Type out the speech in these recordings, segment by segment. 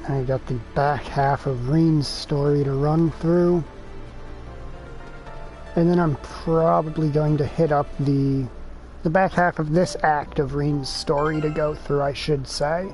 I got the back half of Reen's story to run through. And then I'm probably going to hit up the back half of this act of Reen's story to go through, I should say.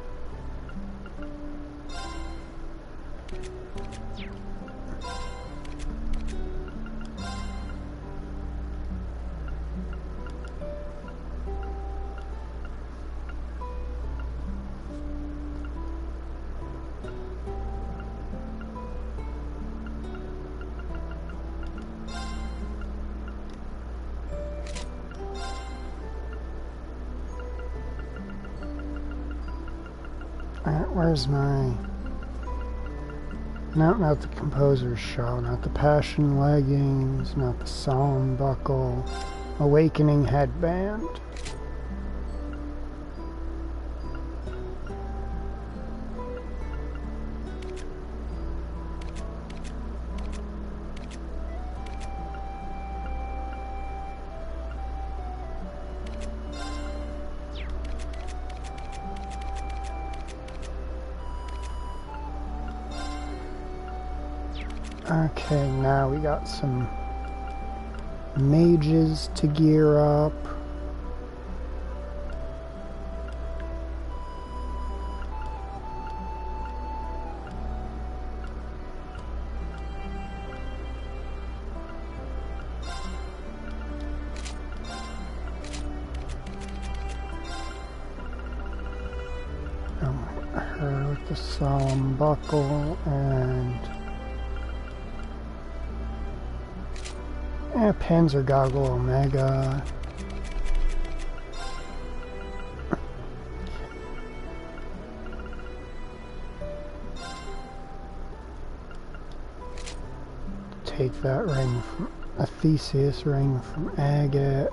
Where's my... No, not the composer's show, not the passion leggings, not the solemn buckle, awakening headband. Okay, now we got some mages to gear up. Her with the solemn buckle and... Panzer Goggle Omega. Take that ring from a Theseus ring from Agate.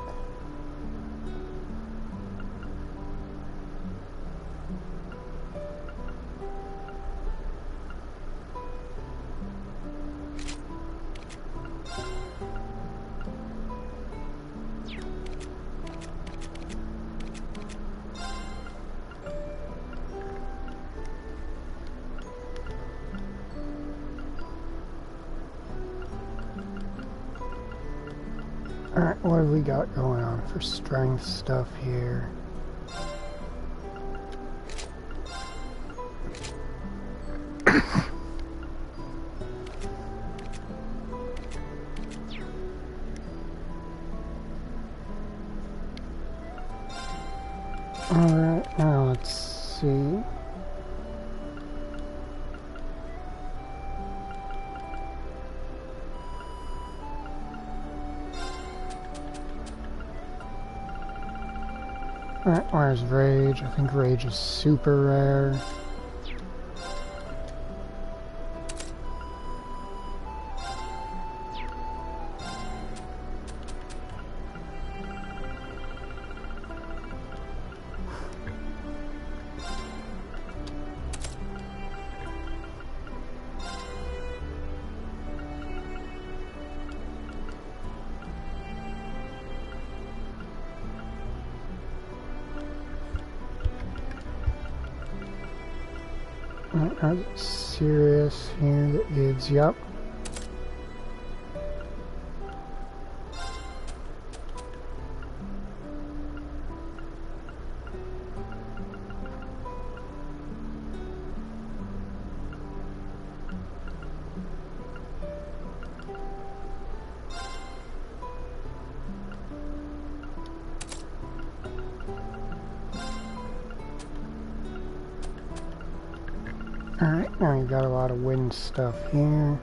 Alright, what have we got going on for strength stuff here? Alright, now let's see. Alright, where's Rage? I think Rage is super rare. Alright, Sirius here that gives, yep. Alright, now you got a lot of wind stuff here.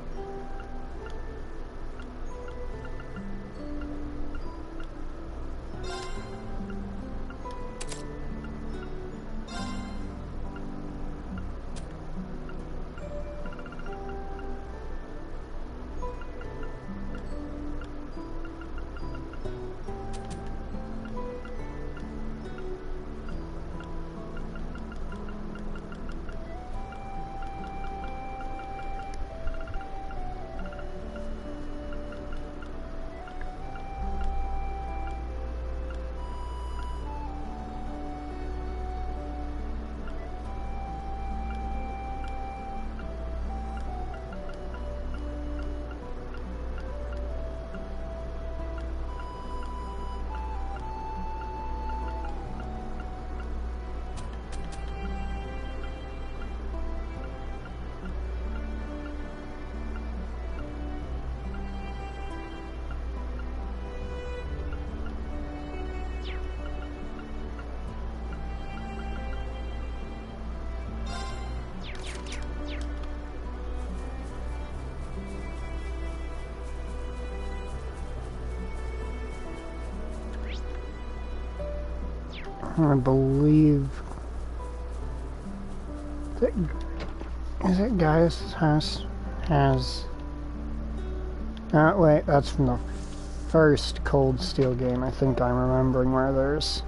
I believe that is it Gaius has wait, that's from the first Cold Steel game. I think I'm remembering where there's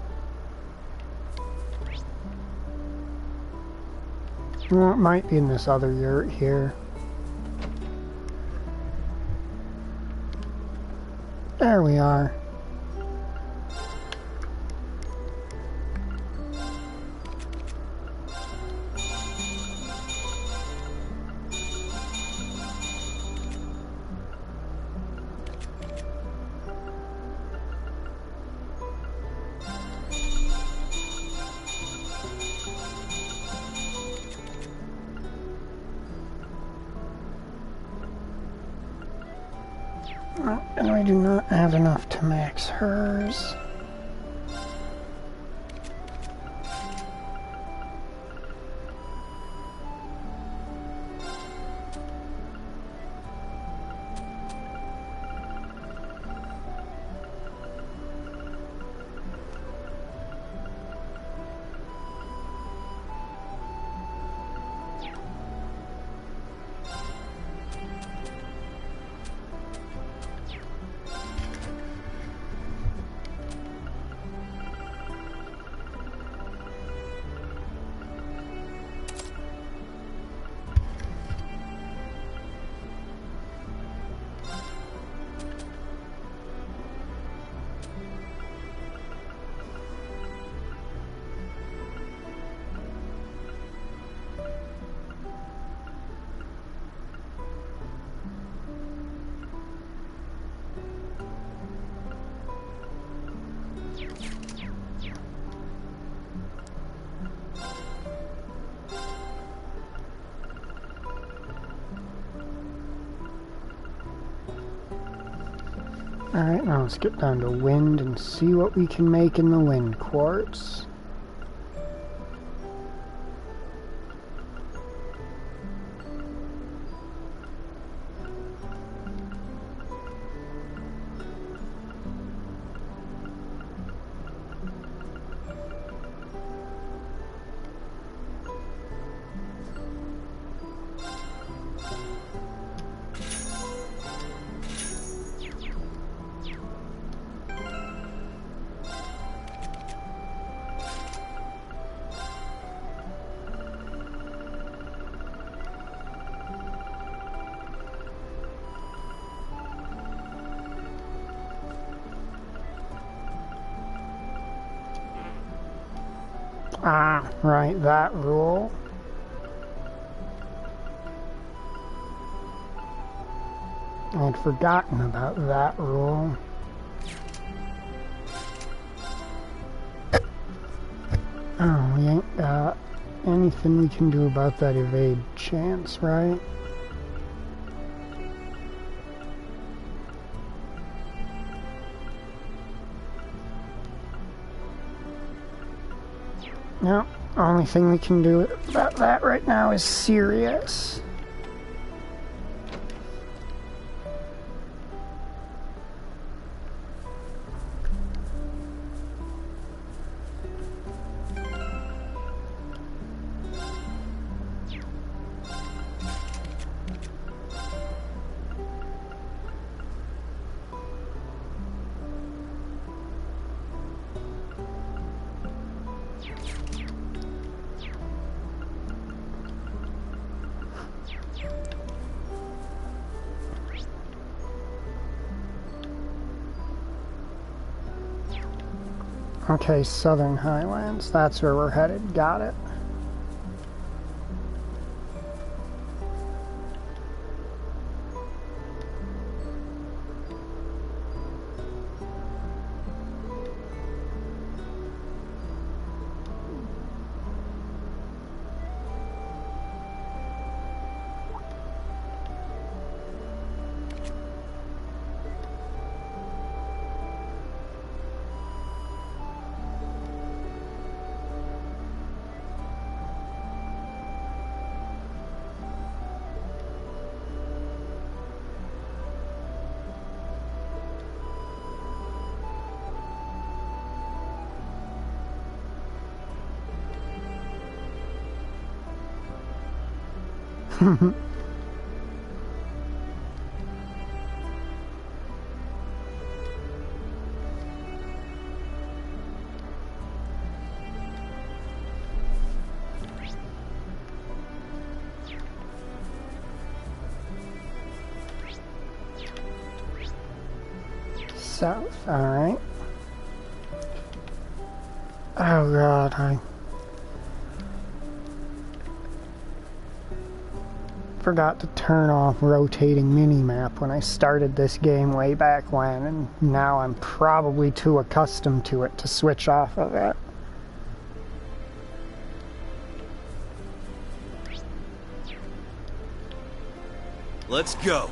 well, it might be in this other yurt here. There we are. And I do not have enough to max hers. Alright, now let's get down to wind and see what we can make in the wind quartz. Ah, right, that rule. I'd forgotten about that rule. Oh, we ain't got anything we can do about that evade chance, right? No, only thing we can do about that right now is serious. Okay, Southern Highlands, that's where we're headed, got it. South, alright. Oh god, I forgot to turn off rotating minimap when I started this game way back when, and now I'm probably too accustomed to it to switch off of it. Let's go.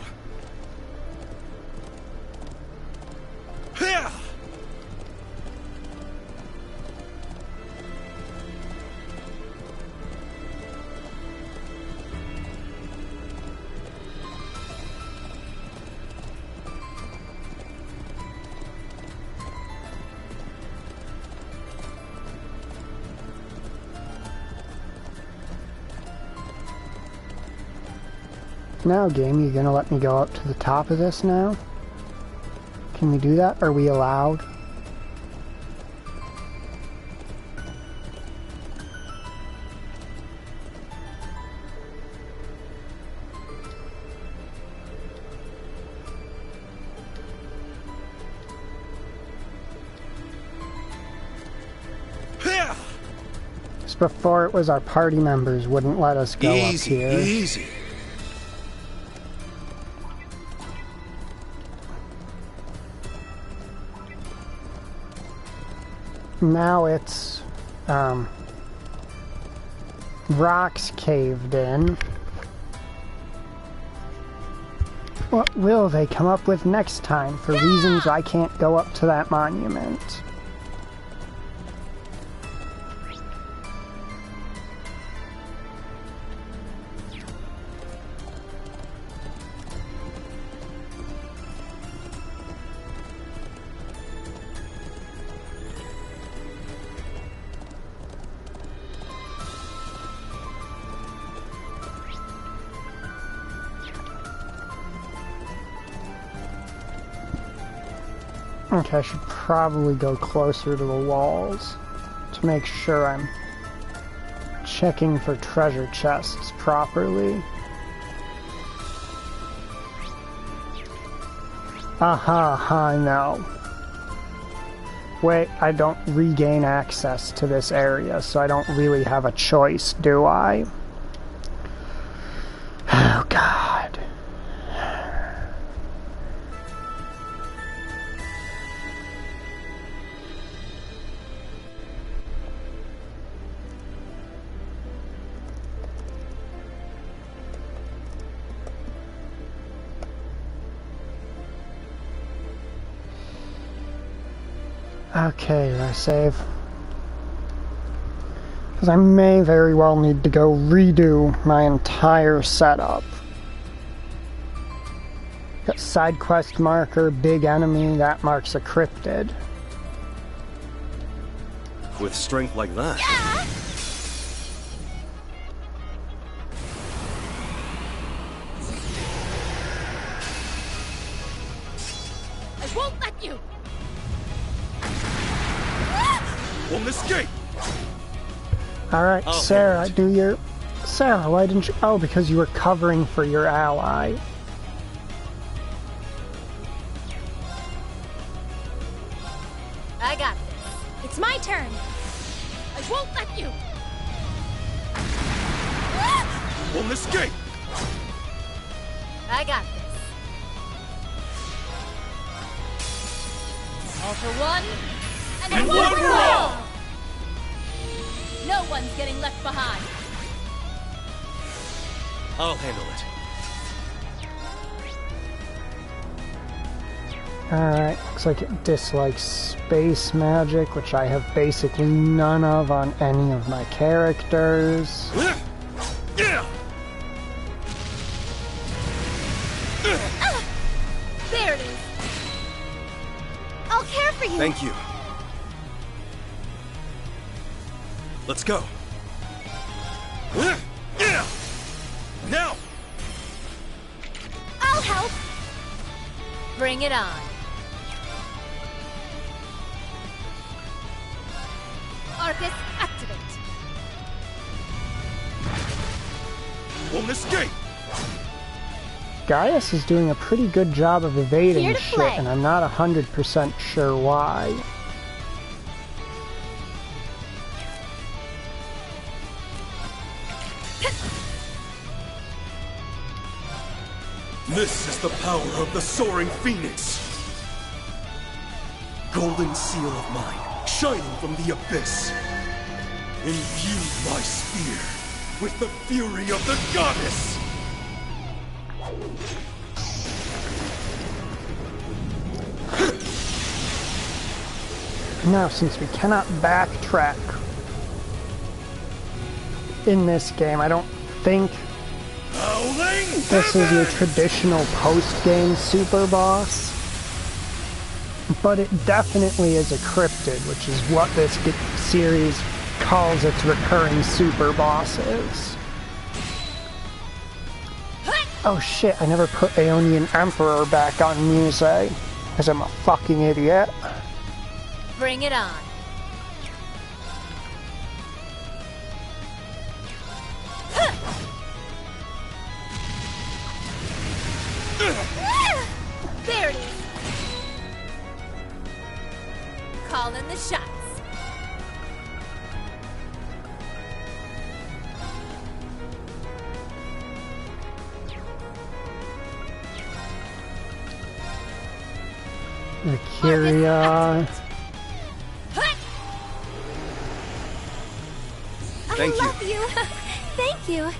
Now, game, you gonna let me go up to the top of this now? Can we do that? Are we allowed? Just before it was our party members wouldn't let us go up here. Easy. Now it's rocks caved in. What will they come up with next time for reasons I can't go up to that monument? Okay, I should probably go closer to the walls to make sure I'm checking for treasure chests properly. Aha, I know. Wait, I don't regain access to this area, so I don't really have a choice, do I? Oh, God. Okay, did I save? Because I may very well need to go redo my entire setup. Got side quest marker, big enemy, that marks a cryptid. With strength like that. Yeah. I won't let you. Won't escape. Alright, Sarah, do your... Sarah, why didn't you... Oh, because you were covering for your ally. I got this. It's my turn. I won't let you. Won't escape. I got this. All for one, and one for all. No one's getting left behind. I'll handle it. Alright, looks like it dislikes space magic, which I have basically none of on any of my characters. There it is. I'll care for you. Thank you. Let's go. Now! I'll help! Bring it on. Arcus, activate. Won't escape! Gaius is doing a pretty good job of evading Here to shit, play. and I'm not 100% sure why. This is the power of the soaring phoenix! Golden seal of mine, shining from the abyss. Imbue my spear with the fury of the goddess! Now, since we cannot backtrack in this game, I don't think Howling this is your heavens! traditional post-game super boss. But it definitely is a cryptid, which is what this series calls its recurring super bosses. Oh shit, I never put Aeonian Emperor back on Muse, because I'm a fucking idiot. Bring it on. There it is. Call in the shots. Valkyria. Thank you. I love you. Thank you.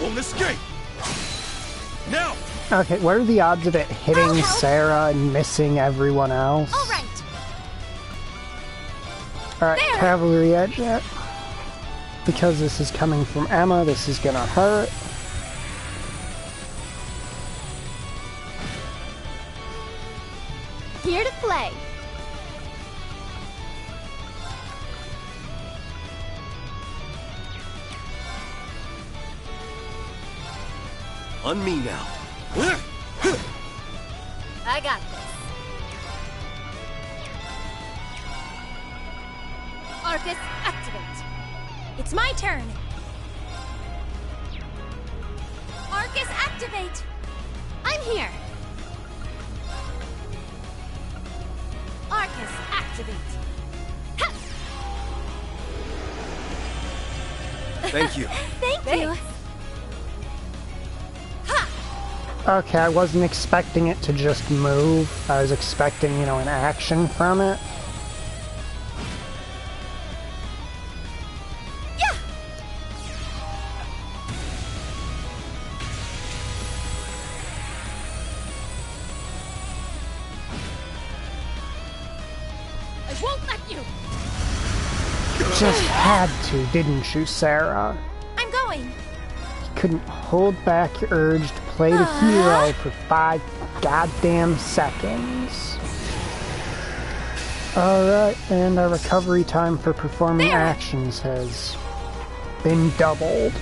Won't escape! Now! Okay, what are the odds of it I'll hitting help. Sarah and missing everyone else? All right. Alright, There. Cavalry Edge yet? Because this is coming from Emma, this is gonna hurt. Here to play. On me now. I got this. Arcus, activate. It's my turn. Arcus, activate. I'm here. Arcus, activate. Ha! Thank you. Thank you. Okay, I wasn't expecting it to just move. I was expecting, you know, an action from it. Yeah. I won't let you. Just had to, didn't you, Sarah? I'm going. You couldn't hold back your urge to play the hero for 5 goddamn seconds. Alright, and our recovery time for performing There. actions has been doubled.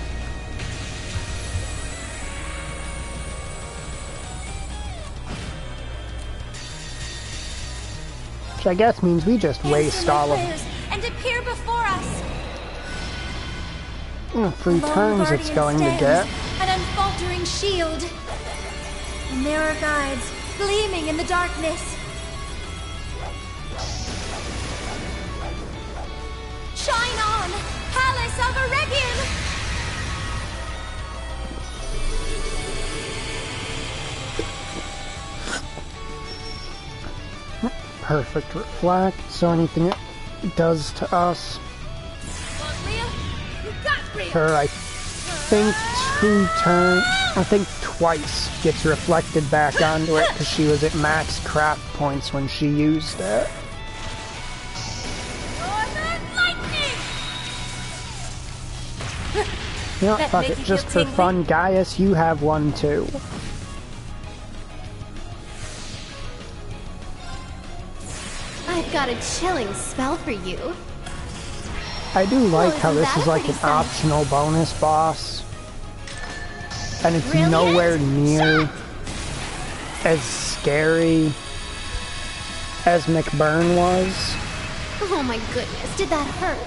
Which I guess means we just waste all of and appear before us. the free Lone turns it's Guardian going to stands, get. an unfaltering shield. And there are guides gleaming in the darkness. Shine on, Palace of Eregion! Perfect reflect, so anything it does to us, Want Rhea? You got Rhea! her, I think I think twice gets reflected back onto it because she was at max craft points when she used it. Northern Lightning! You know, That fuck make it, you just feel for fun, Gaius, you have one too. I've got a chilling spell for you. I do like how isn't this that is a like an pretty sight? optional bonus boss. And it's Brilliant nowhere near shot! as scary as McBurn was. Oh my goodness, did that hurt?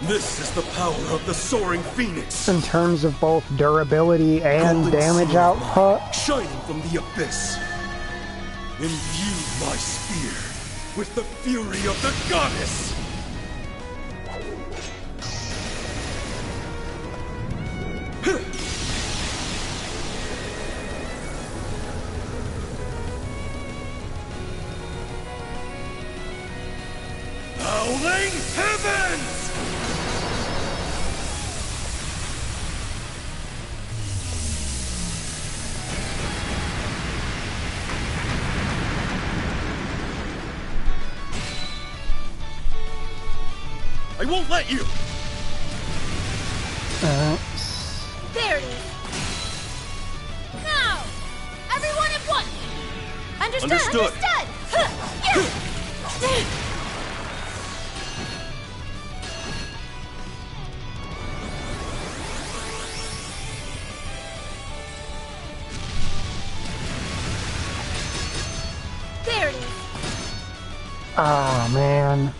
This is the power of the soaring phoenix. In terms of both durability and Golden damage seal of output. mine, shining from the abyss. Imbue my spear with the fury of the goddess. Howling heavens! I won't let you! There it is! Now! Everyone at once! Understood! Understood. Huh, yeah. There it is! Oh man.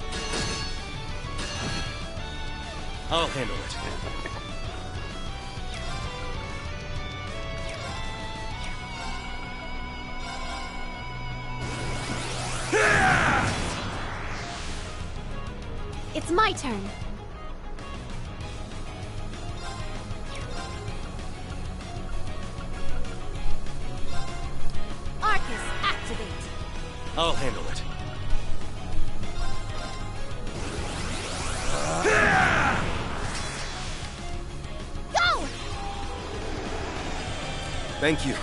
I'll handle it. It's my turn. Arcus, activate. I'll handle it. Go! Thank you.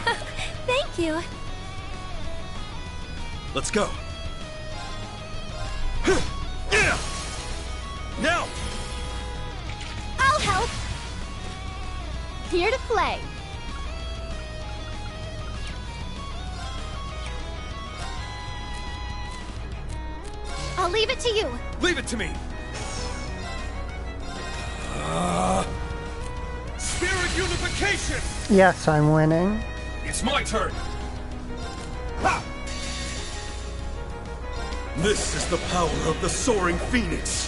Thank you. Let's go. Now! I'll help. Here to play. I'll leave it to you. Leave it to me! Spirit unification! Yes, I'm winning. It's my turn! Ha! This is the power of the soaring phoenix!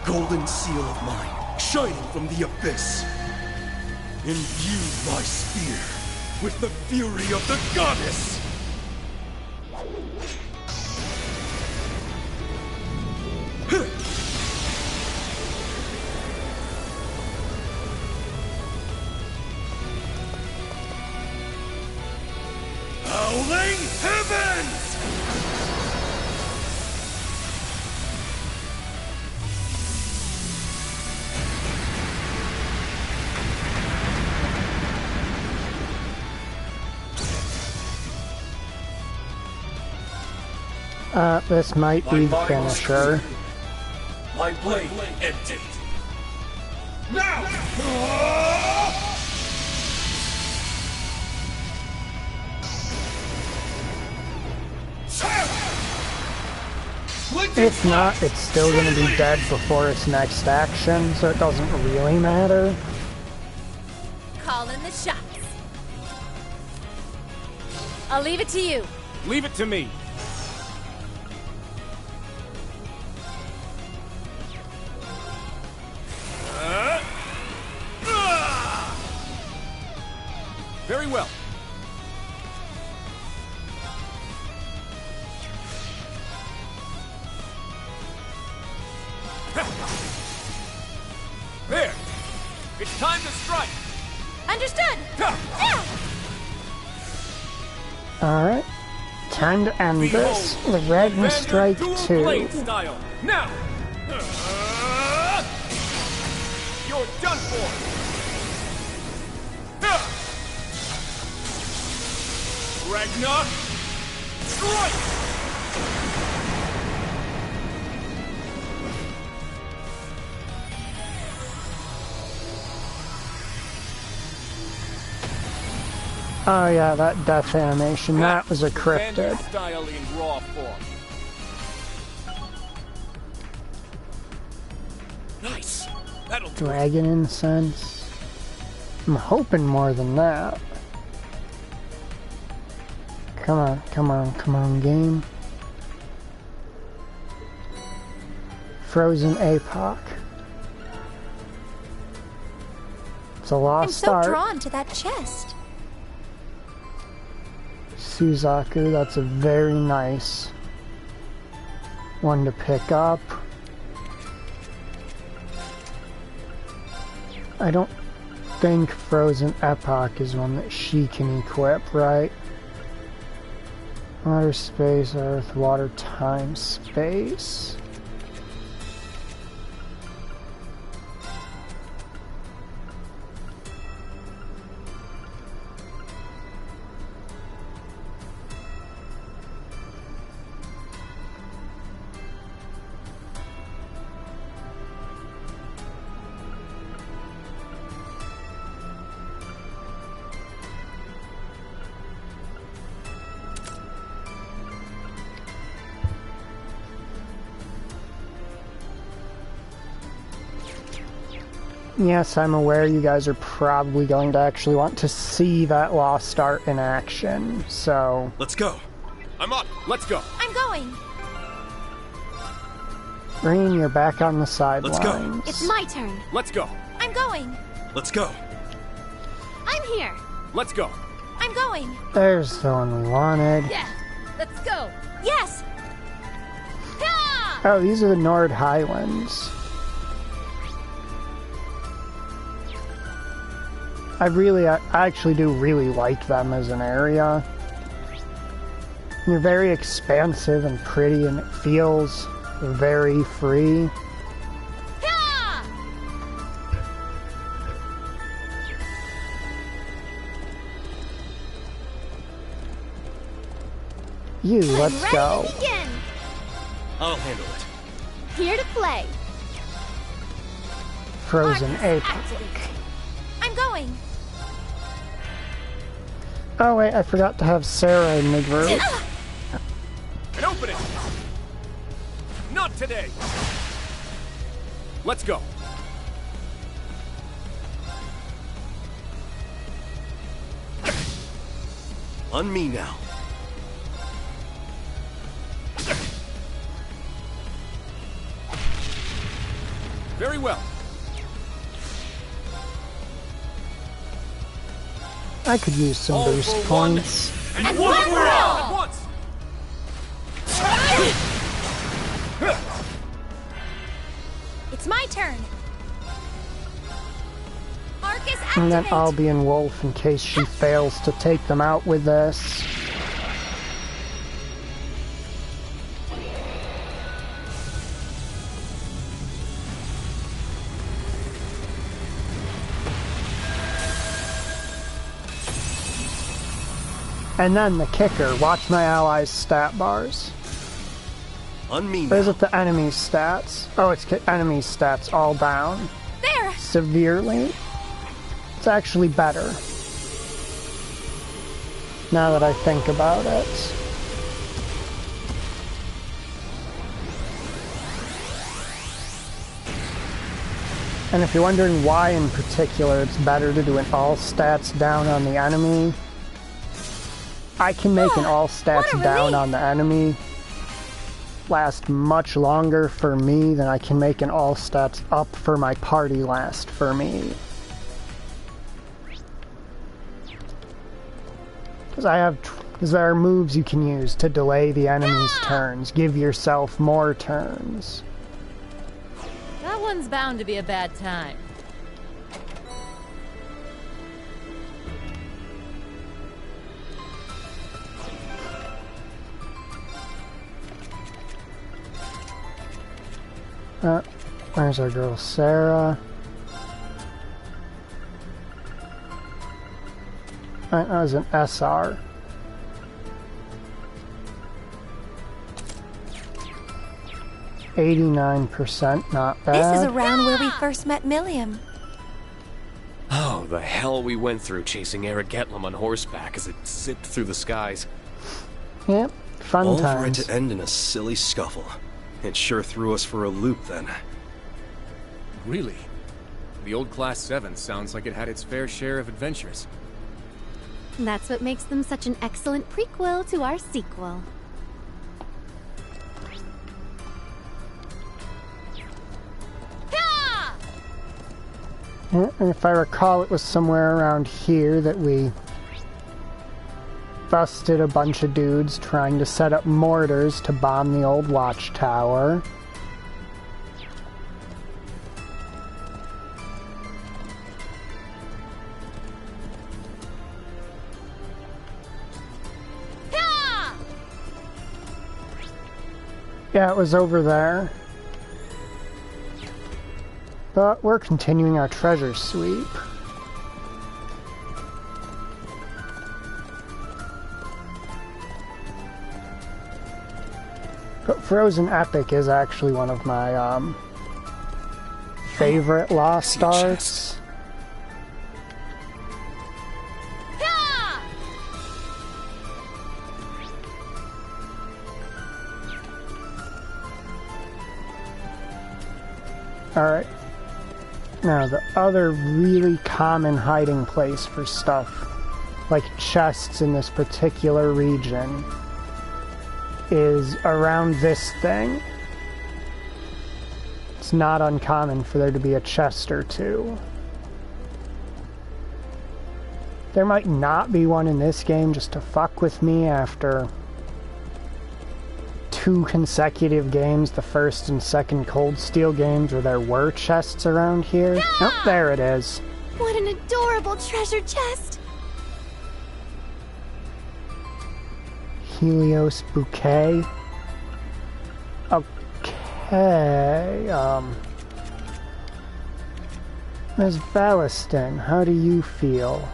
Golden seal of mine, shining from the abyss. Imbue my spear with the fury of the goddess! Howling heavens! This might be the finisher. My blade empty. Now! If not, it's still gonna be dead before its next action, so it doesn't really matter. Calling the shots. I'll leave it to you. Leave it to me. Very well. There! It's time to strike! Understood. Ha! Yeah. Alright. Time to end this. The Red and Strike Dual 2. blade style. Now! You're done for! Ha! Ragnar! Strike! Oh yeah, that death animation, that was a Bend your cryptid. style in raw form. Nice. That'll do it. Dragon incense. I'm hoping more than that. Come on, come on, come on, game. Frozen Epoch. It's a I'm lost so art. drawn to that chest. Suzaku, that's a very nice one to pick up. I don't think Frozen Epoch is one that she can equip, right? Water, space, earth, water, time, space. Yes, I'm aware you guys are probably going to actually want to see that lost art in action, so... Let's go. I'm up. Let's go. I'm going. Rain, you're back on the sidelines. Let's go. It's my turn. Let's go. I'm going. Let's go. I'm here. Let's go. I'm going. There's the one we wanted. Yeah. Let's go. Yes. Yeah. Oh, these are the Nord Highlands. I actually do really like them as an area. You're very expansive and pretty, and it feels very free. Yeah. Let's Ready go. to begin. I'll handle it. Here to play. Frozen Marcus, Ape. activate. I'm going. Oh wait, I forgot to have Sarah in the group. And open it. Not today. Let's go. On me now. Very well. I could use some All boost for one. points. And one for all. At once. It's my turn. Marcus, And then activate. I'll be in Wolf in case she fails to take them out with this. And then the kicker, watch my allies' stat bars. On me Or is now. it the enemy's stats? Oh, it's enemy's stats all down. There. Severely. It's actually better. Now that I think about it. And if you're wondering why in particular it's better to do an all stats down on the enemy, I can make an all stats What a down relief. on the enemy last much longer for me than I can make an all stats up for my party last for me. Because there are moves you can use to delay the enemy's turns, give yourself more turns. That one's bound to be a bad time. Where's our girl Sarah? That was an SR. 89%, not bad. This is around where we first met Milliam. Oh, the hell we went through chasing Eric Getlum on horseback as it zipped through the skies. Yep, fun All for it times. to end in a silly scuffle. It sure threw us for a loop then. Really? The old Class 7 sounds like it had its fair share of adventures. That's what makes them such an excellent prequel to our sequel. Yeah, and if I recall, it was somewhere around here that we busted a bunch of dudes trying to set up mortars to bomb the old watchtower. Yeah, it was over there. But we're continuing our treasure sweep. But Frozen Epic is actually one of my favorite Lost Arts. Alright. Now, the other really common hiding place for stuff, like chests in this particular region, is around this thing. It's not uncommon for there to be a chest or two. There might not be one in this game just to fuck with me after 2 consecutive games, the first and second Cold Steel games, where there were chests around here. Yeah! Oh, there it is. What an adorable treasure chest! Helios Bouquet. Okay, Ms. Valiston, how do you feel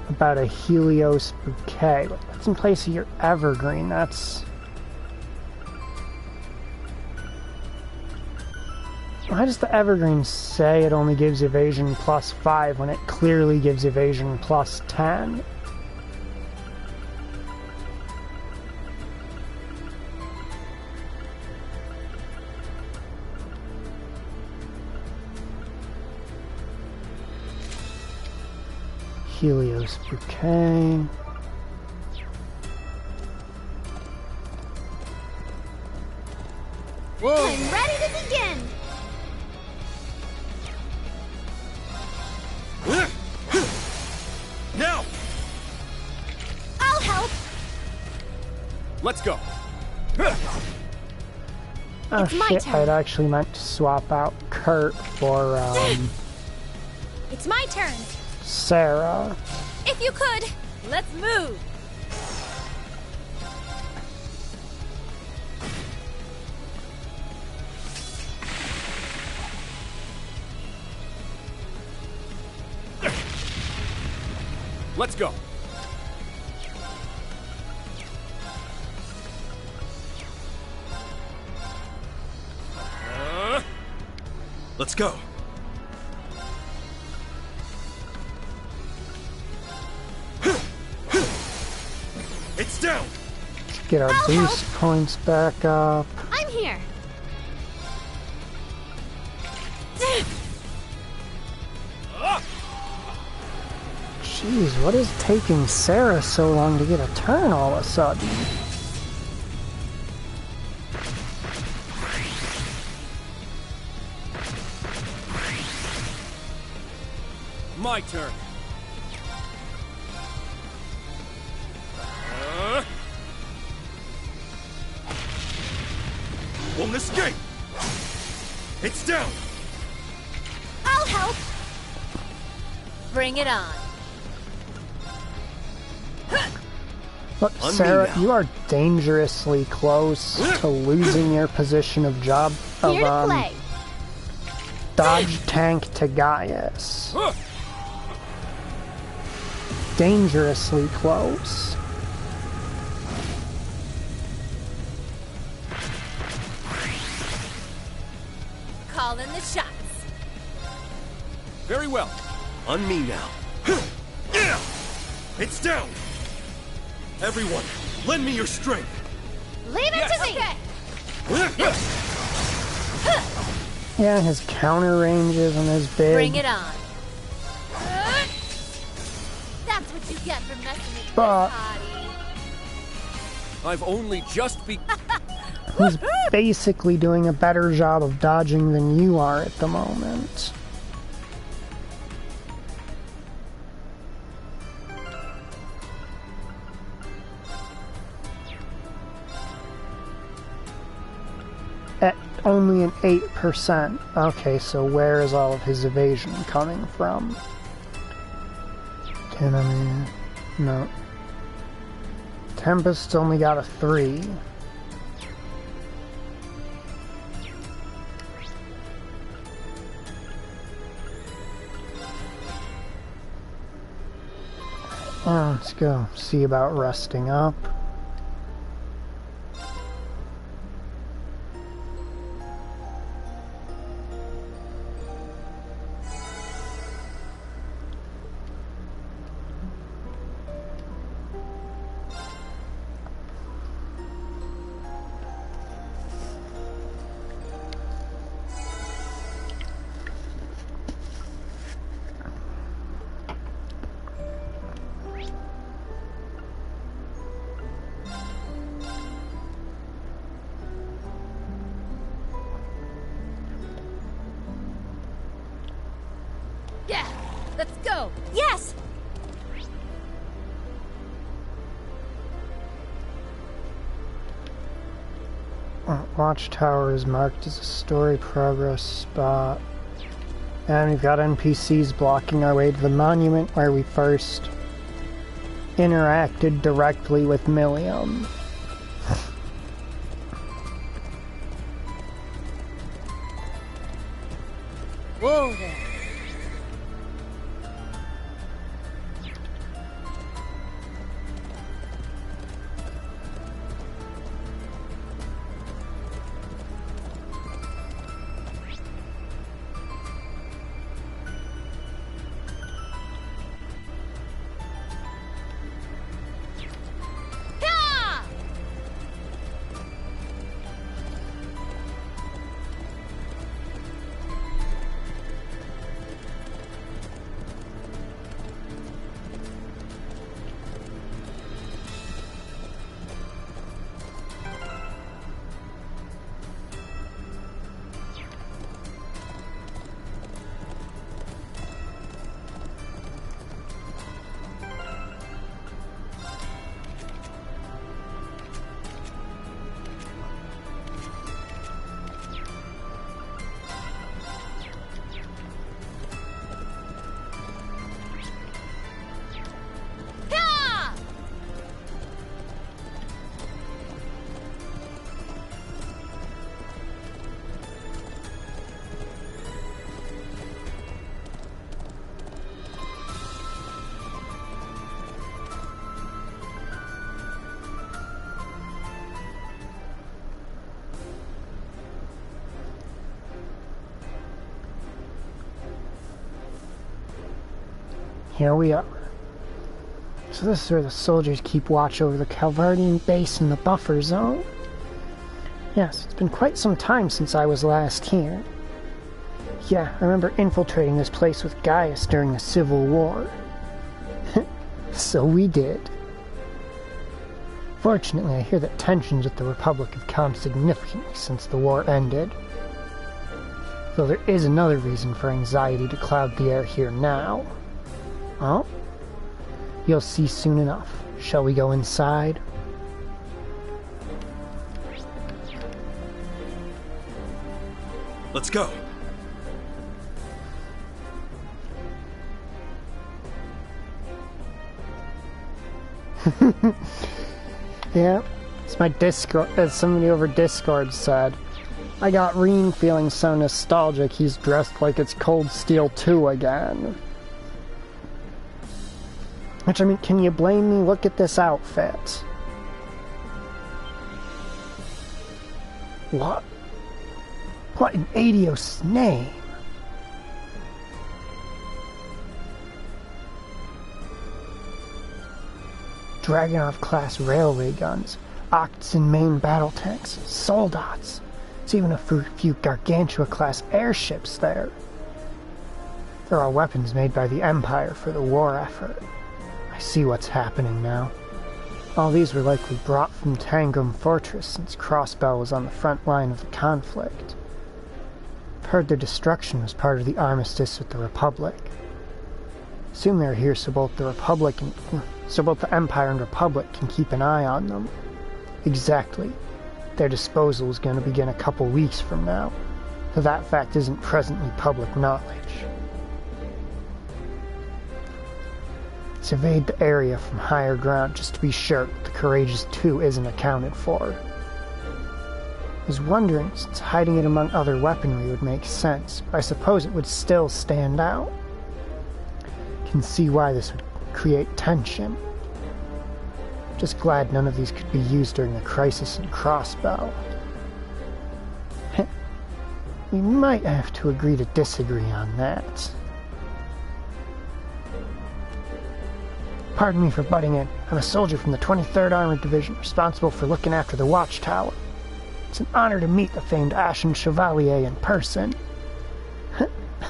about a Helios Bouquet? That's in place of your Evergreen, that's... Why does the Evergreen say it only gives evasion plus 5 when it clearly gives evasion plus 10? Helios Bouquet. Whoa! I'm ready to begin! Now! I'll help! Let's go! Oh It's my shit, turn. I'd actually meant to swap out Kurt for, It's my turn! Sarah. If you could! Let's move! Let's go! Let's go. It's down! Let's get our boost points back up. I'm here! Jeez, what is taking Sarah so long to get a turn all of a sudden? My turn! Won't escape! It's down! I'll help! Bring it on. Look, On me Sarah, now. you are dangerously close to losing your position of Here to play! dodge tank to Gaius. Dangerously close. Call in the shots. Very well. On me now. Yeah! It's down! Everyone, lend me your strength! Leave it to me! Okay. Yeah, his counter ranges and his big. Bring it on. That's what you get for messing with But- this party. I've only just He's basically doing a better job of dodging than you are at the moment. At only an 8%. Okay, so where is all of his evasion coming from? No. Tempest only got a 3. Let's go see about resting up. Yeah, let's go. Yes! Watchtower is marked as a story progress spot. And we've got NPCs blocking our way to the monument where we first interacted directly with Milliam. Whoa there. Ha! Ha! Here we are. So this is where the soldiers keep watch over the Calvardian base in the buffer zone. Yes, it's been quite some time since I was last here. Yeah, I remember infiltrating this place with Gaius during the Civil War. So we did. Fortunately, I hear that tensions with the Republic have calmed significantly since the war ended. Though there is another reason for anxiety to cloud the air here now. Oh? You'll see soon enough. Shall we go inside? Let's go. Yeah, it's my Discord, as somebody over Discord said. I got Reen feeling so nostalgic he's dressed like it's Cold Steel 2 again. Which, I mean, can you blame me? Look at this outfit. What? What in Adios' name? Dragunov-class railway guns, Oxen main battle tanks, soldats. There's even a few Gargantua-class airships there. They're all weapons made by the Empire for the war effort. I see what's happening now. All these were likely brought from Tangram Fortress since Crossbell was on the front line of the conflict. I've heard their destruction was part of the armistice with the Republic. Assume they're here so both the Empire and Republic can keep an eye on them. Exactly. Their disposal is going to begin a couple weeks from now, though that fact isn't presently public knowledge. Surveyed the area from higher ground just to be sure the Courageous 2 isn't accounted for. I was wondering, since hiding it among other weaponry would make sense, but I suppose it would still stand out. Can see why this would create tension. Just glad none of these could be used during the crisis in Crossbell. We might have to agree to disagree on that. Pardon me for butting in. I'm a soldier from the 23rd Armored Division, responsible for looking after the Watchtower. It's an honor to meet the famed Ashen Chevalier in person.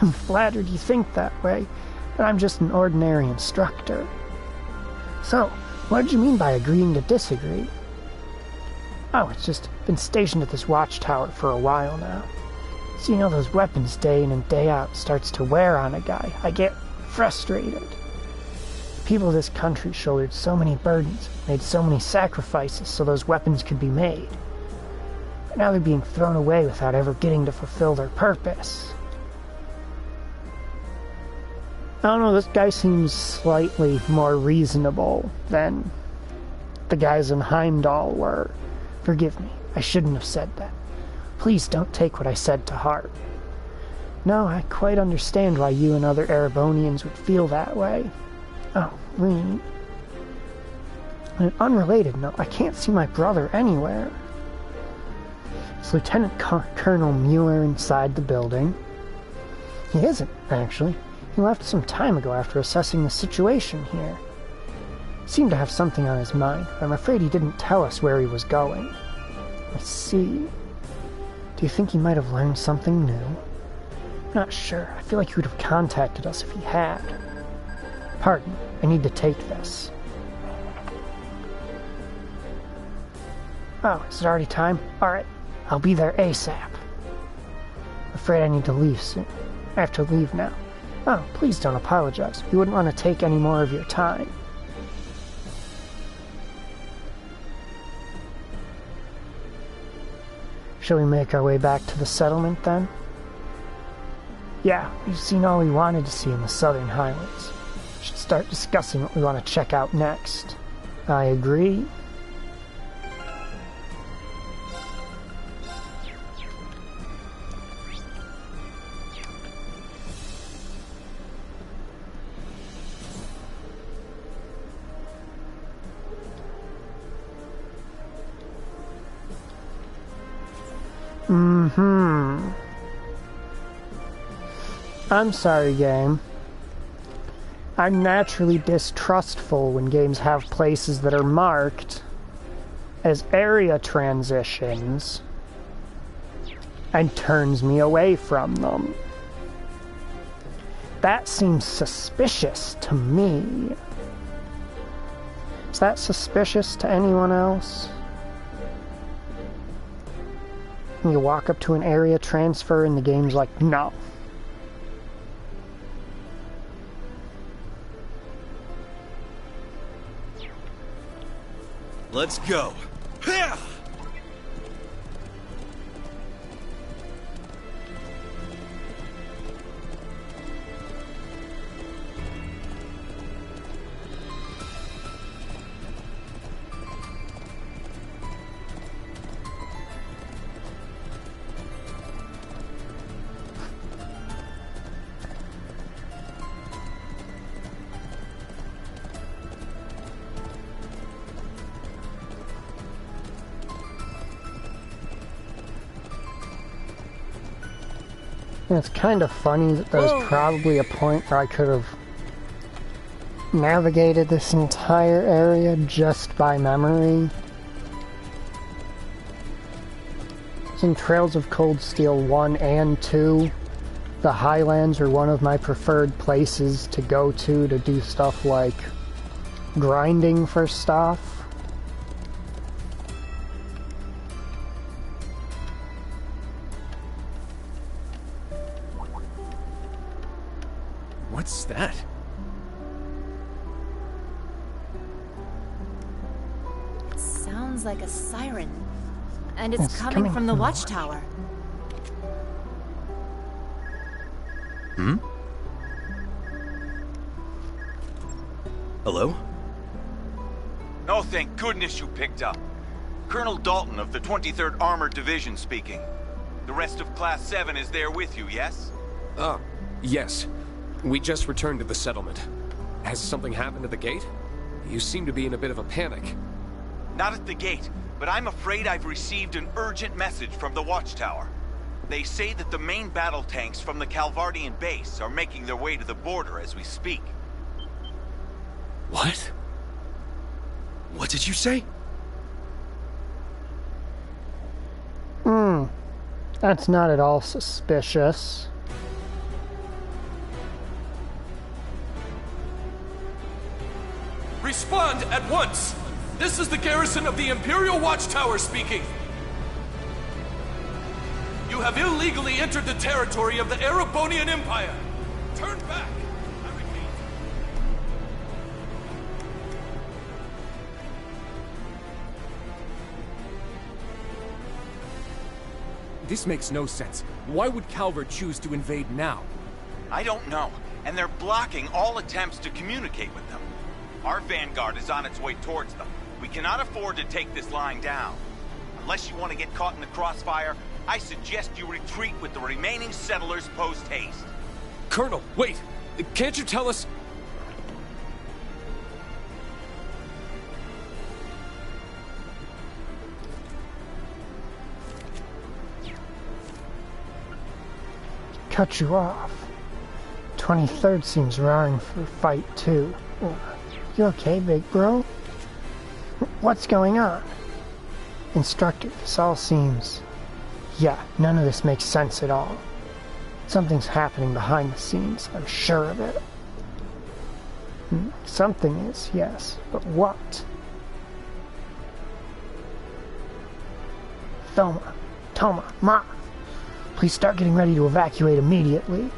I'm flattered you think that way, but I'm just an ordinary instructor. So, what did you mean by agreeing to disagree? Oh, it's just been stationed at this Watchtower for a while now. Seeing all those weapons day in and day out starts to wear on a guy. I get frustrated. People of this country shouldered so many burdens, made so many sacrifices so those weapons could be made. But now they're being thrown away without ever getting to fulfill their purpose. I don't know, this guy seems slightly more reasonable than the guys in Heimdall were. Forgive me, I shouldn't have said that. Please don't take what I said to heart. No, I quite understand why you and other Erebonians would feel that way. Oh, really? On an unrelated note, I can't see my brother anywhere. Is Lieutenant Colonel Mueller inside the building? He isn't, actually. He left some time ago after assessing the situation here. He seemed to have something on his mind, but I'm afraid he didn't tell us where he was going. I see. Do you think he might have learned something new? I'm not sure. I feel like he would have contacted us if he had. Pardon, I need to take this. Oh, is it already time? Alright, I'll be there ASAP. I'm afraid I need to leave soon. I have to leave now. Oh, please don't apologize. We wouldn't want to take any more of your time. Shall we make our way back to the settlement, then? Yeah, we've seen all we wanted to see in the Southern Highlands. We should start discussing what we want to check out next. I agree. I'm sorry, game. I'm naturally distrustful when games have places that are marked as area transitions and turns me away from them. That seems suspicious to me. Is that suspicious to anyone else? You walk up to an area transfer and the game's like, no. Let's go. Ha! And it's kind of funny that there's probably a point where I could have navigated this entire area just by memory. In Trails of Cold Steel 1 and 2, the Highlands are one of my preferred places to go to do stuff like grinding for stuff. What's that? It sounds like a siren. And it's coming from the watchtower. Hmm? Hello? Oh, thank goodness you picked up. Colonel Dalton of the 23rd Armored Division speaking. The rest of Class 7 is there with you, yes? Yes. We just returned to the settlement. Has something happened at the gate? You seem to be in a bit of a panic. Not at the gate, but I'm afraid I've received an urgent message from the watchtower. They say that the main battle tanks from the Calvardian base are making their way to the border as we speak. What? What did you say? That's not at all suspicious. Respond at once! This is the garrison of the Imperial Watchtower speaking! You have illegally entered the territory of the Erebonian Empire! Turn back! I repeat. This makes no sense. Why would Calvert choose to invade now? I don't know, and they're blocking all attempts to communicate with them. Our vanguard is on its way towards them. We cannot afford to take this line down. Unless you want to get caught in the crossfire, I suggest you retreat with the remaining settlers post-haste. Colonel, wait! Can't you tell us... Cut you off. 23rd seems raring for a fight, too. You okay, big bro? What's going on? Instructor, this all seems... Yeah, none of this makes sense at all. Something's happening behind the scenes, I'm sure of it. Something is, yes, but what? Toma, Ma! Please start getting ready to evacuate immediately.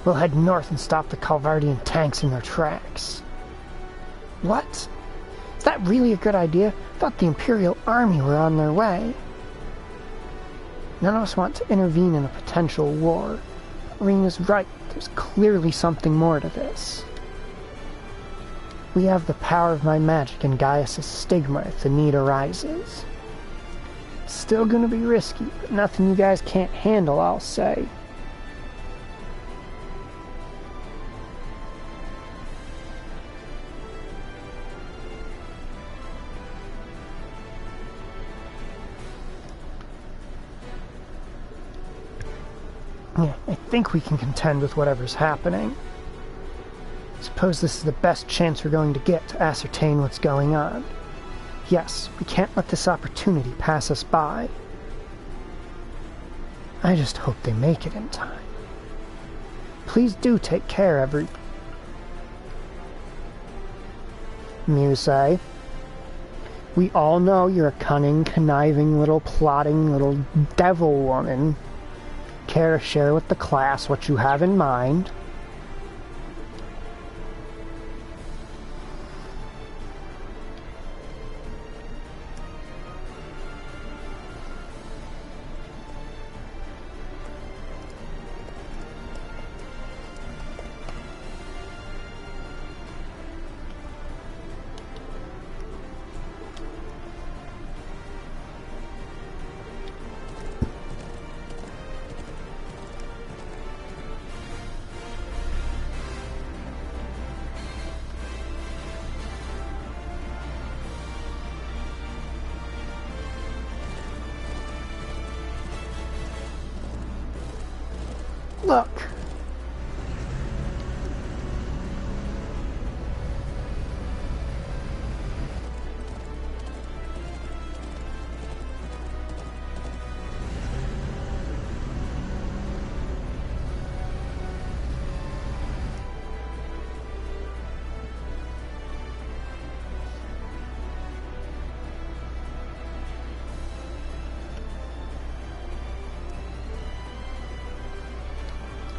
We'll head north and stop the Calvardian tanks in their tracks. What? Is that really a good idea? I thought the Imperial Army were on their way. None of us want to intervene in a potential war. Rena's right. There's clearly something more to this. We have the power of my magic and Gaius' stigma if the need arises. Still gonna be risky, but nothing you guys can't handle, I'll say. Yeah, I think we can contend with whatever's happening. Suppose this is the best chance we're going to get to ascertain what's going on. Yes, we can't let this opportunity pass us by. I just hope they make it in time. Please do take care, Muse. We all know you're a cunning, conniving, plotting little devil woman. Care to share with the class what you have in mind? Look.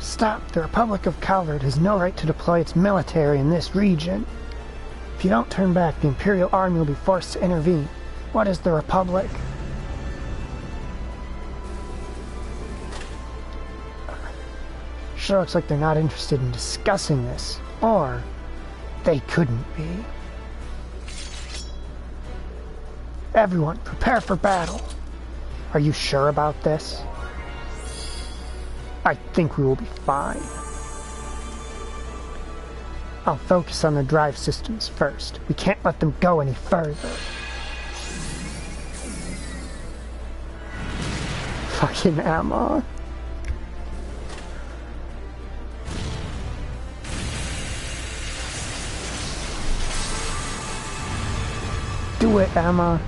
Stop. The Republic of Calvert has no right to deploy its military in this region. If you don't turn back, the Imperial Army will be forced to intervene. What is the Republic? Sure looks like they're not interested in discussing this. Or they couldn't be. Everyone, prepare for battle. Are you sure about this? I think we will be fine. I'll focus on the drive systems first. We can't let them go any further. Fucking Emma. Do it, Emma.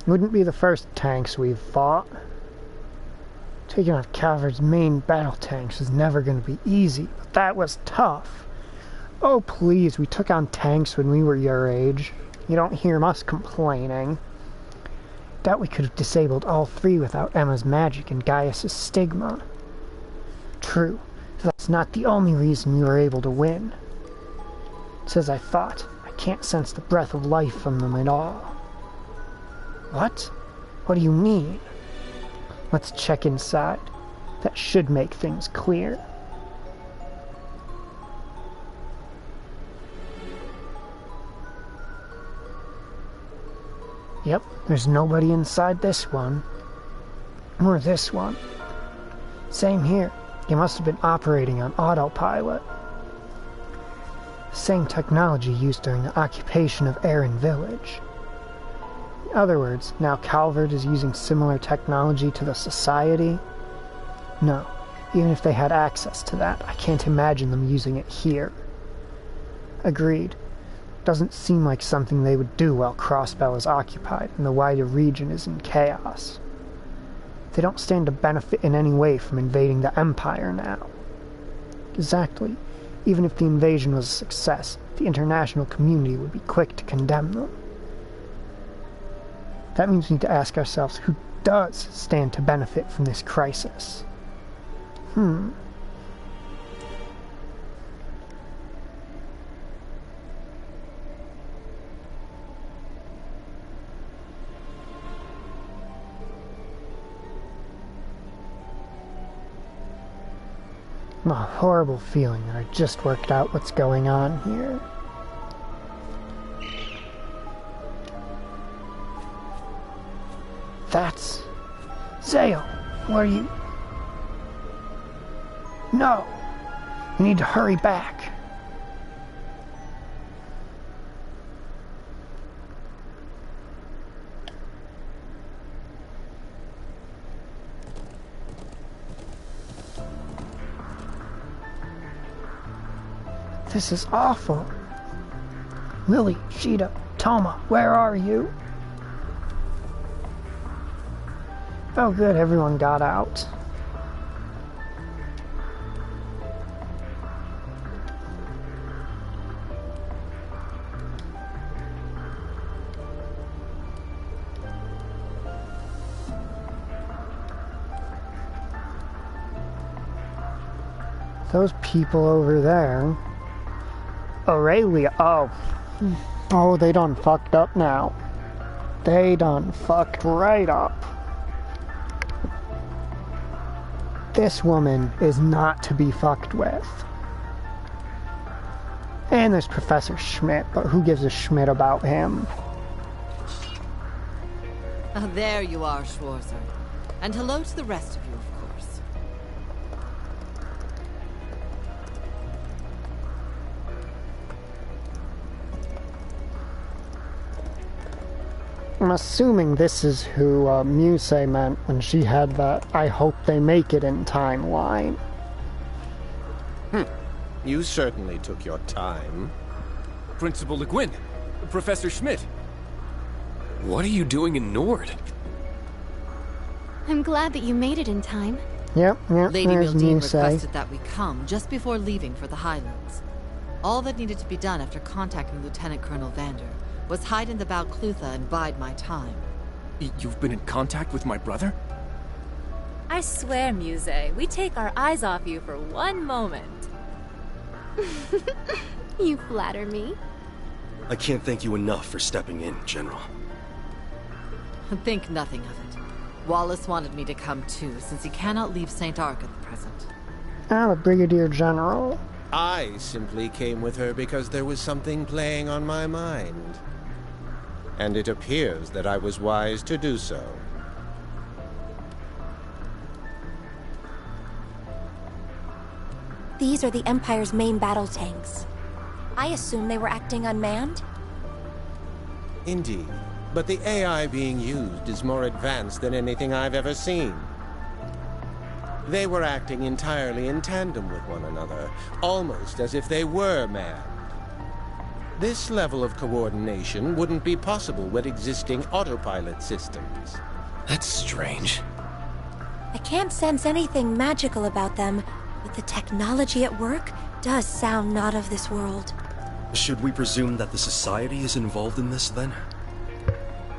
Wouldn't be the first tanks we've fought. Taking out Calvert's main battle tanks is never going to be easy, but that was tough. Oh please, we took on tanks when we were your age. You don't hear us complaining. Doubt we could have disabled all three without Emma's magic and Gaius' stigma. True, that's not the only reason you were able to win. It's as I thought. I can't sense the breath of life from them at all. What? What do you mean? Let's check inside. That should make things clear. Yep, there's nobody inside this one. Or this one. Same here. You must have been operating on autopilot. Same technology used during the occupation of Erin Village. In other words, now Calvert is using similar technology to the Society? No, even if they had access to that, I can't imagine them using it here. Agreed. Doesn't seem like something they would do while Crossbell is occupied and the wider region is in chaos. They don't stand to benefit in any way from invading the Empire now. Exactly. Even if the invasion was a success, the international community would be quick to condemn them. That means we need to ask ourselves who does stand to benefit from this crisis. I'm a horrible feeling that I just worked out what's going on here. That's... Zale, where are you? No! We need to hurry back. This is awful. Lily, Sheeta, Toma, where are you? Oh good, everyone got out. Those people over there. Aurelia, oh, they done fucked up now. They done fucked right up. This woman is not to be fucked with. And there's Professor Schmidt, but who gives a Schmidt about him? Oh, there you are, Schwarzer. And hello to the rest of you, of course. I'm assuming this is who Muse meant when she had that "I hope they make it in time" line. You certainly took your time. Principal Le Guin, Professor Schmidt. What are you doing in Nord? I'm glad that you made it in time. Yep, Lady there's Mildine Musei. requested that we come just before leaving for the Highlands. All that needed to be done after contacting Lieutenant Colonel Vander was hide in the Balclutha and bide my time. You've been in contact with my brother? I swear, Musei, we take our eyes off you for one moment. You flatter me. I can't thank you enough for stepping in, General. Think nothing of it. Wallace wanted me to come too, since he cannot leave St. Arc at the present. Ah, Brigadier General. I simply came with her because there was something playing on my mind. And it appears that I was wise to do so. These are the Empire's main battle tanks. I assume they were acting unmanned? Indeed. But the AI being used is more advanced than anything I've ever seen. They were acting entirely in tandem with one another, almost as if they were manned. This level of coordination wouldn't be possible with existing autopilot systems. That's strange. I can't sense anything magical about them, but the technology at work does sound not of this world. Should we presume that the Society is involved in this, then?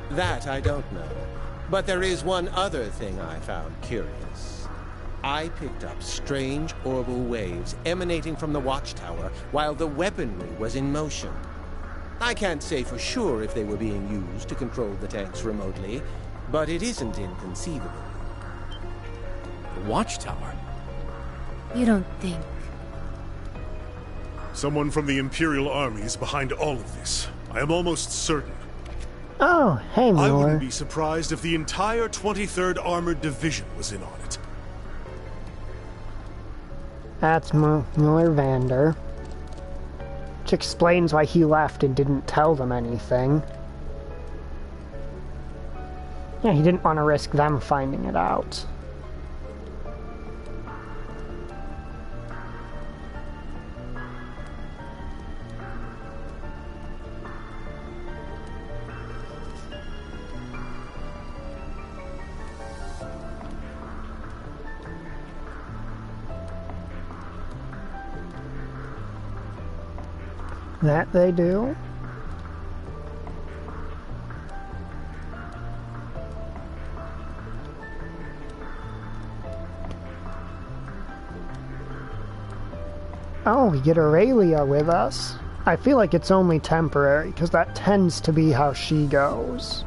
That I don't know. But there is one other thing I found curious. I picked up strange orbital waves emanating from the watchtower while the weaponry was in motion. I can't say for sure if they were being used to control the tanks remotely, but it isn't inconceivable. The watchtower? You don't think... Someone from the Imperial Army is behind all of this. I am almost certain. Oh, hey, I Mueller. wouldn't be surprised if the entire 23rd Armored Division was in on it. That's Mueller Vander. Which explains why he left and didn't tell them anything. Yeah, he didn't want to risk them finding it out. That they do. Oh, we get Aurelia with us. I feel like it's only temporary, because that tends to be how she goes.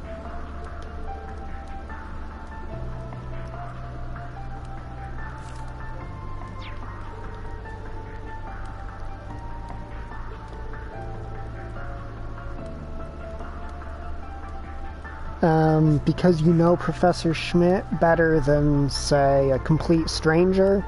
Because you know Professor Schmidt better than, say, a complete stranger?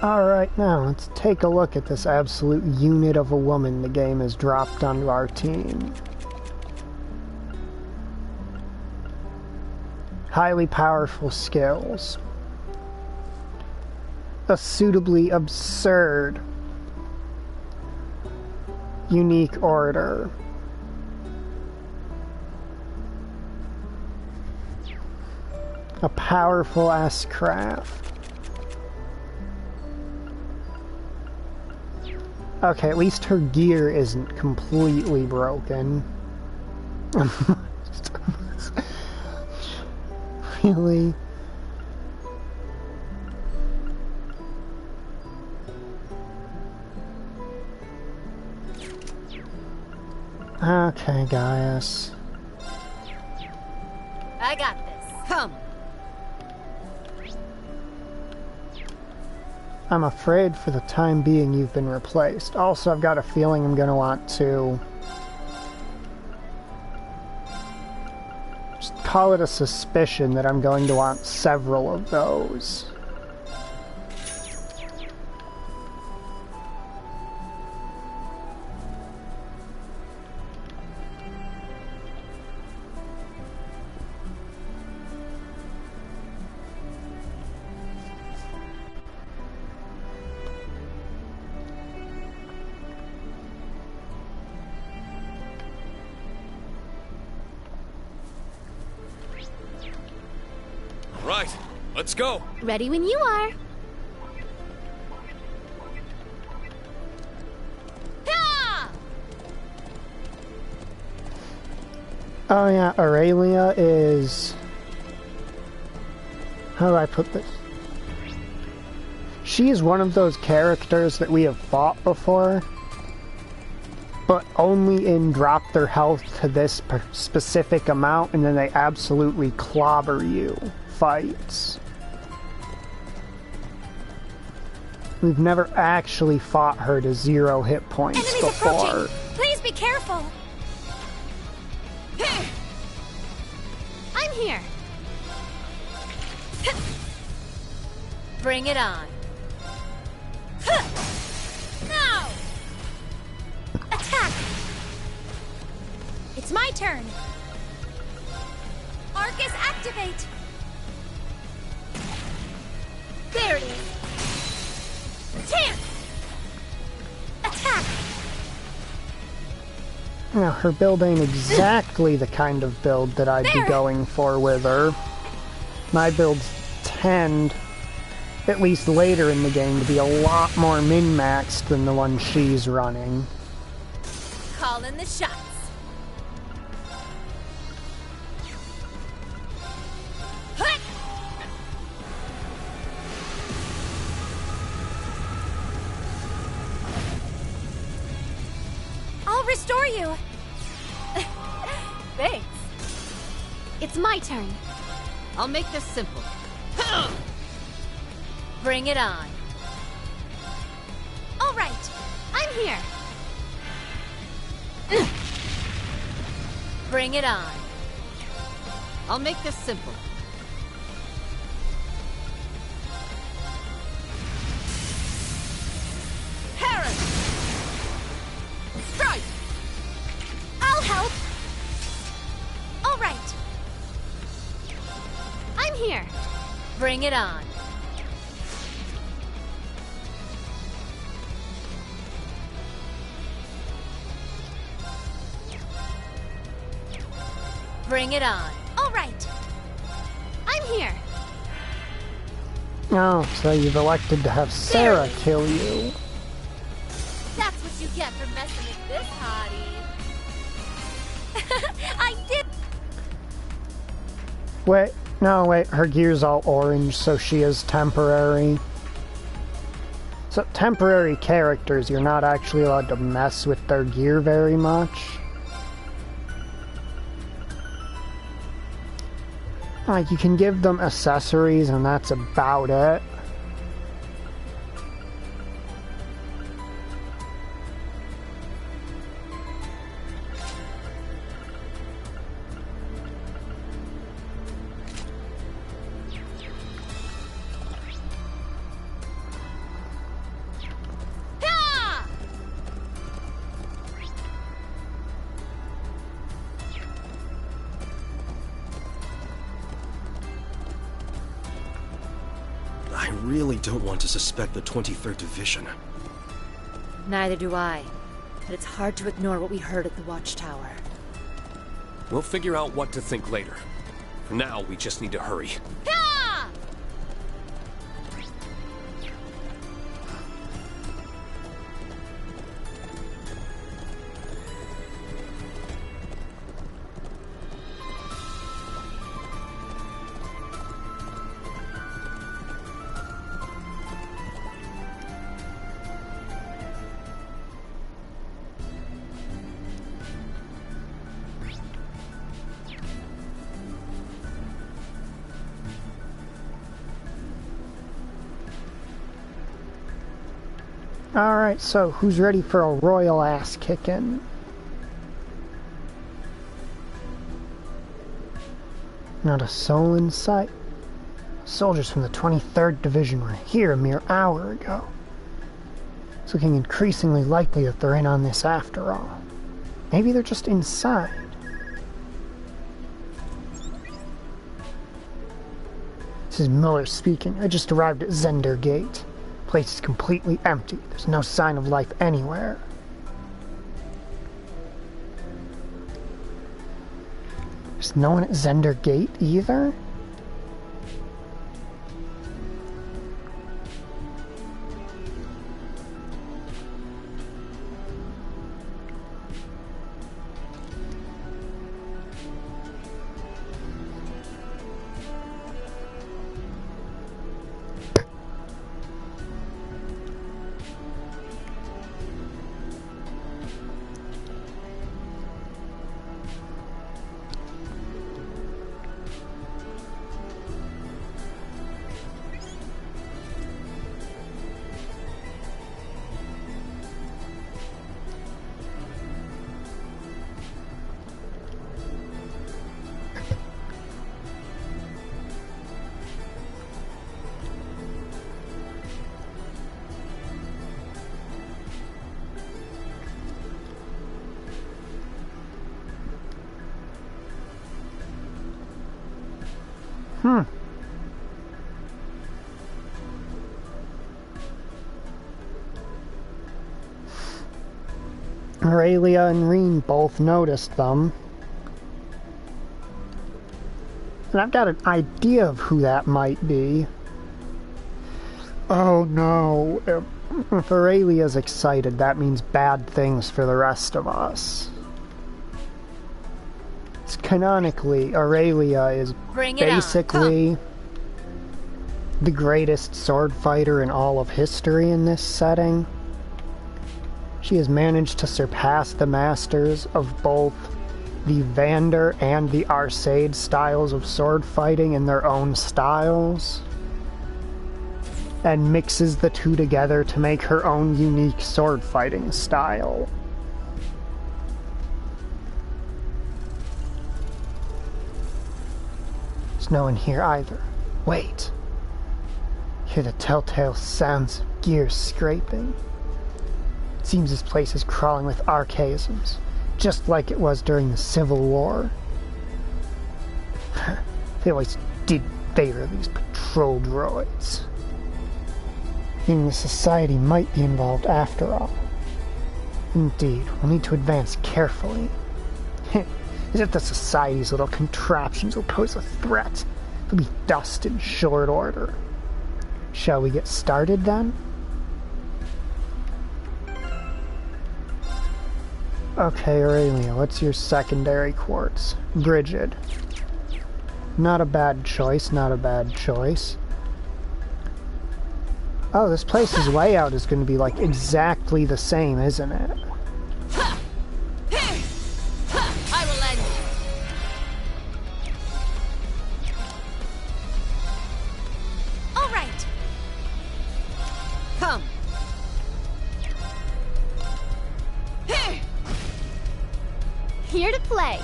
Alright, now let's take a look at this absolute unit of a woman the game has dropped onto our team. Highly powerful skills. A suitably absurd unique order. A powerful S-craft. Okay, at least her gear isn't completely broken. Really? Okay, Gaius. I got this. Come. I'm afraid for the time being you've been replaced. Also, I've got a feeling I'm going to want to just call it a suspicion that I'm going to want several of those. Right, let's go. Ready when you are. Oh yeah, Aurelia is... How do I put this? She is one of those characters that we have fought before, but only in drop their health to this specific amount and then they absolutely clobber you fights. We've never actually fought her to 0 hit points Enemies before. Approaching. Please be careful. I'm here. Bring it on. No! Attack! It's my turn. Arcus, activate! There it is. Chance! Attack! Now, her build ain't exactly the kind of build that I'd be going for with her. My builds tend, at least later in the game, to be a lot more min-maxed than the one she's running. Calling the shots. I'll restore you. Thanks. It's my turn. I'll make this simple. Bring it on. All right, I'm here. Bring it on. I'll make this simple. Harris! Strike! I'll help. All right. I'm here. Bring it on. Bring it on. All right. I'm here. Oh, so you've elected to have Sarah kill you. That's what you get for messing with this hottie. I did. Wait, no, wait, her gear's all orange, so she is temporary. So, temporary characters, you're not actually allowed to mess with their gear very much. Like, you can give them accessories, and that's about it. I really don't want to suspect the 23rd Division. Neither do I. But it's hard to ignore what we heard at the Watchtower. We'll figure out what to think later. For now, we just need to hurry. Alright, so who's ready for a royal ass kicking? Not a soul in sight. Soldiers from the 23rd Division were here a mere hour ago. It's looking increasingly likely that they're in on this after all. Maybe they're just inside. This is Miller speaking. I just arrived at Zender Gate. The place is completely empty. There's no sign of life anywhere. There's no one at Zender Gate either? Aurelia and Reen both noticed them. And I've got an idea of who that might be. Oh no. If Aurelia's excited, that means bad things for the rest of us. It's canonically, Aurelia is basically the greatest sword fighter in all of history in this setting. She has managed to surpass the masters of both the Vander and the Arcade styles of sword fighting in their own styles, and mixes the two together to make her own unique sword fighting style. There's no one here either. Wait. Hear the telltale sounds of gears scraping. It seems this place is crawling with archaisms, just like it was during the Civil War. They always did favor these patrol droids. Meaning the Society might be involved after all. Indeed, we'll need to advance carefully. As if the Society's little contraptions will pose a threat. They'll be dust in short order. Shall we get started then? Okay, Aurelia, what's your secondary quartz? Brigid. Not a bad choice, not a bad choice. Oh, this place's layout is going to be like exactly the same, isn't it? I will end. All right. Come. Here to play.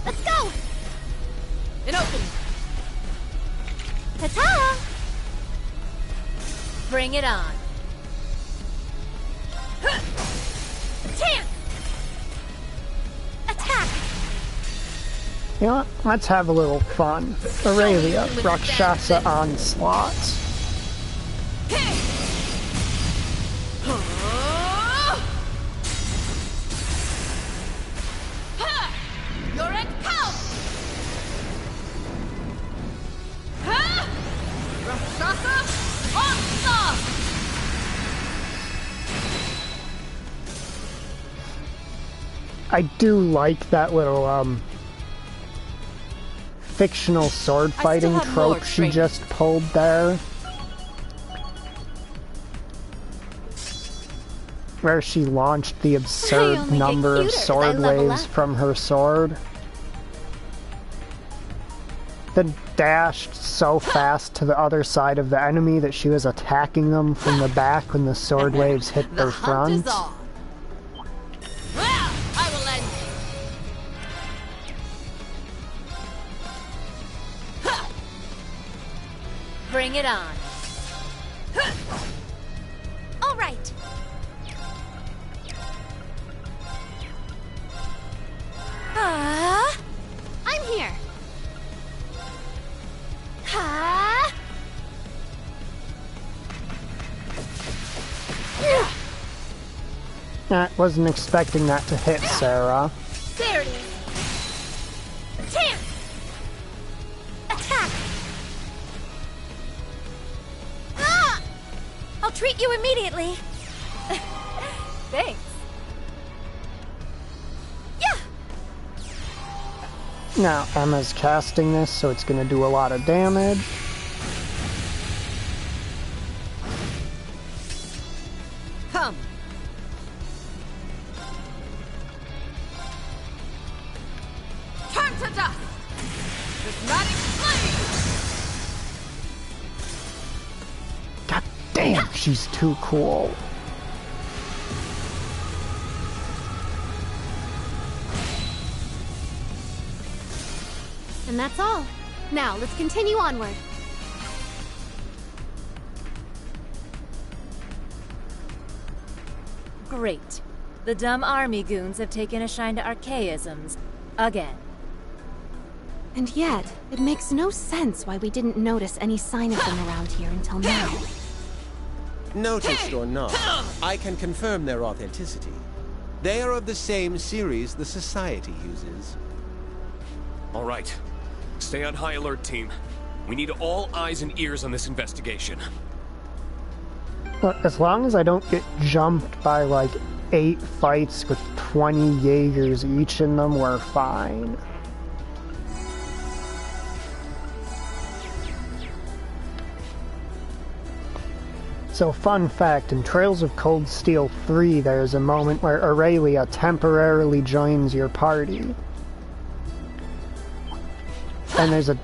Let's go! It opens. Ta-ta! Bring it on. Chance! Attack! You know what? Let's have a little fun. Aurelia, Rakshasa Onslaught. You're at count! Rakshasa Onslaught! I do like that little, fictional sword fighting trope she just pulled there. Where she launched the absurd number of sword waves from her sword. then dashed so fast to the other side of the enemy that she was attacking them from the back when the sword waves hit their front. Well, I will end you. Bring it on. All right. I'm here. Ha! I wasn't expecting that to hit Sarah. There it is. Chance! Attack! Ah! I'll treat you immediately. Thanks. Now Emma's casting this, so it's gonna do a lot of damage. Come. Turn to dust. Prismatic flame. God damn, she's too cool. And that's all. Now, let's continue onward. Great. The dumb army goons have taken a shine to archaisms. Again. And yet, it makes no sense why we didn't notice any sign of them around here until now. Noticed or not, I can confirm their authenticity. They are of the same series the Society uses. All right. Stay on high alert, team. We need all eyes and ears on this investigation. Look, as long as I don't get jumped by like 8 fights with 20 Jaegers each in them, we're fine. So, fun fact, in Trails of Cold Steel 3, there's a moment where Aurelia temporarily joins your party. And there's a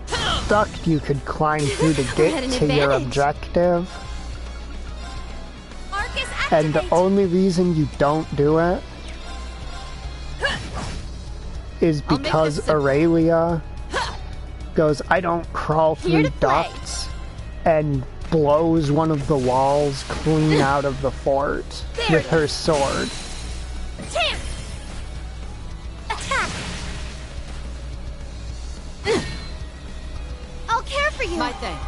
duct you could climb through to get to your objective. And the only reason you don't do it is because Aurelia goes, I don't crawl through ducts, and blows one of the walls clean out of the fort with her sword. Chance! Attack! I'll care for you! My thanks.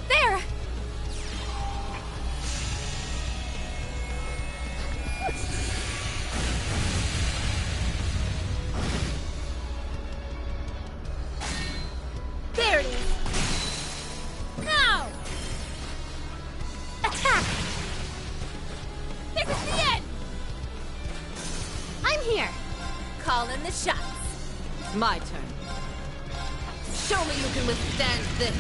There! There it is! Now! Attack! This is the end! I'm here! Call in the shots. It's my turn. Show me you can withstand this.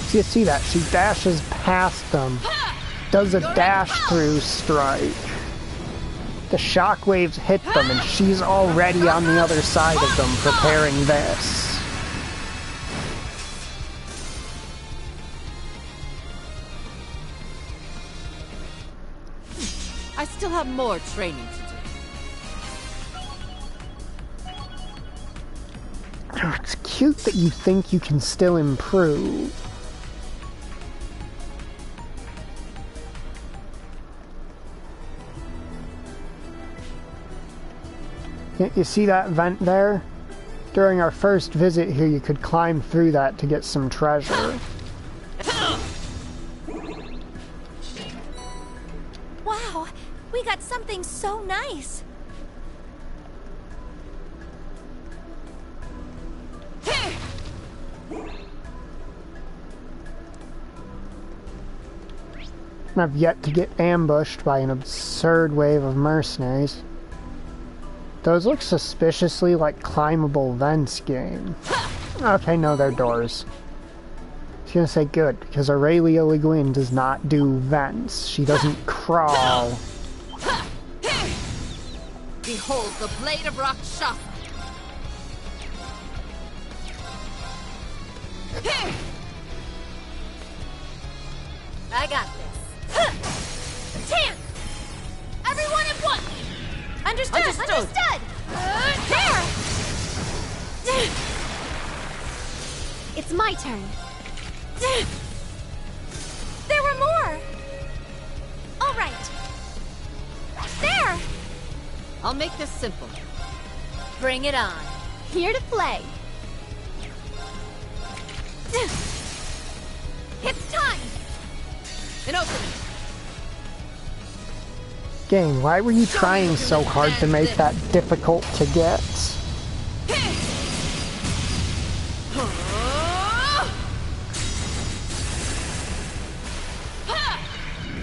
So you see that? She dashes past them, does a dash through strike. The shockwaves hit them, and she's already on the other side of them, preparing this. I still have more training to do. It's cute that you think you can still improve. You see that vent there? During our first visit here, you could climb through that to get some treasure. Wow, we got something so nice. And I've yet to get ambushed by an absurd wave of mercenaries. Those look suspiciously like climbable vents game. Okay, no, they're doors. was gonna say good, because Aurelia Le Guin does not do vents. She doesn't crawl. Behold the blade of Rakshasa. I got this. Tan! Everyone at once! Understood! There! It's my turn. There were more! All right. There! I'll make this simple. Bring it on. Here to play. It's time! An opening. Game, why were you trying so hard to make that difficult to get?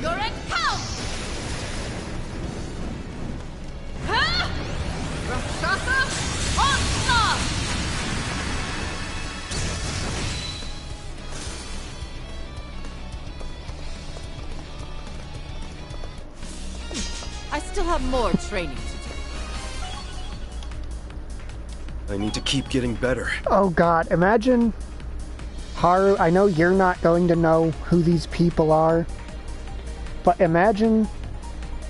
You're at count! Rakshasa onslaught! I still have more training to do. I need to keep getting better. Oh god, imagine... Haru, I know you're not going to know who these people are, but imagine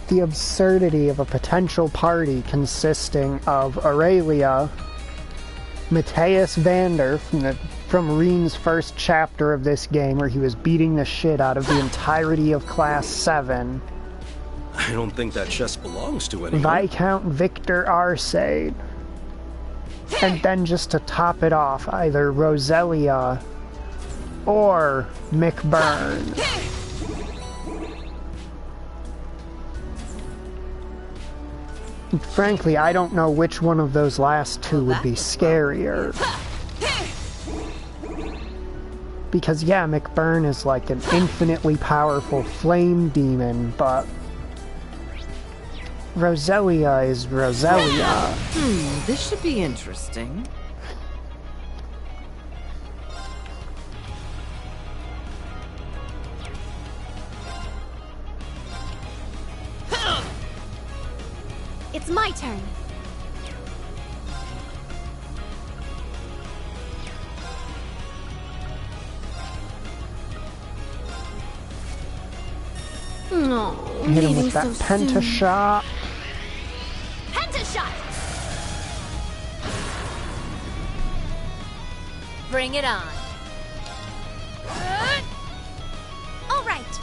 the absurdity of a potential party consisting of Aurelia, Matthias Vander from Reen's first chapter of this game where he was beating the shit out of the entirety of Class 7, I don't think that chest belongs to anyone. Viscount Victor Arcade, and then just to top it off, either Roselia or McBurn. Frankly, I don't know which one of those last two would be scarier. Because yeah, McBurn is like an infinitely powerful flame demon, but Roselia is Roselia. This should be interesting. It's my turn. No, Hit him with that penta shot. Penta-shot! Bring it on. All right.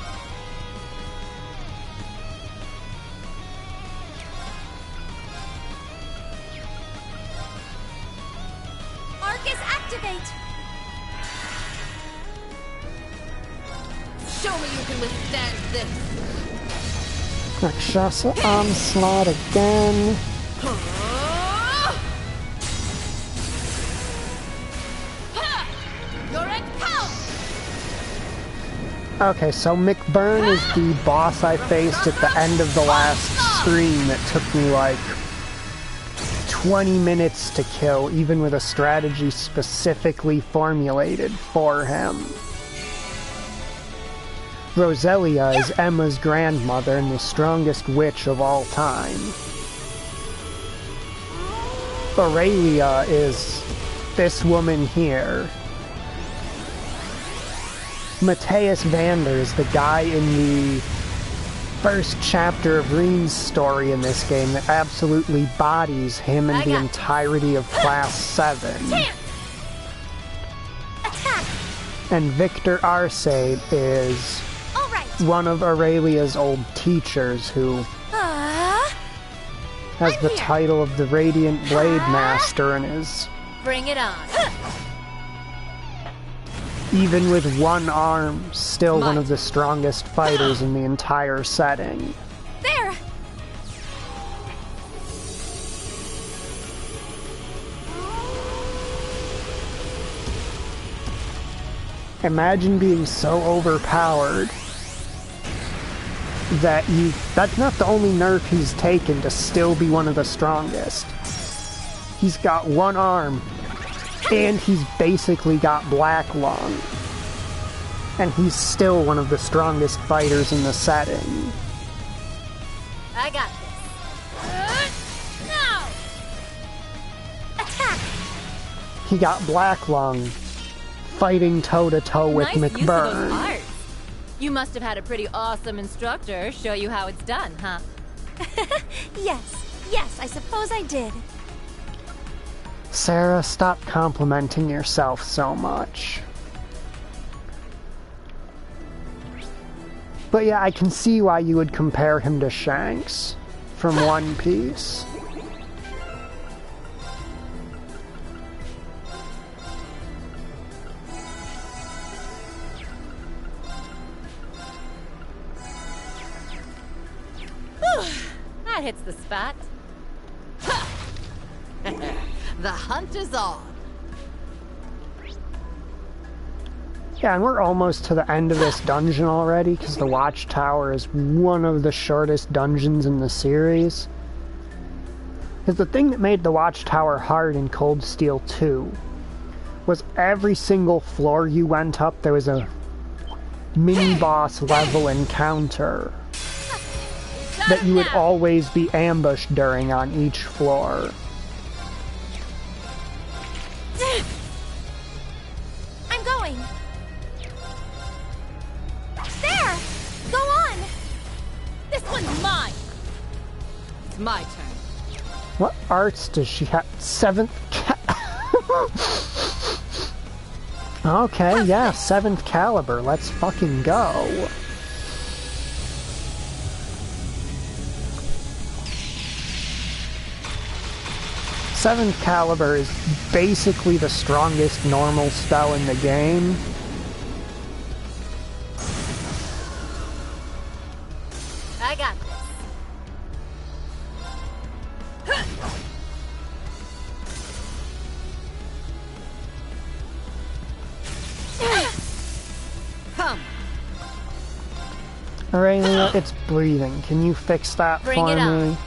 Arcus, activate! Show me you can withstand this. Rakshasa onslaught again. You're at count. Okay, so McBurn is the boss I faced at the end of the last stream that took me like 20 minutes to kill, even with a strategy specifically formulated for him. Roselia is Emma's grandmother and the strongest witch of all time. Aurelia is this woman here. Matthias Vander is the guy in the first chapter of Reen's story in this game that absolutely bodies him and the entirety of Class 7. Attack! And Victor Arcade is one of Aurelia's old teachers who has the title of the Radiant Blade Master and is, Bring it on. even with one arm, still one of the strongest fighters in the entire setting. There! Imagine being so overpowered that that's not the only nerf he's taken to still be one of the strongest. He's got one arm, and he's basically got black lung. And he's still one of the strongest fighters in the setting. I got this. No! Attack! He got Black Lung, fighting toe-to-toe with Nice use of those McBurn. arts. You must have had a pretty awesome instructor show you how it's done, huh? Yes, I suppose I did. Sarah, stop complimenting yourself so much. But yeah, I can see why you would compare him to Shanks from One Piece. That hits the spot. The hunt is on. Yeah, and we're almost to the end of this dungeon already, because the Watchtower is one of the shortest dungeons in the series. Because the thing that made the Watchtower hard in Cold Steel 2 was every single floor you went up, there was a mini-boss level encounter that you would always be ambushed during on each floor. I'm going. There! Go on! This one's mine! It's my turn. What arts does she have? 7th Okay, yeah, 7th caliber. Let's fucking go. Seventh caliber is basically the strongest normal spell in the game. I got this. Come. Aurelia, it's breathing. Can you fix that Bring for it on. me?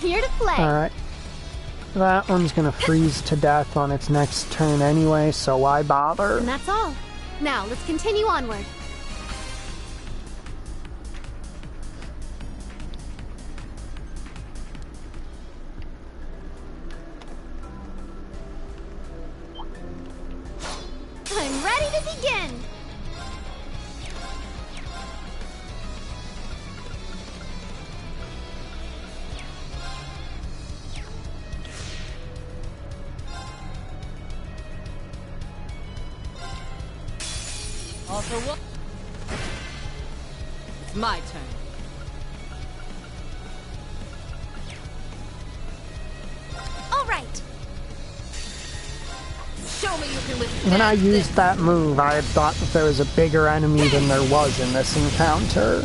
Here to play. Alright. That one's gonna freeze to death on its next turn anyway, so why bother? And that's all. Now, let's continue onward. I'm ready to begin! Also what? It's my turn. All right. Show me you can withstand When I used this. that move, I had thought that there was a bigger enemy than there was in this encounter.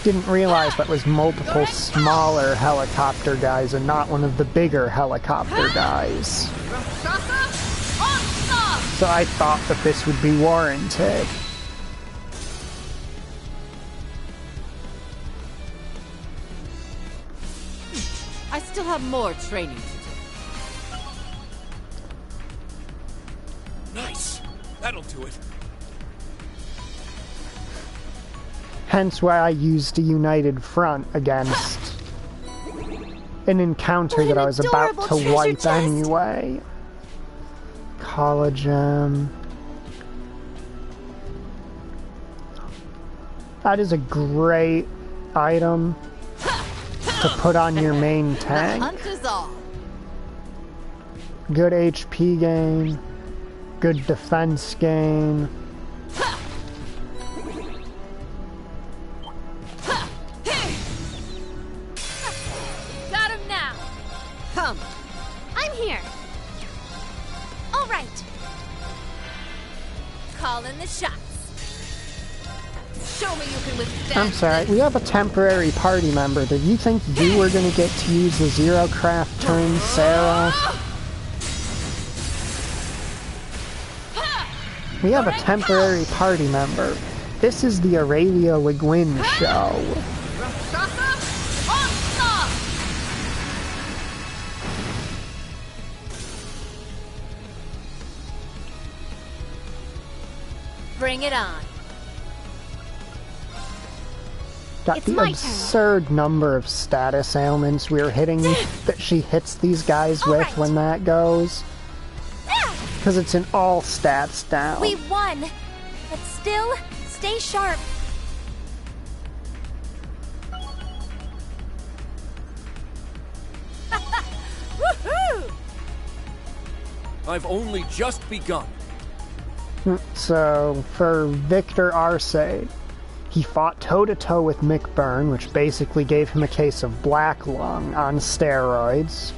Didn't realize that was multiple smaller helicopter guys and not one of the bigger helicopter guys. So I thought that this would be warranted. I still have more training to do. Nice. That'll do it. Hence why I used a united front against an encounter What that an I was about adorable to treasure wipe chest. anyway. Collagen. That is a great item to put on your main The tank. hunt is on. Good HP gain, good defense gain. Got him now. Come. I'm here. All right. Calling the shots. Show me you can withstand I'm sorry, this. we have a temporary party member. Did you think you were gonna get to use the Zero Craft turn, Sarah? We have a temporary party member. This is the Aurelia Le Guin show. Bring it on. Got the absurd number of status ailments we're hitting that she hits these guys with when that goes. Because it's an all stats down. We won, but still, stay sharp. Woohoo! I've only just begun. So, for Victor Arce, he fought toe-to-toe with Mick Byrne, which basically gave him a case of black lung on steroids.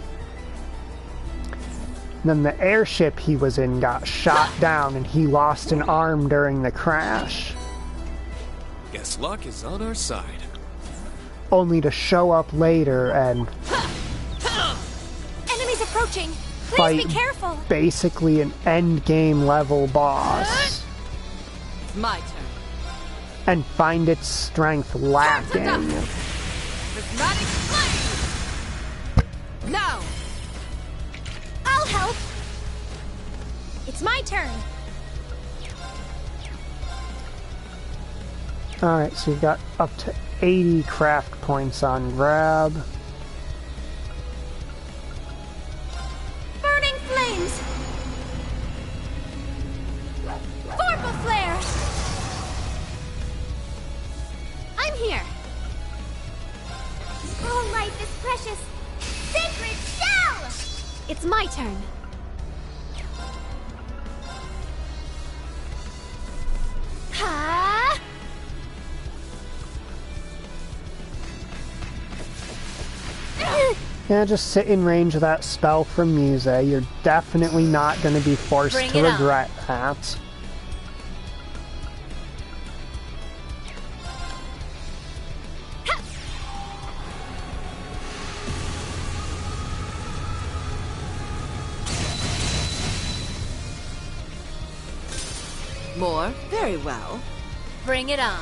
Then the airship he was in got shot down and he lost an arm during the crash. Guess luck is on our side. Only to show up later and Enemies approaching. Please fight be careful. basically an endgame level boss. It's my turn. And find its strength lacking. Prismatic flame! Now! I'll help. It's my turn. Alright, so you've got up to 80 craft points on grab. Burning flames. Vorpal flare. I'm here. All life is precious. Sacred shell. It's my turn. Ha! Yeah, just sit in range of that spell from Muse. You're definitely not going to be forced to regret that. More? Very well. Bring it on.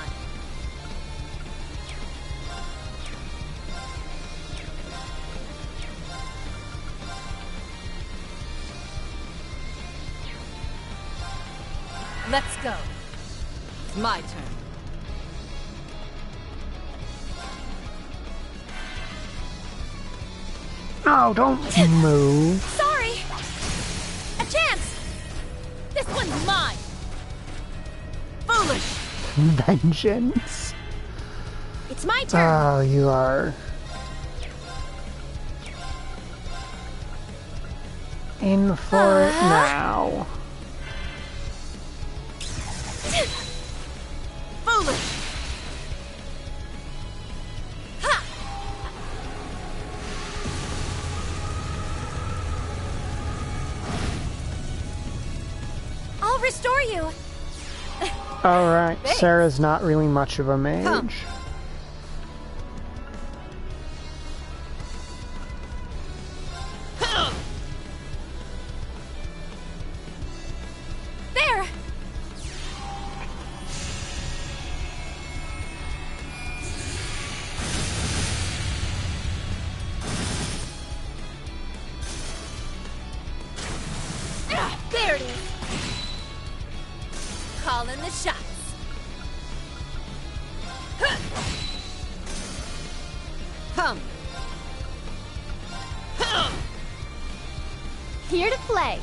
Let's go. It's my turn. No, don't move. Sorry. A chance. This one's mine. Foolish! Vengeance. It's my turn. Oh, you are in for it now. Foolish! Ha! I'll restore you. Alright, Sarah's not really much of a mage. Come. There. There it is. Calling the shots. Come! Here to play.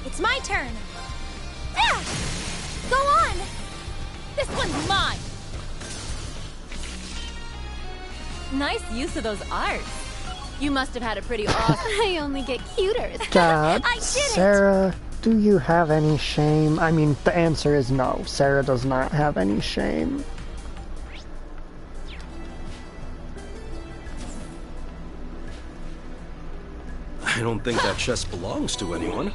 It's my turn. Go on. This one's mine. Nice use of those arts. You must have had a pretty awesome... I only get cuter. God, I did it. Sarah, do you have any shame? I mean, the answer is no. Sarah does not have any shame. I don't think that chest belongs to anyone.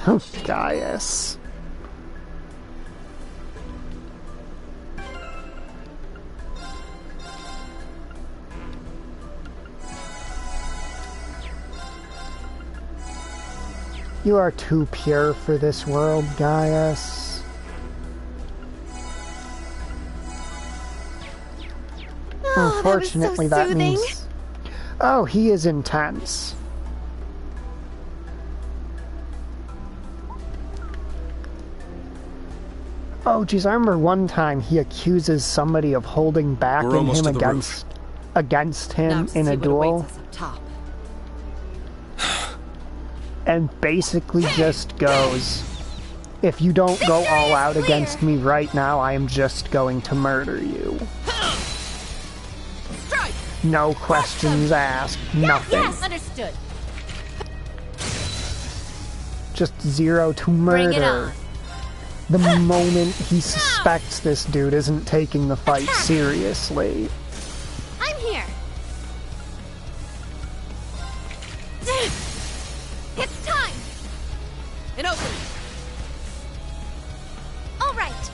Oh, Gaius. You are too pure for this world, Gaius. Oh, Unfortunately, that was so that means... Oh, he is intense. Oh, geez, I remember one time he accuses somebody of holding back We're almost him to the against him in a duel. And basically just goes, if you don't go all out against me right now, I am just going to murder you. No questions asked, nothing. Yes, understood. Just 0 to murder. The moment he suspects this dude isn't taking the fight seriously. I'm here. It's time. An opening. All right.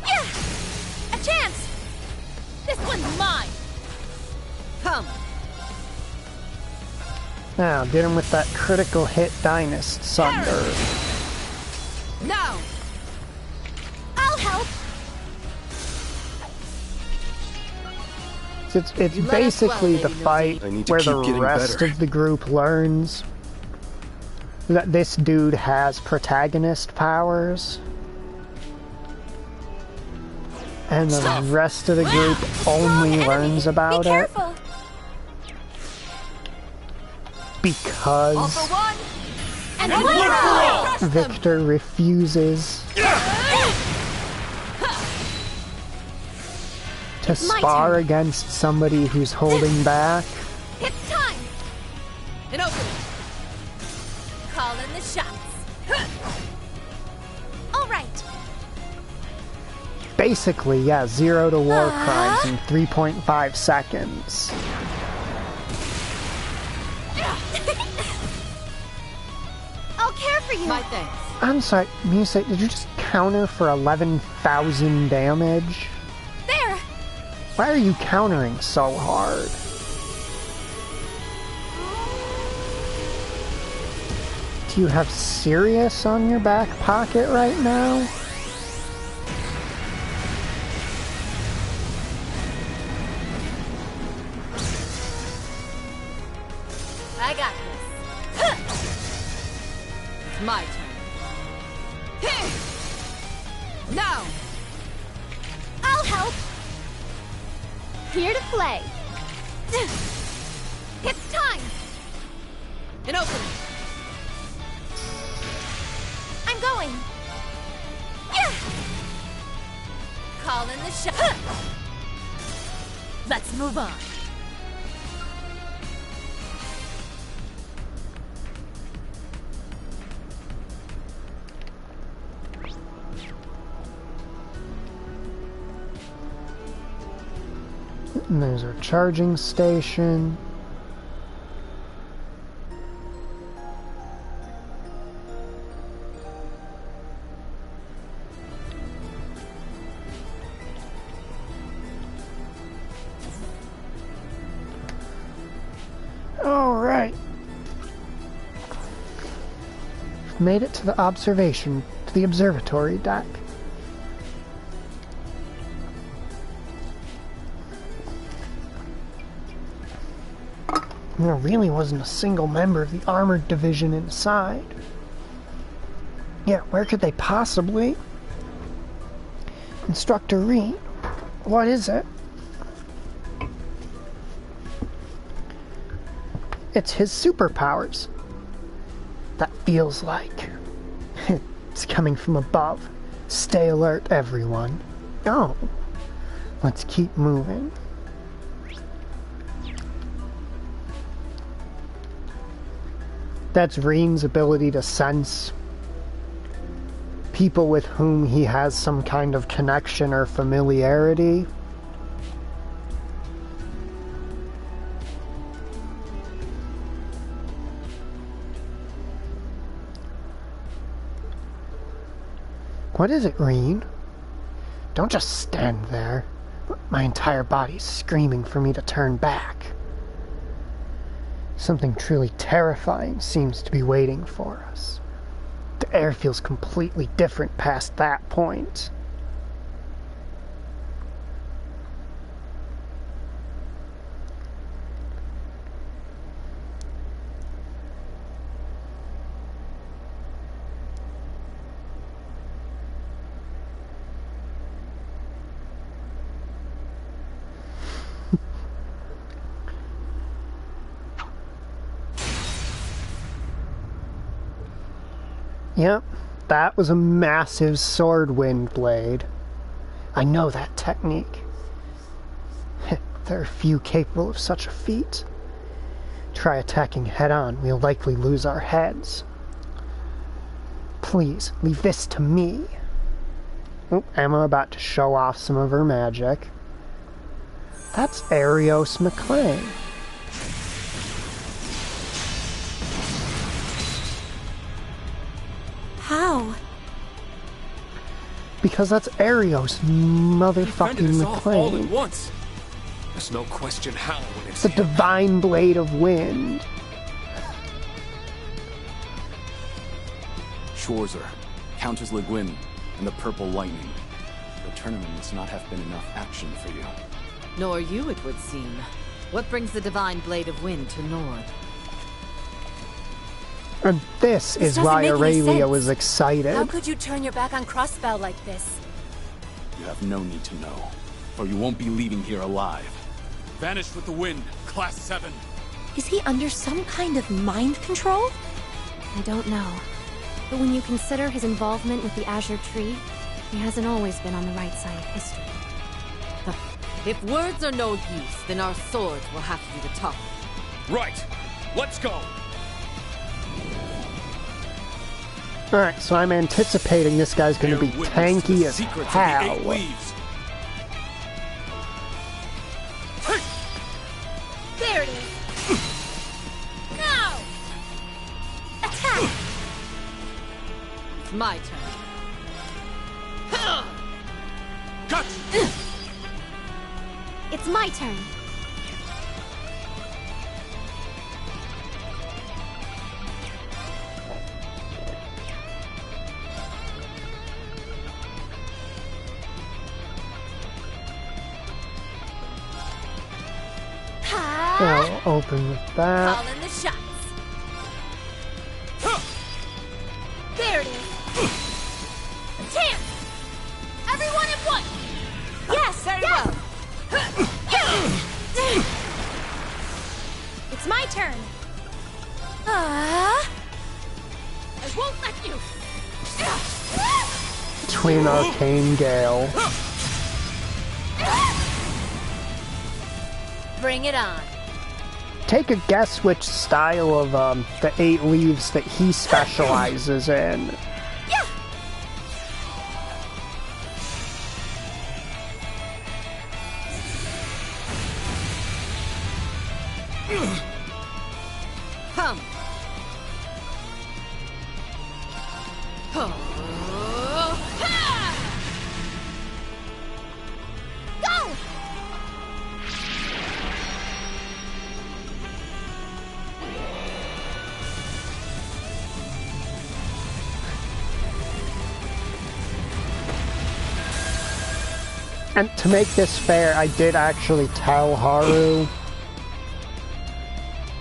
Yeah. A chance. This one's mine. Come. Now, get him with that critical hit Dynast Sunder. Now. I'll help. It's basically the fight where the rest of the group learns that this dude has protagonist powers. And the rest of the group only learns about it because Victor refuses to spar against somebody who's holding back. It's time. An opening. Call in the shots. All right. Basically, yeah, 0 to war crimes in 3.5 seconds. I'll care for you. My thanks. I'm sorry, Misa, did you just counter for 11,000 damage? There. Why are you countering so hard? Do you have Sirius on your back pocket right now? I got this. It's my turn. Now. I'll help. Here to play. It's time. An opening. I'm going. Yeah. Call in the shot. Let's move on. And there's our charging station. All right. We've made it to the observatory deck. There really wasn't a single member of the armored division inside. Yeah, where could they possibly? Instructor Reed, what is it? It's his superpowers. That feels like it's coming from above. Stay alert, everyone. Oh, let's keep moving. That's Reen's ability to sense people with whom he has some kind of connection or familiarity. What is it, Reen? Don't just stand there. My entire body's screaming for me to turn back. Something truly terrifying seems to be waiting for us. The air feels completely different past that point. Yep, that was a massive sword wind blade. I know that technique. There are few capable of such a feat. Try attacking head-on, we'll likely lose our heads. Please, leave this to me. Oh, Emma about to show off some of her magic. That's Arios McLean. How? Because that's Arios motherfucking all at McLean. once. There's no question how when it's The divine blade of wind. Schwarzer, Countess Le Guin, and the Purple Lightning. The tournament must not have been enough action for you. Nor you, it would seem. What brings the divine blade of wind to Nord? And this is why Aurelia was excited. How could you turn your back on Crossbell like this? You have no need to know, or you won't be leaving here alive. Vanished with the wind, Class 7. Is he under some kind of mind control? I don't know. But when you consider his involvement with the Azure Tree, he hasn't always been on the right side of history. If words are no use, then our swords will have to do the talking. Right. Let's go. Alright, so I'm anticipating this guy's gonna be tanky as hell. There it is. Go! Attack! It's my turn. Gotcha! It's my turn. I'll open with that. Call in the shots. There it is. Tam! Everyone at once! Yes, very well. It's my turn. Ah! I won't let you. Twin Arcane Gale. Bring it on. Take a guess which style of the 8 leaves that he specializes in. Yeah. Come. Go! And to make this fair, I did actually tell Haru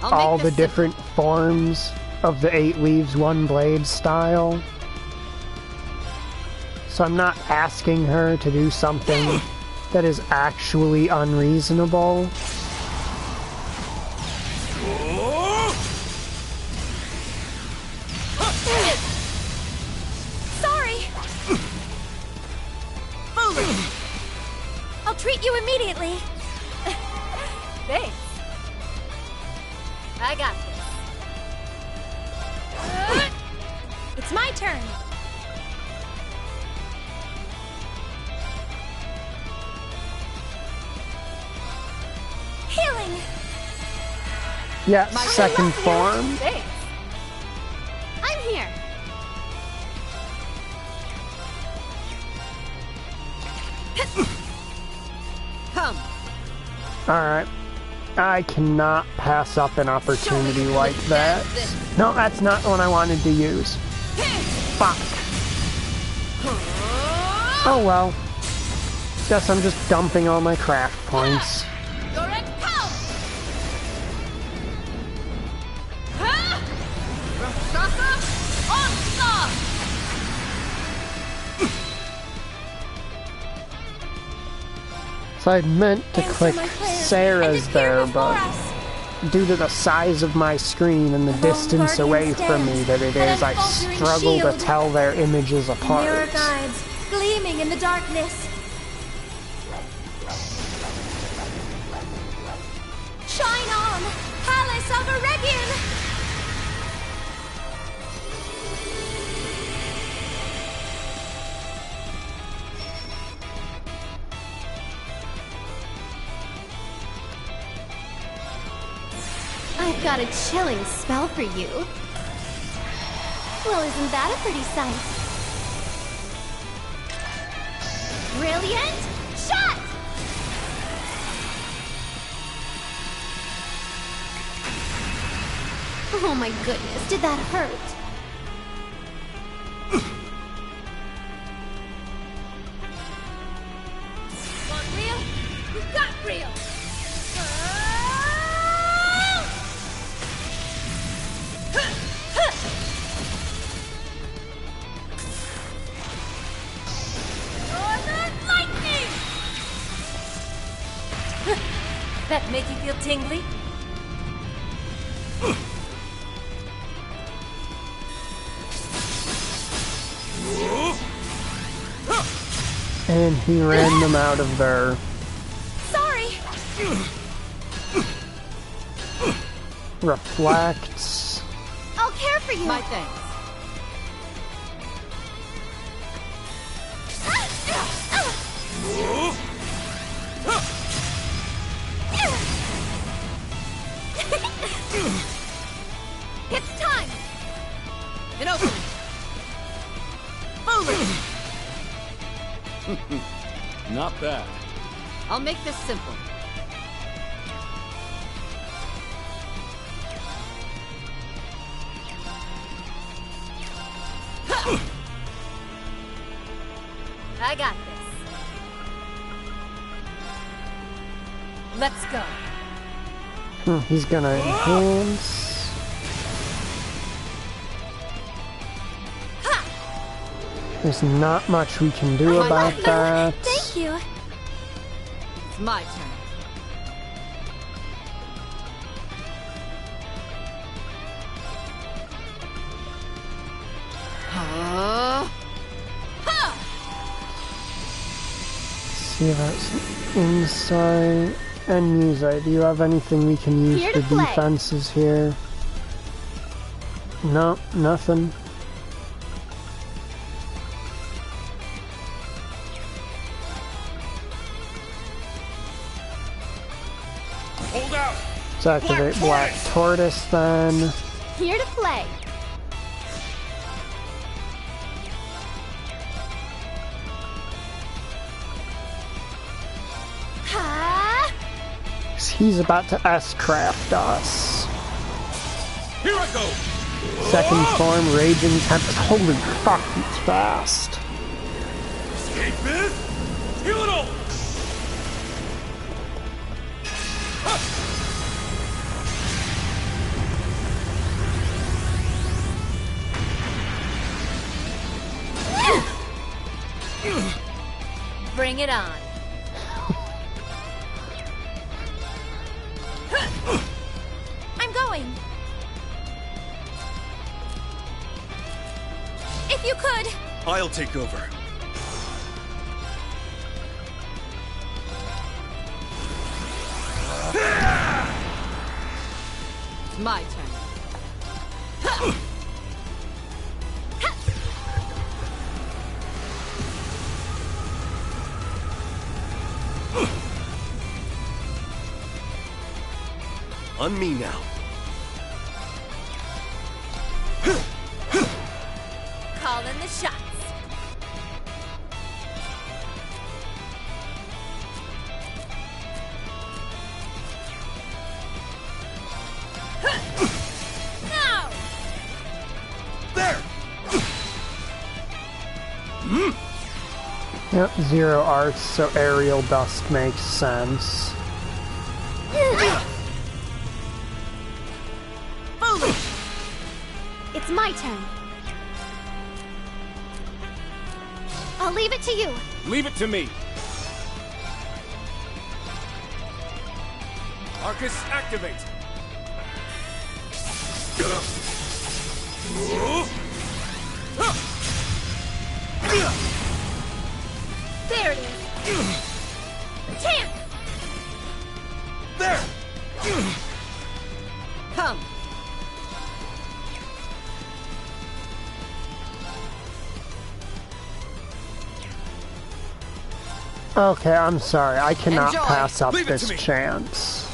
all the different forms of the 8 leaves, 1 blade style. So I'm not asking her to do something that is actually unreasonable. Sorry. I'll treat you immediately. Thanks. I got this. It's my turn. Healing. Yeah, second form. Thanks. I'm here. Come. Alright. I cannot pass up an opportunity like that. No, that's not the one I wanted to use. Fuck. Oh well. Guess I'm just dumping all my craft points. You're at power. So I meant to click Sarah's there, but due to the size of my screen and the distance away from me that it is, I struggle to tell their images apart. Mirror guides, gleaming in the darkness. Shine on, Palace of Eregion! I've got a chilling spell for you. Well, isn't that a pretty sight? Brilliant shot! Oh my goodness, did that hurt? Want real? We've got real! That make you feel tingly? And he ran them out of there. Sorry! Reflects. I'll care for you! My thanks. It's time! An opening! Foolish! Not bad. I'll make this simple. I got this. Let's go. He's gonna enhance. There's not much we can do about that. Thank you. It's my turn. See, that's insight and music. Do you have anything we can use Here for to play. defenses here? No, nothing. Hold out! Let's activate Black Tortoise then. Here to play. Ha! He's about to S-craft us. Here I go! Second form, Raging Tempest. Holy fuck, he's fast. Escapist! Heal it all! Bring it on. I'm going. If you could. I'll take over. It's my turn. On me now. Call in the shots. Now! There! Yep, zero arts, so aerial dust makes sense. It's my turn. I'll leave it to you. Leave it to me. Arcus, activate. There it is! Tank! There! Come! Okay, I'm sorry. I cannot Enjoy. pass up Leave it to this me. chance.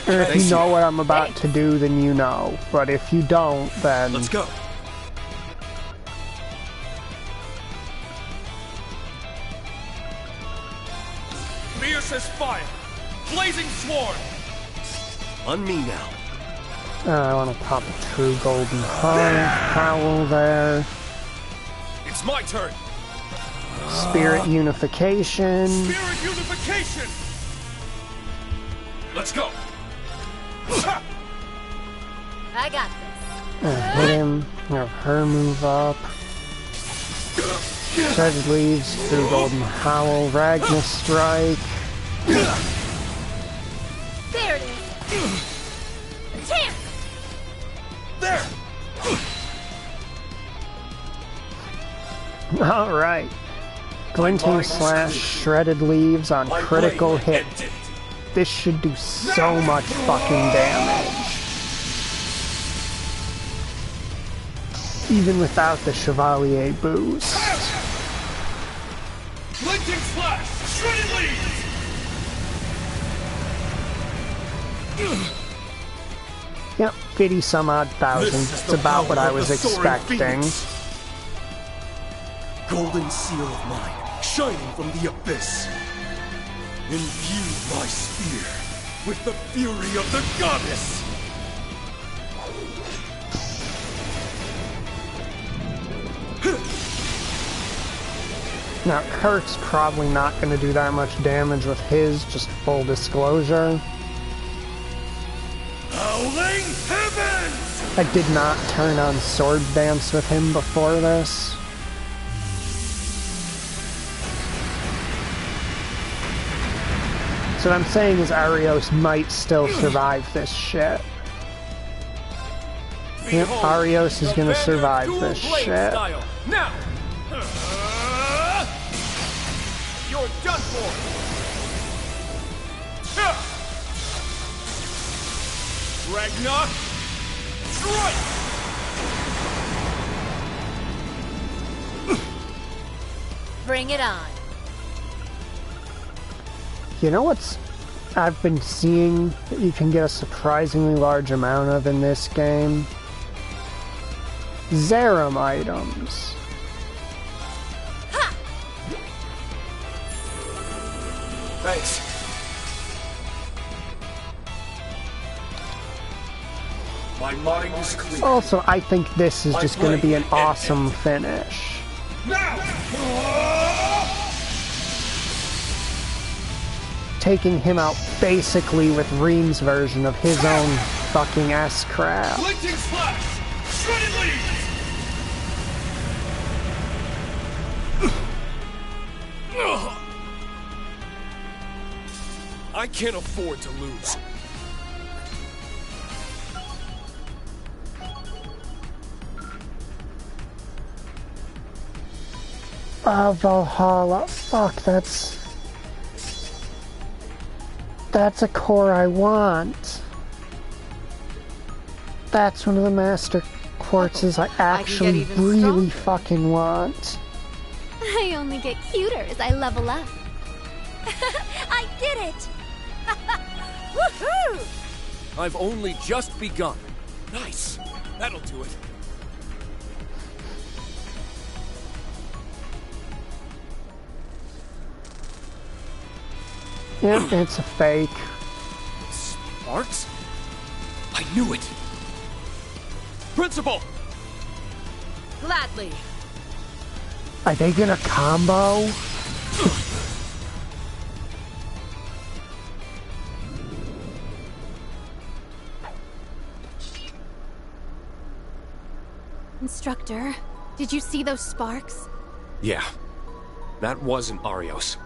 And if you know what I'm about to do, then you know. But if you don't, then... Let's go. Fierce as fire! Blazing sworn! On me now. I want to pop a true golden howl there. It's my turn! Spirit unification. Spirit unification! Let's go! I got this. Hit him. Have her move up. Shredded leaves through golden howl. Ragnar strike. There it is! Tank! There! Alright. Glinting slash shredded leaves on critical hit. This should do so much fucking damage. Even without the Chevalier boost. Glinting slash! Shredded leaves! Yep, 50 some odd thousand. It's about what I was expecting. Golden seal of mine, shining from the abyss. Imbue my spear with the fury of the goddess. Now, Kurt's probably not going to do that much damage with his, just full disclosure. Howling heavens! I did not turn on Sword Dance with him before this. So what I'm saying is Arios might still survive this shit. Yep, Arios is gonna survive this shit. Now! You're done for! Ragnar! Strike! Bring it on. You know what's I've been seeing that you can get a surprisingly large amount of in this game? Zerum items. Thanks. My mind is clear. Also, I think this is just going to be an awesome finish. Now! Taking him out basically with Reem's version of his own fucking S-crap. Glinting slash! Shredded leaves! I can't afford to lose. Valhalla. Fuck, that's a core I want. That's one of the master quartzes I actually really fucking want. I only get cuter as I level up. I did it! Woohoo! I've only just begun. Nice. That'll do it. Yep, it's a fake. Sparks? I knew it. Principal! Gladly. Are they gonna combo? Instructor, did you see those sparks? Yeah. That wasn't Arios.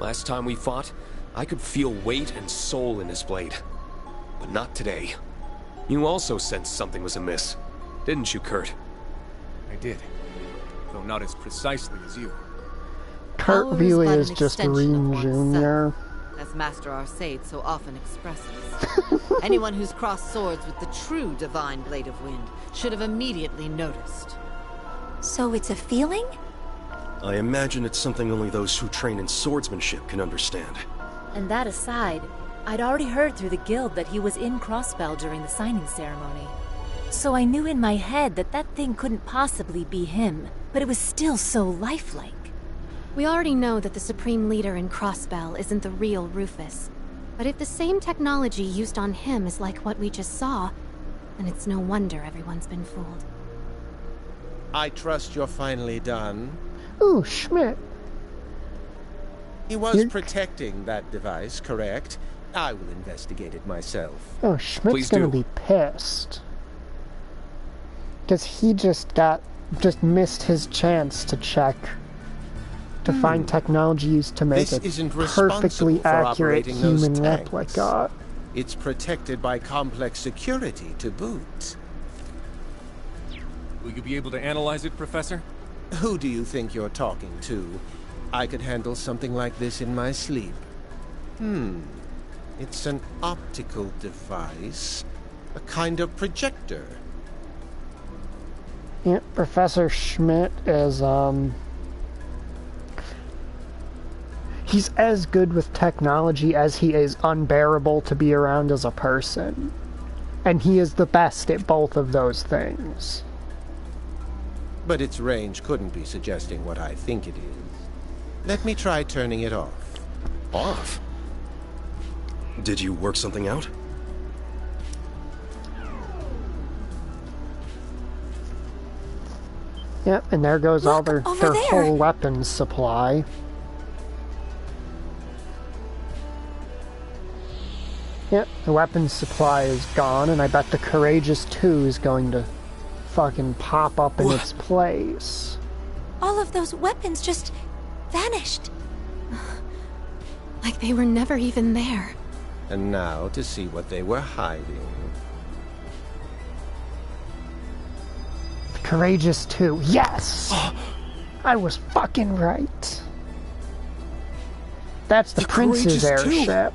Last time we fought, I could feel weight and soul in his blade. But not today. You also sensed something was amiss, didn't you, Kurt? I did. Though not as precisely as you. Kurt really is just Reem Jr. As Master Arcade so often expresses. Anyone who's crossed swords with the true divine Blade of Wind should have immediately noticed. So it's a feeling? I imagine it's something only those who train in swordsmanship can understand. And that aside, I'd already heard through the guild that he was in Crossbell during the signing ceremony. So I knew in my head that that thing couldn't possibly be him, but it was still so lifelike. We already know that the Supreme Leader in Crossbell isn't the real Rufus. But if the same technology used on him is like what we just saw, then it's no wonder everyone's been fooled. I trust you're finally done. Ooh, Schmidt. He was protecting that device, correct? I will investigate it myself. Oh, Schmidt's gonna be pissed. Because he just missed his chance to check. To find technology used to make a perfectly accurate human replica. It's protected by complex security to boot. Will you be able to analyze it, Professor? Who do you think you're talking to? I could handle something like this in my sleep. It's an optical device. A kind of projector. Yeah, Professor Schmidt is, he's as good with technology as he is unbearable to be around as a person. And he is the best at both of those things. But its range couldn't be suggesting what I think it is. Let me try turning it off. Off? Did you work something out? Yep, and there goes all their whole weapons supply. Yep, the weapons supply is gone, and I bet the Courageous 2 is going to fucking pop up in its place. All of those weapons just vanished. Like they were never even there. And now to see what they were hiding. The Courageous 2. Yes! I was fucking right. That's the Prince's airship.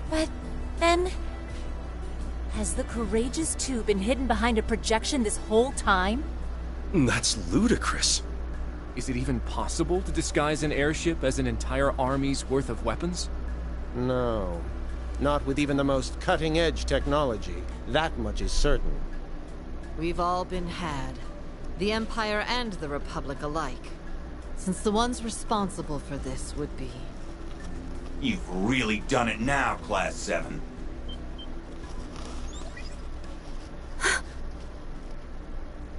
But then... Has the Courageous 2 been hidden behind a projection this whole time? That's ludicrous. Is it even possible to disguise an airship as an entire army's worth of weapons? No. Not with even the most cutting-edge technology. That much is certain. We've all been had. The Empire and the Republic alike. Since the ones responsible for this would be... You've really done it now, Class 7.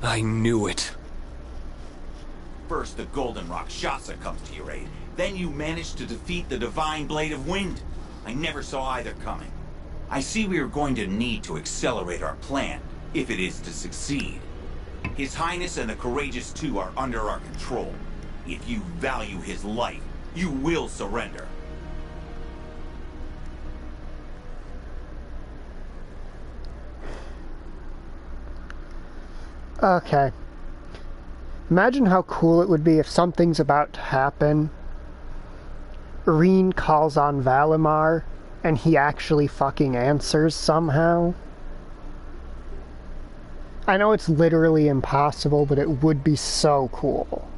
I knew it. First, the Golden Rakshasa comes to your aid. Then you manage to defeat the Divine Blade of Wind. I never saw either coming. I see we are going to need to accelerate our plan, if it is to succeed. His Highness and the Courageous 2 are under our control. If you value his life, you will surrender. Okay. Imagine how cool it would be if something's about to happen. Reen calls on Valimar, and he actually fucking answers somehow. I know it's literally impossible, but it would be so cool.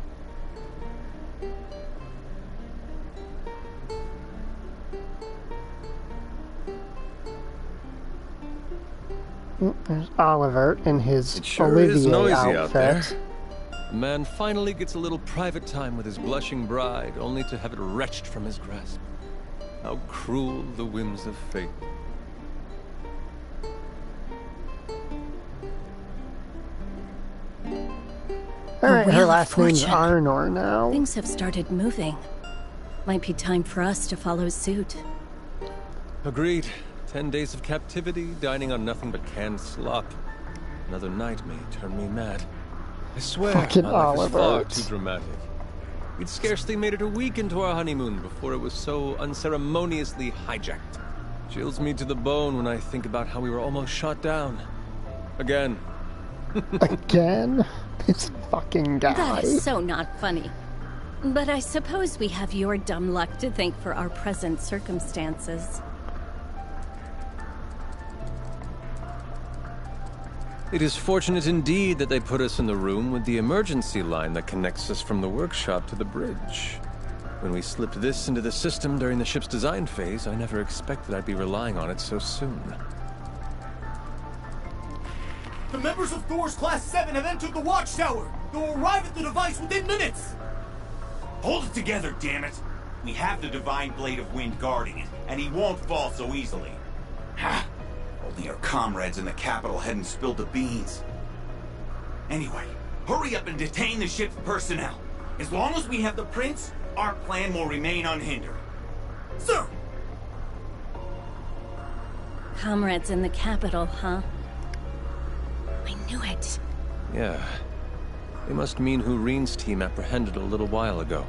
There's Oliver in his Olivier outfit. The man finally gets a little private time with his blushing bride, only to have it wrenched from his grasp. How cruel the whims of fate. Alright, her last name's Arnor now. Things have started moving. Might be time for us to follow suit. Agreed. 10 days of captivity, dining on nothing but canned slop. Another night may turn me mad. I swear, Fucking my life is far Oliver. too dramatic. We'd scarcely made it a week into our honeymoon before it was so unceremoniously hijacked. Chills me to the bone when I think about how we were almost shot down. Again. Again? This fucking guy. That is so not funny. But I suppose we have your dumb luck to thank for our present circumstances. It is fortunate indeed that they put us in the room with the emergency line that connects us from the workshop to the bridge. When we slipped this into the system during the ship's design phase, I never expected I'd be relying on it so soon. The members of Thor's Class 7 have entered the watchtower. They'll arrive at the device within minutes. Hold it together, damn it! We have the Divine Blade of Wind guarding it, and he won't fall so easily. Ha! Only our comrades in the capital hadn't spilled the beans. Anyway, hurry up and detain the ship's personnel. As long as we have the prince, our plan will remain unhindered. Sir! Comrades in the capital, huh? I knew it. Yeah. They must mean who Reen's team apprehended a little while ago.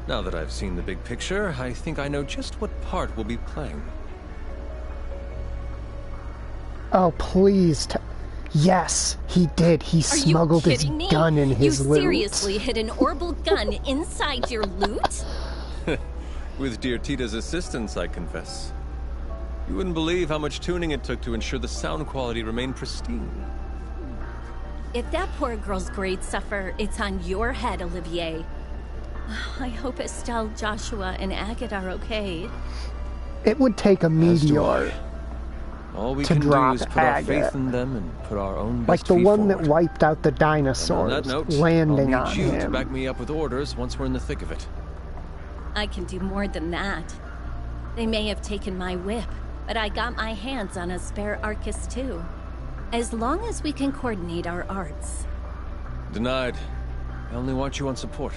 Now that I've seen the big picture, I think I know just what part we'll be playing. Oh, please. Yes, he did. He smuggled his gun in his loot. You seriously hid an orbital gun inside your loot? With dear Tita's assistance, I confess. You wouldn't believe how much tuning it took to ensure the sound quality remained pristine. If that poor girl's grades suffer, it's on your head, Olivier. I hope Estelle, Joshua, and Agate are okay. It would take a meteor All we to can do drop is put our Agate. faith in them and put our own best Like the feet one forward. that wiped out the And on dinosaurs, that note, landing I'll on need you to him. back me up with orders once we're in the thick of it. I can do more than that. They may have taken my whip, but I got my hands on a spare Arcus too. As long as we can coordinate our arts. Denied. I only want you on support.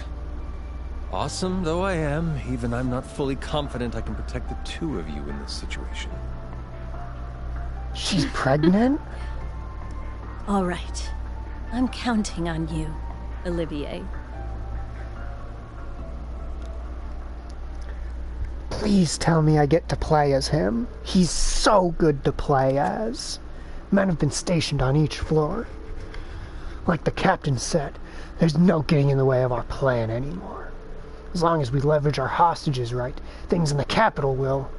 Awesome though I am, even I'm not fully confident I can protect the two of you in this situation. She's pregnant? All right. I'm counting on you, Olivier. Please tell me I get to play as him. He's so good to play as. Men have been stationed on each floor. Like the captain said, there's no getting in the way of our plan anymore. As long as we leverage our hostages right, things in the capital will.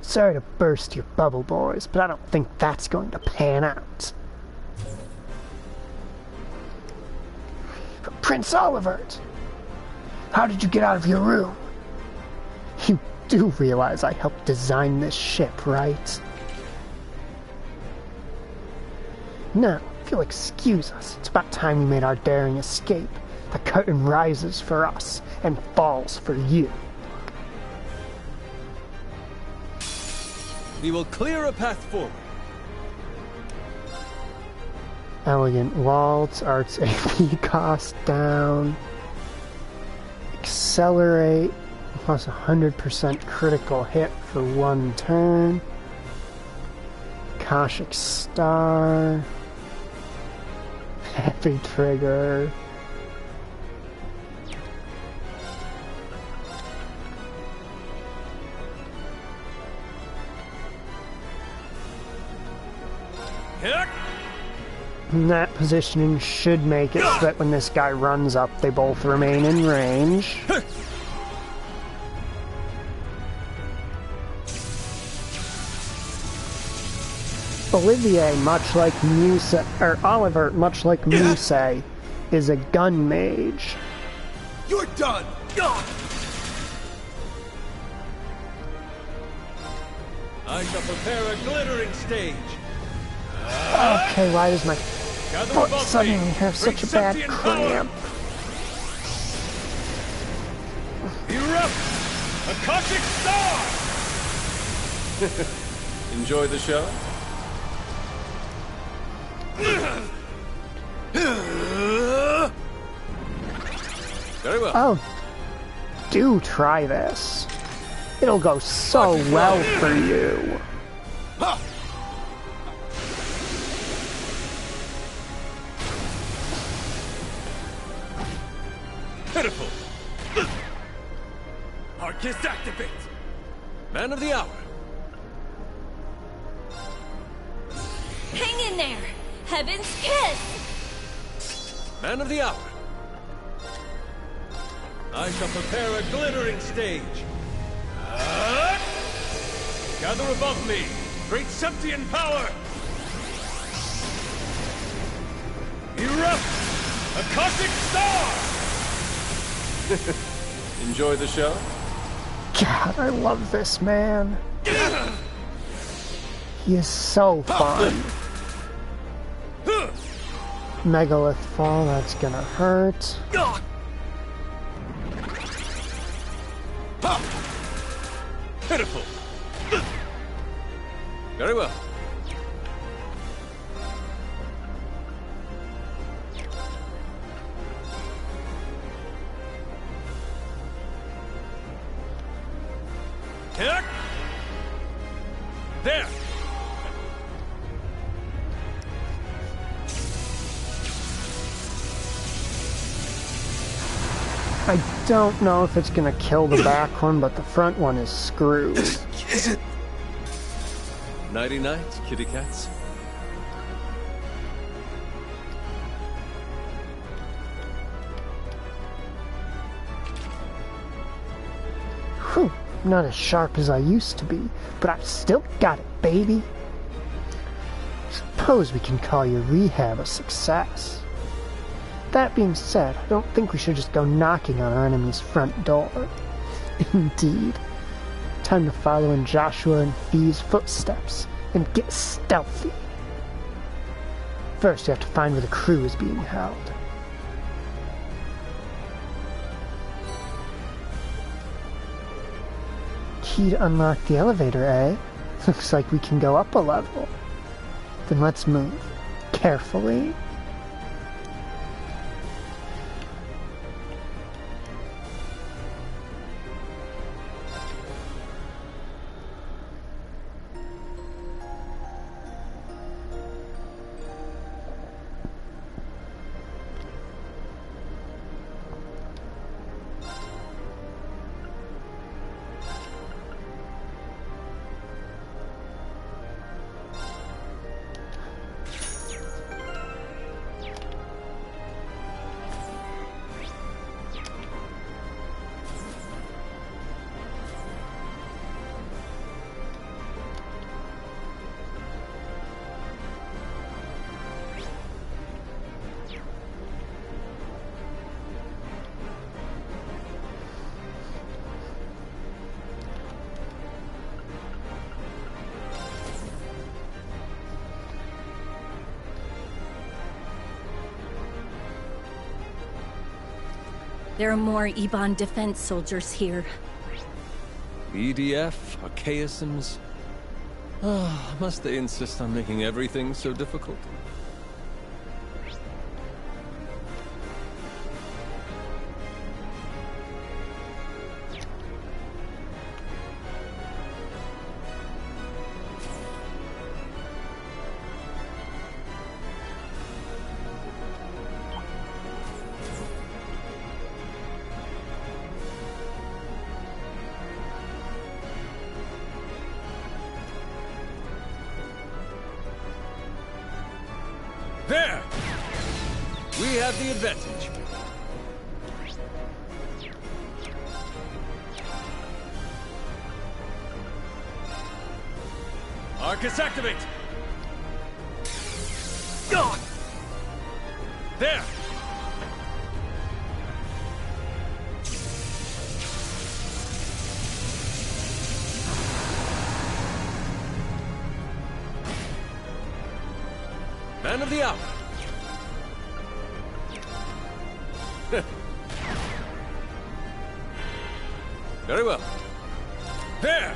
Sorry to burst your bubble, boys, but I don't think that's going to pan out. Prince Olivert! How did you get out of your room? You do realize I helped design this ship, right? Now, if you'll excuse us, it's about time we made our daring escape. The curtain rises for us and falls for you. We will clear a path forward. Elegant waltz, arts AP cost down. Accelerate, plus 100% critical hit for 1 turn. Kashik Star. Heavy trigger. And that positioning should make it so that when this guy runs up, they both remain in range. Olivier, much like Musa, or Oliver, much like Musa, is a gun mage. You're done! I shall prepare a glittering stage. Okay, why does my foot suddenly have such a bad cramp? Erupt! Akashic Star! Enjoy the show? Very well. Oh, do try this. It'll go so well for you. Pitiful. Arcus activate! Man of the hour. Hang in there! Heaven's kiss! Man of the hour. I shall prepare a glittering stage. Gather above me, great Septian power! Erupt! A cosmic star! Enjoy the show? God, I love this man. He is so fun. Megalith fall, that's gonna hurt. Pitiful! Very well. There! I don't know if it's gonna kill the back one, but the front one is screwed. Nighty night, kitty cats. Whew, not as sharp as I used to be, but I've still got it, baby. Suppose we can call your rehab a success. That being said, I don't think we should just go knocking on our enemy's front door. Indeed. Time to follow in Joshua and Fee's footsteps and get stealthy. First, we have to find where the crew is being held. Key to unlock the elevator, eh? Looks like we can go up a level. Then let's move. Carefully. There are more Ebon defense soldiers here. EDF, Archaisms. Must they insist on making everything so difficult? There! We have the advantage. Arcus activate! There! Man of the hour! Very well. There!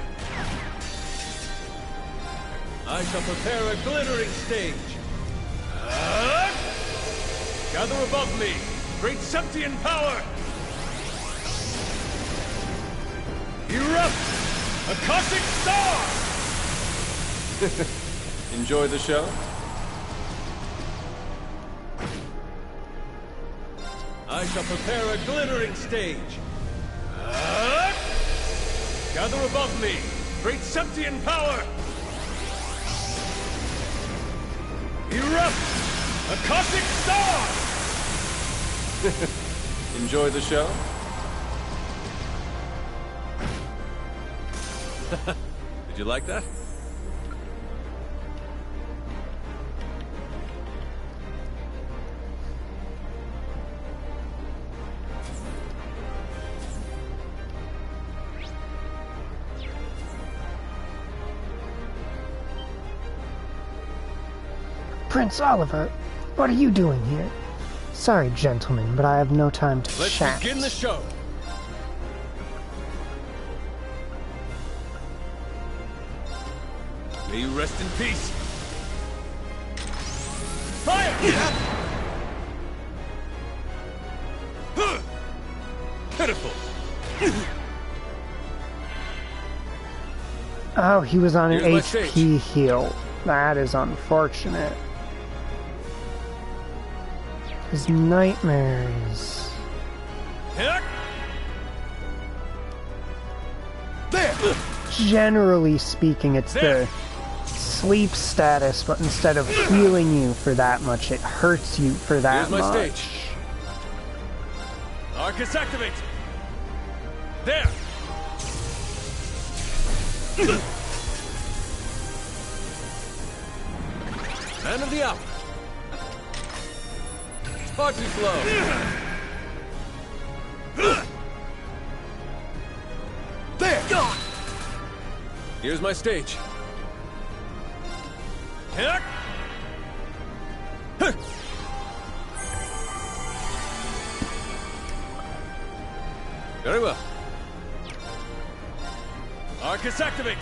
I shall prepare a glittering stage. Gather above me, great Septian power! Erupt! A cosmic star! Enjoy the show? I shall prepare a glittering stage. Gather above me, great Septian power! Erupt! Akashic Star! Enjoy the show? Did you like that? Prince Oliver, what are you doing here? Sorry, gentlemen, but I have no time to Let's chat. begin the show. May you rest in peace. Fire! Pitiful. Oh, he was on an Here's my HP stage. heal. That is unfortunate. His nightmares. There! Generally speaking, it's There. the sleep status, but instead of healing you for that much, it hurts you for that Here's my much. stage. Arcus activate. There. Man of the hour. Far too slow. There. Here's my stage. Here. Very well. Arcus activate.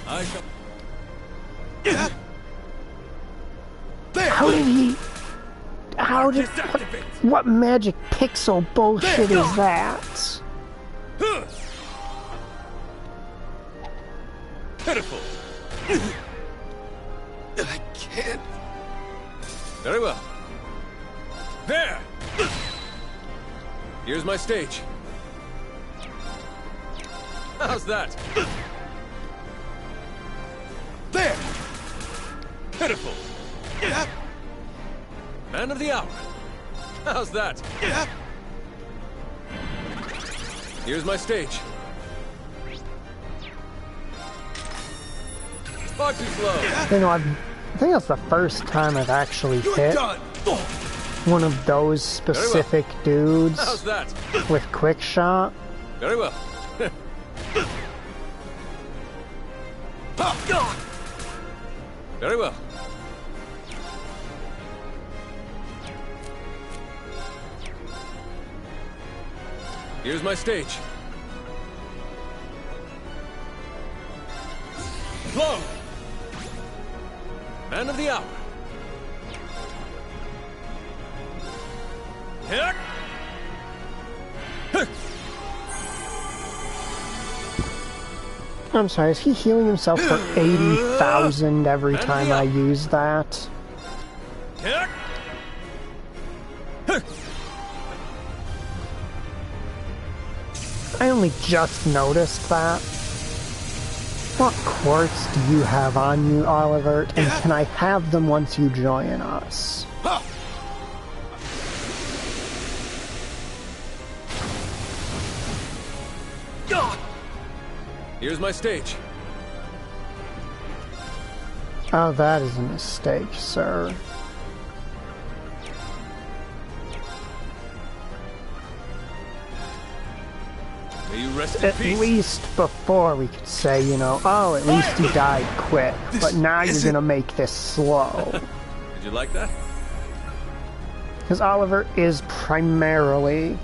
I shall. How did he... How did... What magic pixel bullshit is that? Pitiful. I can't. Very well. There. Here's my stage. How's that? There. Pitiful. Man of the hour. How's that? Here's my stage. Far too slow. You know, I think that's the first time I've actually hit one of those specific dudes How's that? with quick shot. Very well. Very well. Here's my stage. Blow! Man of the hour. Here! I'm sorry, is he healing himself for 80,000 every time I use that? Here! I only just noticed that. What quartz do you have on you, Oliver? And can I have them once you join us? Here's my stage. Oh, that is a mistake, sir. May you rest in At peace. least before we could say, you know, oh, at least he died quick. But now you're gonna make this slow. Did you like that? Because Oliver is primarily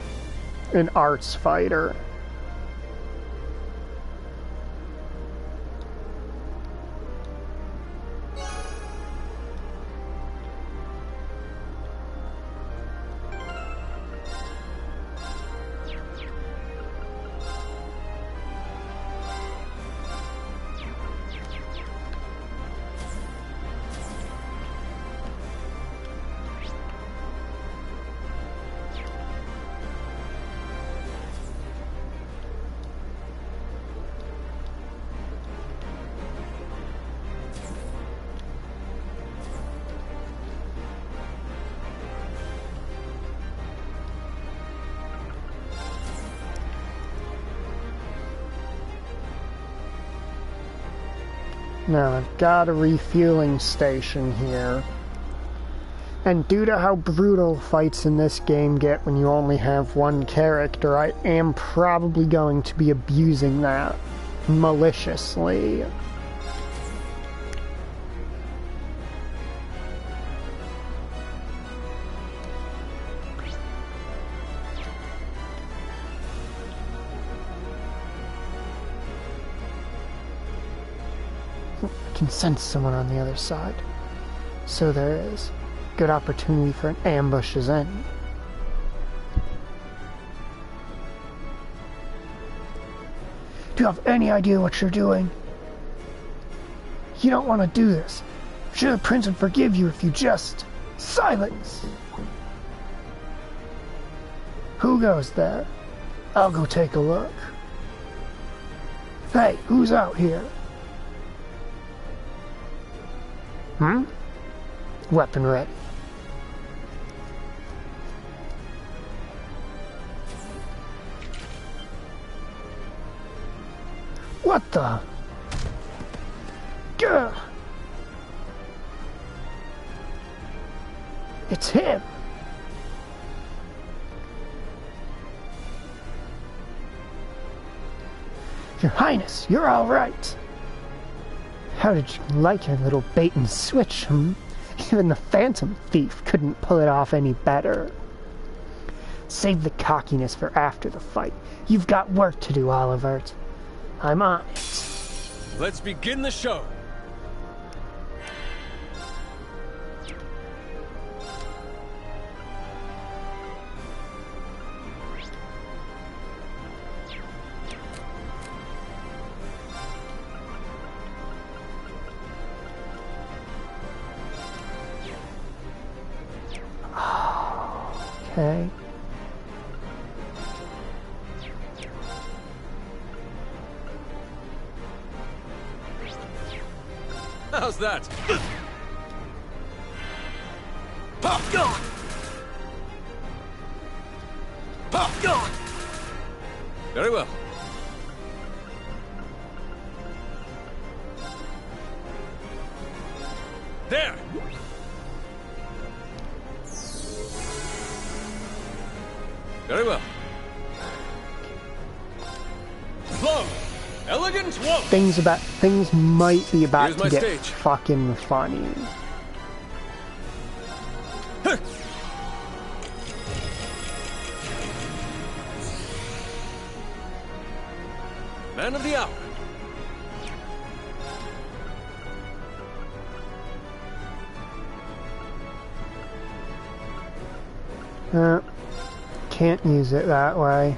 an arts fighter. Now I've got a refueling station here. And due to how brutal fights in this game get when you only have one character, I am probably going to be abusing that maliciously. I can sense someone on the other side. So there is. Good opportunity for an ambush is in. Do you have any idea what you're doing? You don't want to do this. I'm sure the prince would forgive you if you just... Silence! Who goes there? I'll go take a look. Hey, who's out here? Weapon ready. What the? Gah! It's him! Your Highness, you're all right. How did you like your little bait and switch, Even the Phantom Thief couldn't pull it off any better. Save the cockiness for after the fight. You've got work to do, Oliver. I'm on it. Let's begin the show. Okay. How's that? Very well. There! Very well. Flow! Elegant walk! Things might be about Here's to my get stage. fucking funny. Man of the hour. Can't use it that way.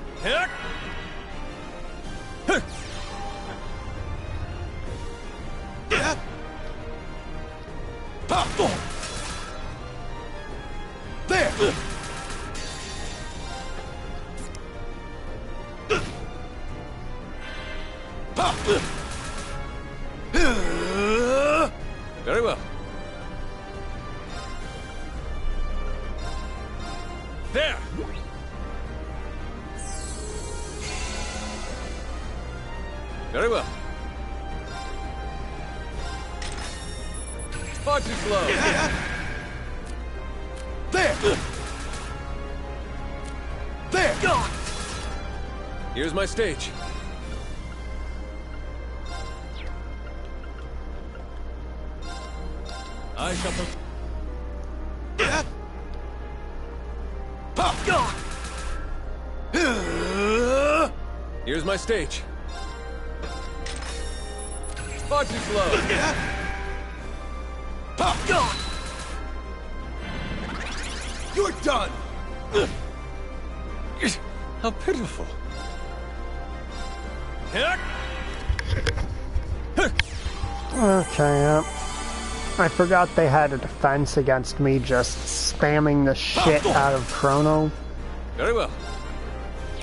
Very well. There! Very well. Far too slow. There! There! Here's my stage. I shall... Here's my stage. Far too slow. You're done! How pitiful. Okay, yep. I forgot they had a defense against me just spamming the shit out of Chrono. Very well.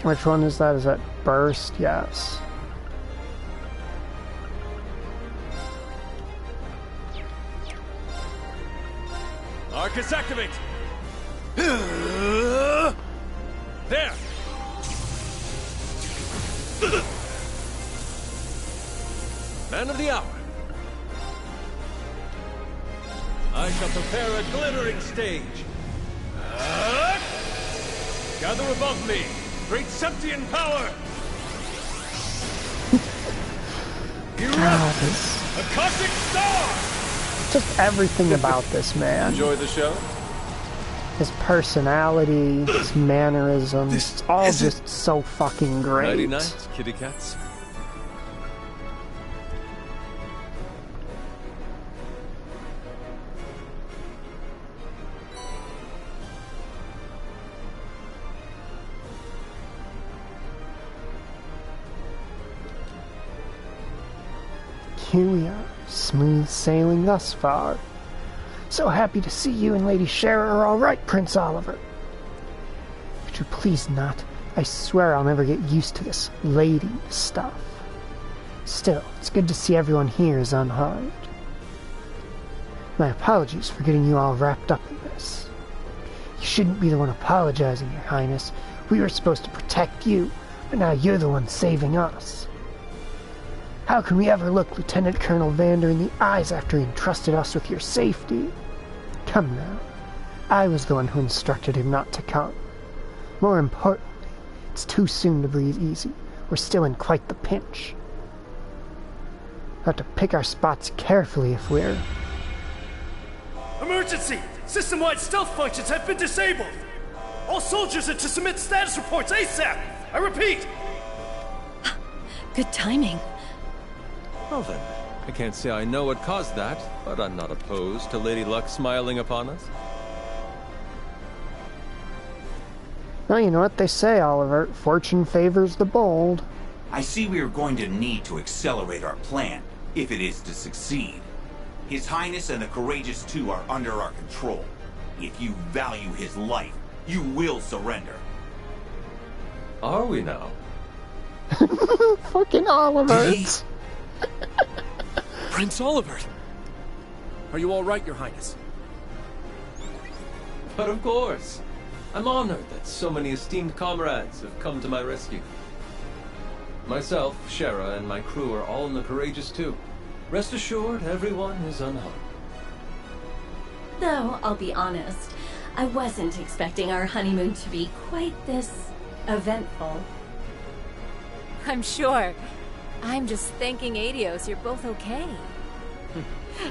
Which one is that? Is that Burst? Yes. Arcus activate! There! Man of the hour. I shall prepare a glittering stage. Gather above me, great Septian power! God, A cosmic star! just everything about this man. Enjoy the show? His personality, his mannerisms, it's all just so fucking great. Nighty night, kitty cats. Here we are, smooth sailing thus far. So happy to see you and Lady Shara are all right, Prince Oliver. Could you please not? I swear I'll never get used to this lady stuff. Still, it's good to see everyone here is unharmed. My apologies for getting you all wrapped up in this. You shouldn't be the one apologizing, Your Highness. We were supposed to protect you, but now you're the one saving us. How can we ever look Lieutenant Colonel Vander in the eyes after he entrusted us with your safety? Come now. I was the one who instructed him not to come. More importantly, it's too soon to breathe easy. We're still in quite the pinch. Have to pick our spots carefully if we're... Emergency! System-wide stealth functions have been disabled! All soldiers are to submit status reports ASAP! I repeat! Good timing. Well then, I can't say I know what caused that, but I'm not opposed to Lady Luck smiling upon us. Well, you know what they say, Oliver. Fortune favors the bold. I see we are going to need to accelerate our plan, if it is to succeed. His Highness and the Courageous Two are under our control. If you value his life, you will surrender. Are we now? Fucking Oliver. Prince Oliver! Are you all right, Your Highness? But of course. I'm honored that so many esteemed comrades have come to my rescue. Myself, Shara, and my crew are all in the Courageous too. Rest assured, everyone is unharmed. Though, I'll be honest, I wasn't expecting our honeymoon to be quite this eventful. I'm sure. I'm just thanking Adios you're both okay.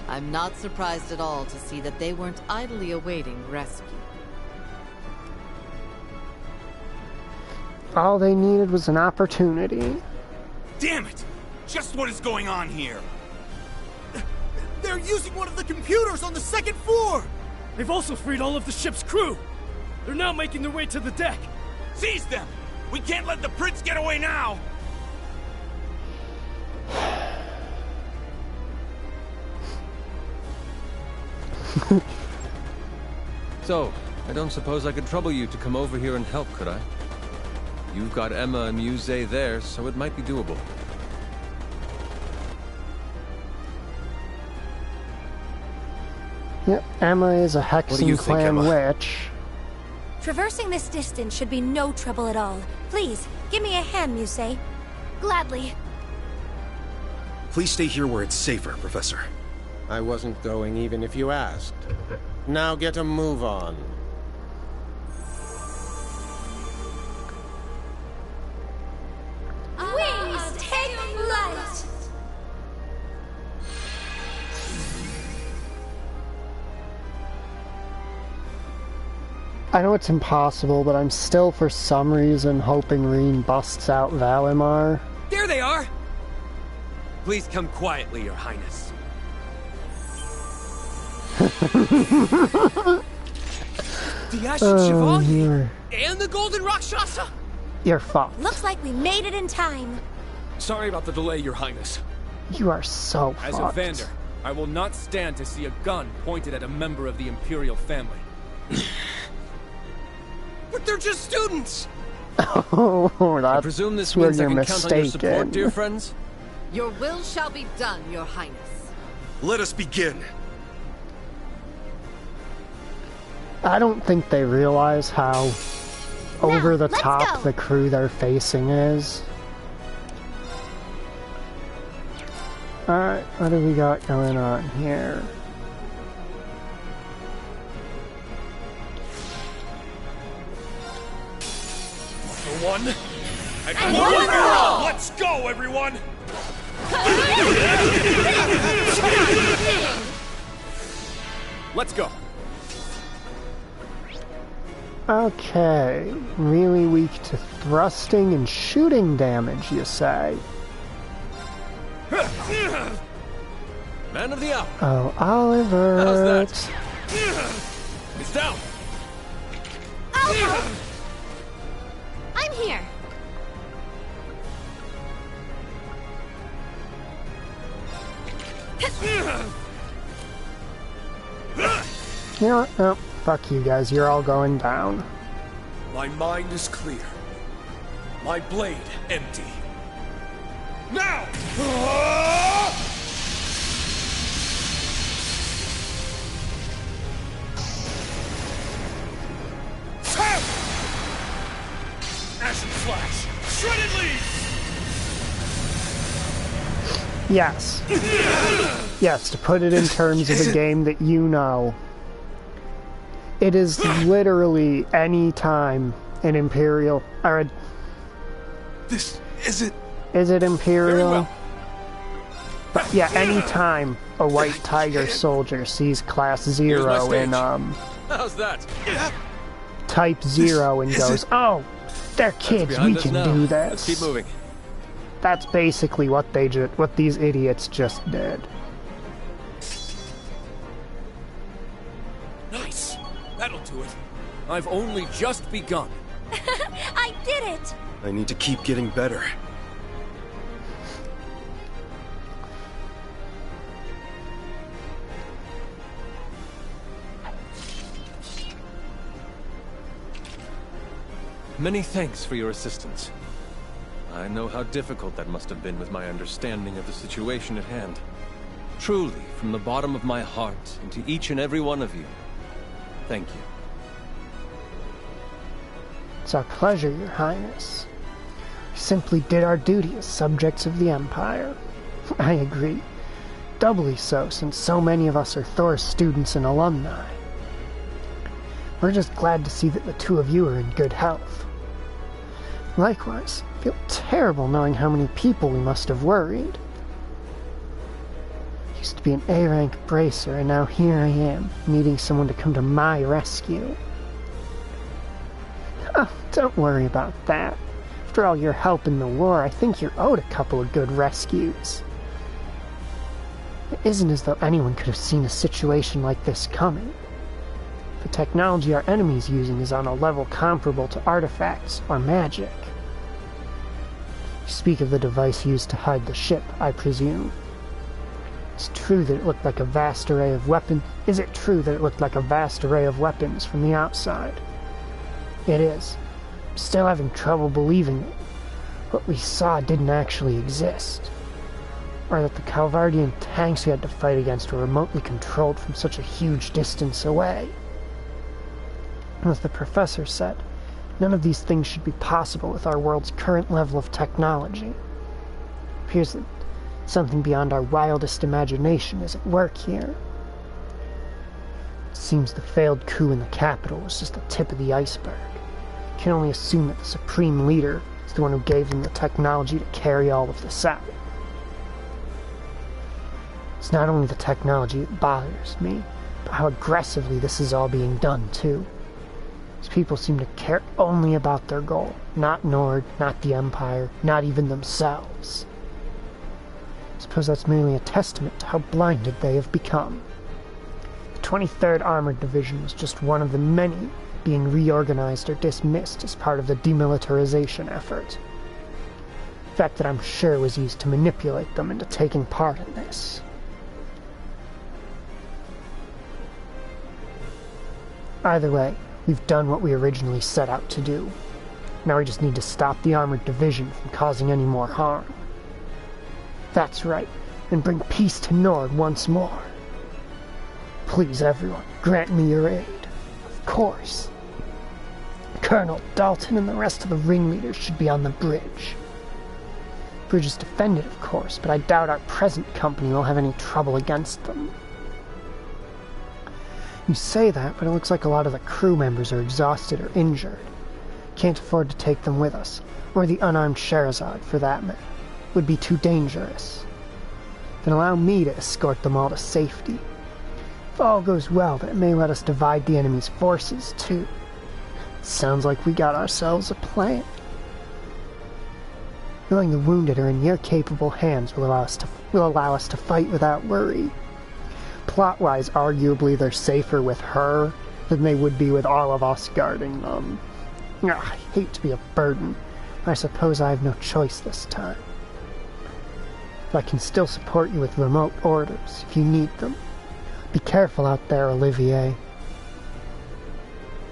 I'm not surprised at all to see that they weren't idly awaiting rescue. All they needed was an opportunity. Damn it! Just what is going on here? They're using one of the computers on the second floor! They've also freed all of the ship's crew! They're now making their way to the deck! Seize them! We can't let the prince get away now! So, I don't suppose I could trouble you to come over here and help, could I? You've got Emma and Muse there, so it might be doable. Yep, Emma is a Hexen clan witch. Traversing this distance should be no trouble at all. Please, give me a hand, Muse. Gladly. Please stay here where it's safer, Professor. I wasn't going even if you asked. Now get a move on. Wings, take flight! I know it's impossible, but I'm still for some reason hoping Reen busts out Valimar. There they are! Please come quietly, Your Highness. The Ashen Chevalier and the Golden Rakshasa? You're fucked. Looks like we made it in time. Sorry about the delay, Your Highness. You are so As fucked. a Vander, I will not stand to see a gun pointed at a member of the Imperial family. But they're just students! Oh, that's I presume this where means I you're can count on your support, mistaken. dear friends? Your will shall be done, Your Highness. Let us begin. I don't think they realize how over the top the crew they're facing is. Alright, what do we got going on here? For one, and one for all! Let's go, everyone! Let's go. Okay, really weak to thrusting and shooting damage, you say? Man of the hour. Oh, Oliver. How's that? It's down. Oliver! I'm here. You know what? No, fuck you guys. You're all going down. My mind is clear. My blade empty. Now! Ashen Flash! Shredded Leaf! Yes. Yes, to put it in terms of a game that you know. It is literally any time an Imperial... or a... This isn't... Is it Imperial? Well. But yeah, any time a White Tiger soldier sees Class 0 in, How's that? Type 0 and goes, oh, they're kids, we can do this. Let's keep moving. That's basically what what these idiots just did. Nice. That'll do it. I've only just begun. I did it! I need to keep getting better. Many thanks for your assistance. I know how difficult that must have been with my understanding of the situation at hand. Truly, from the bottom of my heart, and to each and every one of you, thank you. It's our pleasure, Your Highness. We simply did our duty as subjects of the Empire. I agree. Doubly so, since so many of us are Thor's students and alumni. We're just glad to see that the two of you are in good health. Likewise, I feel terrible knowing how many people we must have worried. Used to be an A-rank bracer, and now here I am, needing someone to come to my rescue. Oh, don't worry about that. After all your help in the war, I think you're owed a couple of good rescues. It isn't as though anyone could have seen a situation like this coming. The technology our enemy's using is on a level comparable to artifacts or magic. You speak of the device used to hide the ship, I presume. It's true that it looked like a vast array of weapons. Is it true that it looked like a vast array of weapons from the outside? It is. I'm still having trouble believing it. What we saw didn't actually exist. Or that the Calvardian tanks we had to fight against were remotely controlled from such a huge distance away. As the professor said, none of these things should be possible with our world's current level of technology. It appears that something beyond our wildest imagination is at work here. It seems the failed coup in the capital was just the tip of the iceberg. I can only assume that the Supreme Leader is the one who gave them the technology to carry all of this out. It's not only the technology that bothers me, but how aggressively this is all being done, too. These people seem to care only about their goal. Not Nord, not the Empire, not even themselves. I suppose that's merely a testament to how blinded they have become. The 23rd Armored Division was just one of the many being reorganized or dismissed as part of the demilitarization effort. A fact that I'm sure was used to manipulate them into taking part in this. Either way, we've done what we originally set out to do. Now we just need to stop the Armored Division from causing any more harm. That's right, and bring peace to Nord once more. Please, everyone, grant me your aid. Of course. Colonel Dalton and the rest of the ringleaders should be on the bridge. The bridge is defended, of course, but I doubt our present company will have any trouble against them. You say that, but it looks like a lot of the crew members are exhausted or injured. Can't afford to take them with us, or the unarmed Sherazade, for that matter. Would be too dangerous. Then allow me to escort them all to safety. If all goes well, that may let us divide the enemy's forces, too. Sounds like we got ourselves a plan. Knowing the wounded are in your capable hands will allow us to fight without worry. Plot-wise, arguably they're safer with her than they would be with all of us guarding them. I hate to be a burden, but I suppose I have no choice this time. But I can still support you with remote orders if you need them. Be careful out there, Olivier.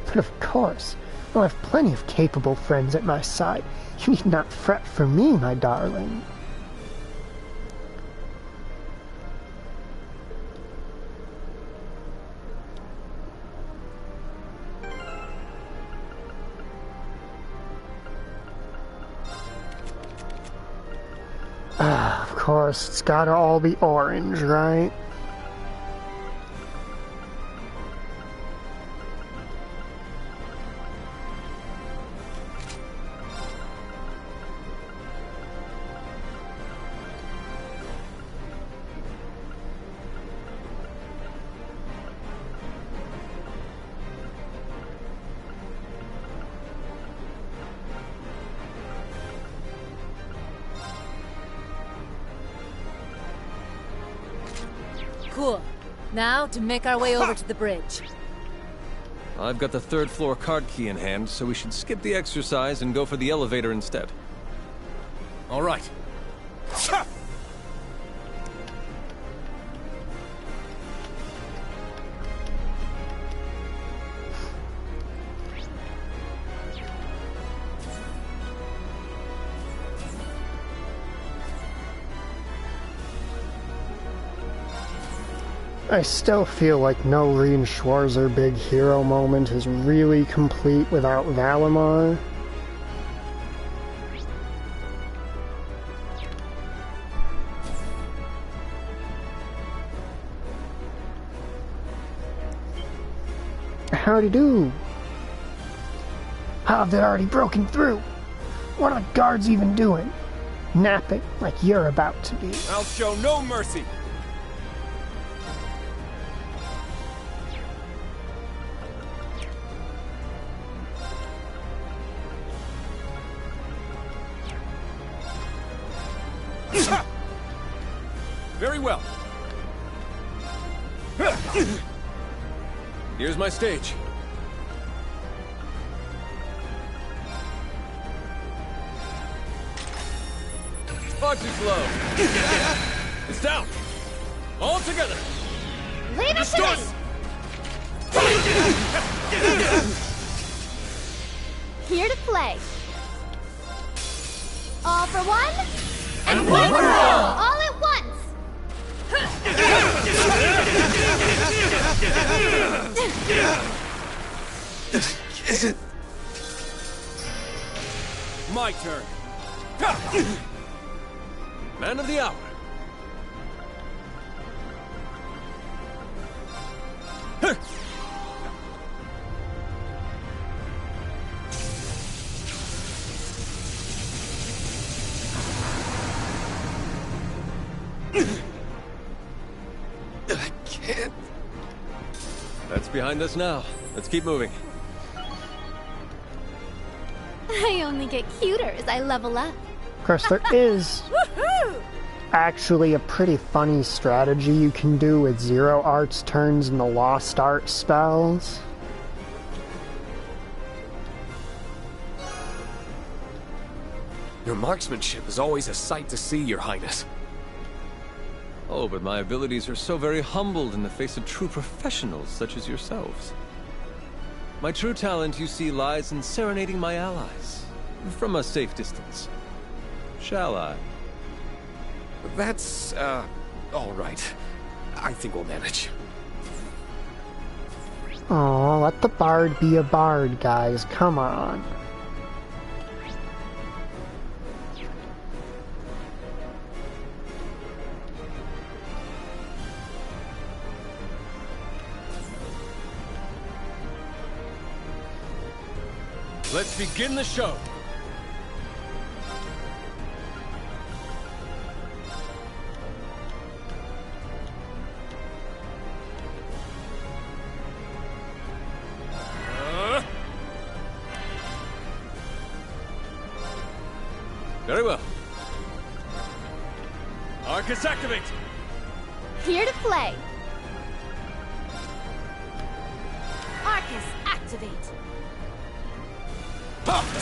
But of course, I'll have plenty of capable friends at my side. You need not fret for me, my darling. Of course, it's gotta all be orange, right? Cool. Now to make our way over to the bridge. I've got the third floor card key in hand, so we should skip the exercise and go for the elevator instead. All right. I still feel like no Rean Schwarzer big hero moment is really complete without Valimar. Howdy do. How have they already broken through? What are the guards even doing? Napping like you're about to be. I'll show no mercy. Very well. Here's my stage. Far too slow. It's down. All together. Leave us to this! Here to play. All for one, and one for all at once! My turn. Man of the hour. I can't. That's behind us now. Let's keep moving. I only get cuter as I level up. Of course, there is actually a pretty funny strategy you can do with Zero Art's turns and the Lost Art spells. Your marksmanship is always a sight to see, Your Highness. Oh, but my abilities are so very humbled in the face of true professionals such as yourselves. My true talent, you see, lies in serenading my allies. From a safe distance. Shall I? That's, all right. I think we'll manage. Oh, let the bard be a bard, guys. Come on. Let's begin the show. Very well. Arcus, activate! Here to play. Arcus, activate.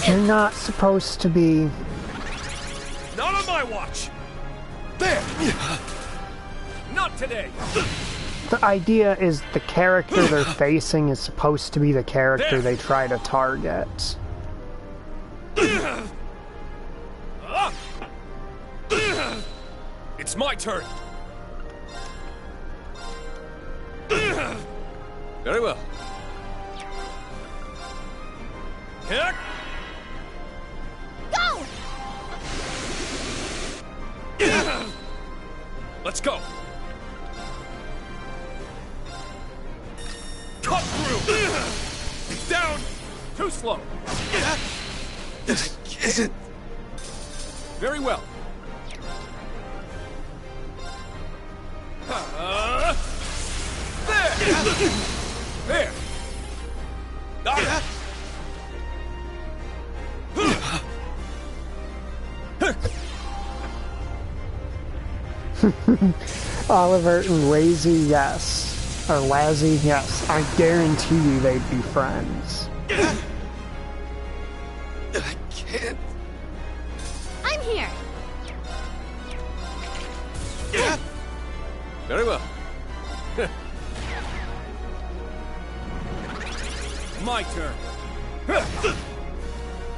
You're not supposed to be... Not on my watch! There! Not today! The idea is the character they're facing is supposed to be the character they try to target. It's my turn! Very well. Here! Go! Let's go! Cut through! Down! Too slow! This isn't... Very well. There! There! Got it! Oliver and Lazy, yes. Or Lazzy, yes. I guarantee you they'd be friends. I can't... I'm here. Very well. My turn.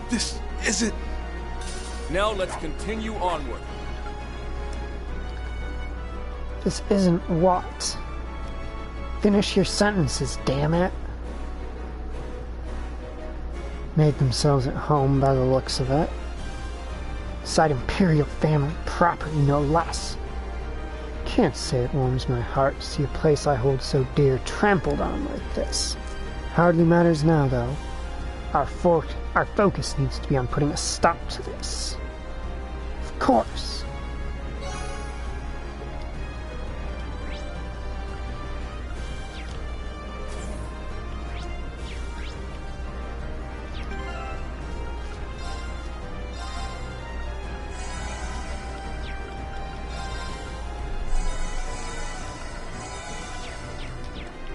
This isn't... Now let's continue onward. This isn't what? Finish your sentences, damn it. Made themselves at home by the looks of it. Inside Imperial family property, no less. Can't say it warms my heart to see a place I hold so dear trampled on like this. Hardly matters now, though. Our focus needs to be on putting a stop to this. Of course.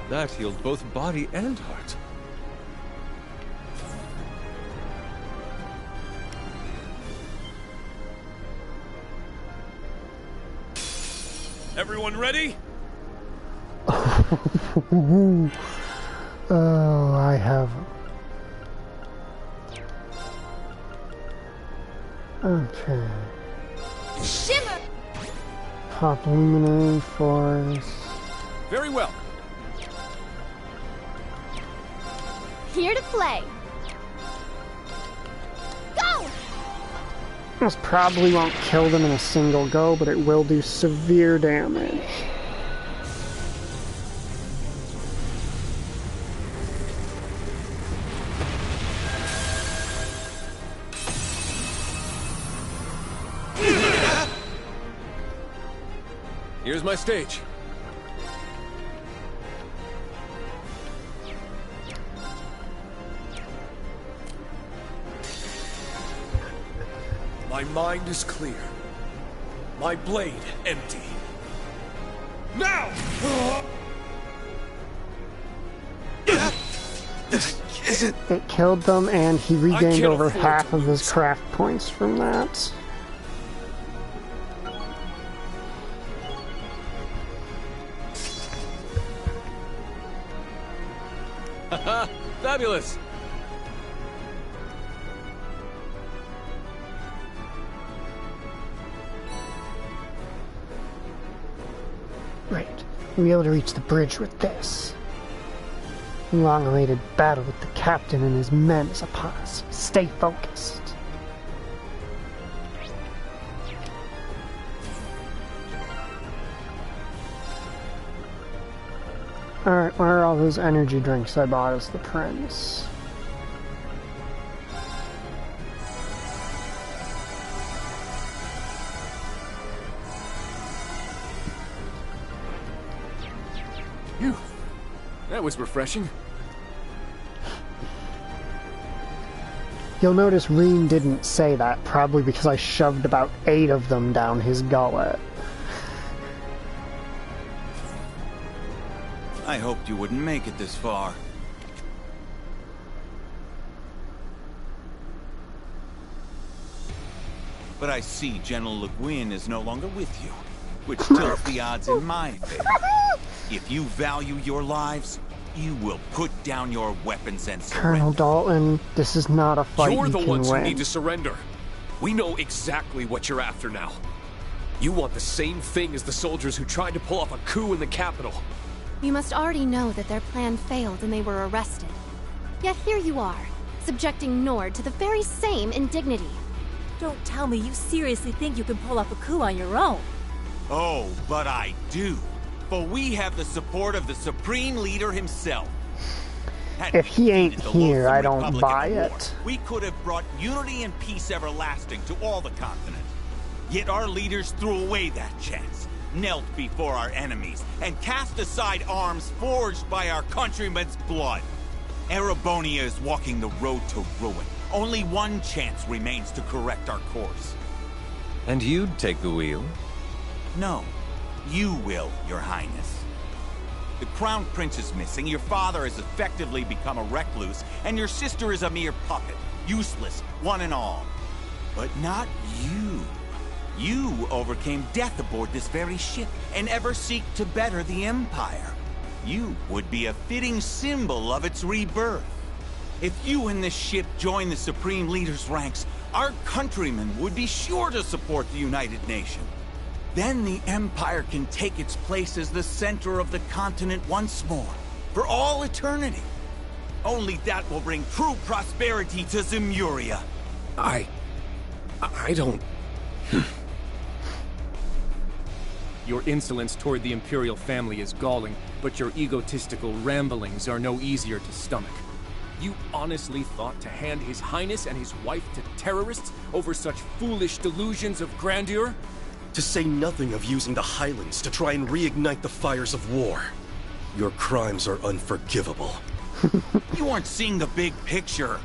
That healed both body and heart. Everyone ready? Oh, I have... Okay. Shimmer! Pop luminary force. Very well. Here to play. Go! This probably won't kill them in a single go, but it will do severe damage. Here's my stage. My mind is clear. My blade empty. Now! It killed them, and he regained over half of his craft points from that. Haha, fabulous! Right. We'll be able to reach the bridge with this. Long-awaited battle with the captain and his men is upon us. Stay focused. Alright, where are all those energy drinks I bought as the prince? That was refreshing. You'll notice Reen didn't say that, probably because I shoved about 8 of them down his gullet. I hoped you wouldn't make it this far. But I see General Le Guin is no longer with you, which tilts the odds in my favor. If you value your lives, you will put down your weapons and surrender. Colonel Dalton, this is not a fight You're you the can ones who win. need to surrender. We know exactly what you're after now. You want the same thing as the soldiers who tried to pull off a coup in the capital. You must already know that their plan failed and they were arrested. Yet here you are, subjecting Nord to the very same indignity. Don't tell me you seriously think you can pull off a coup on your own. Oh, but I do. For we have the support of the Supreme Leader himself. If he ain't here, I don't buy it. We could have brought unity and peace everlasting to all the continent. Yet our leaders threw away that chance, knelt before our enemies, and cast aside arms forged by our countrymen's blood. Erebonia is walking the road to ruin. Only one chance remains to correct our course. And you'd take the wheel? No, you will, Your Highness. The Crown Prince is missing, your father has effectively become a recluse, and your sister is a mere puppet, useless, one and all. But not you. You overcame death aboard this very ship, and ever seek to better the Empire. You would be a fitting symbol of its rebirth. If you and this ship join the Supreme Leader's ranks, our countrymen would be sure to support the United Nation. Then the Empire can take its place as the center of the continent once more, for all eternity. Only that will bring true prosperity to Zemuria. I don't... Your insolence toward the Imperial family is galling, but your egotistical ramblings are no easier to stomach. You honestly thought to hand His Highness and his wife to terrorists over such foolish delusions of grandeur? To say nothing of using the Highlands to try and reignite the fires of war. Your crimes are unforgivable. You aren't seeing the big picture.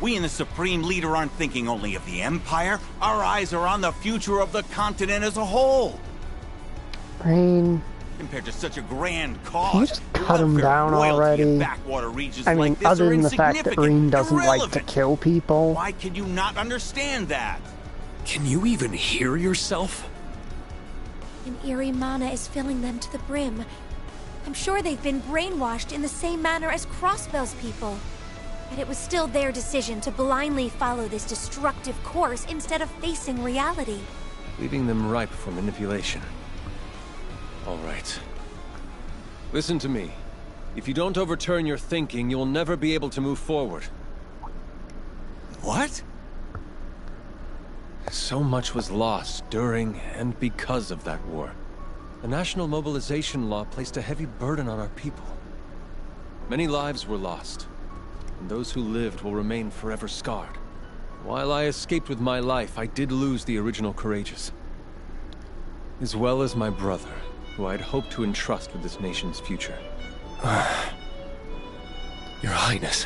We and the Supreme Leader aren't thinking only of the Empire. Our eyes are on the future of the continent as a whole. Brain. Compared to such a grand cause, Can you just cut him down already? I mean, other than the fact that Reen doesn't like to kill people. Why can you not understand that? Can you even hear yourself? An eerie mana is filling them to the brim. I'm sure they've been brainwashed in the same manner as Crossbell's people. But it was still their decision to blindly follow this destructive course instead of facing reality. Leaving them ripe for manipulation. All right. Listen to me. If you don't overturn your thinking, you'll never be able to move forward. What? So much was lost during and because of that war. The national mobilization law placed a heavy burden on our people. Many lives were lost, and those who lived will remain forever scarred. While I escaped with my life, I did lose the original courageous. As well as my brother, who I'd hoped to entrust with this nation's future. Your Highness.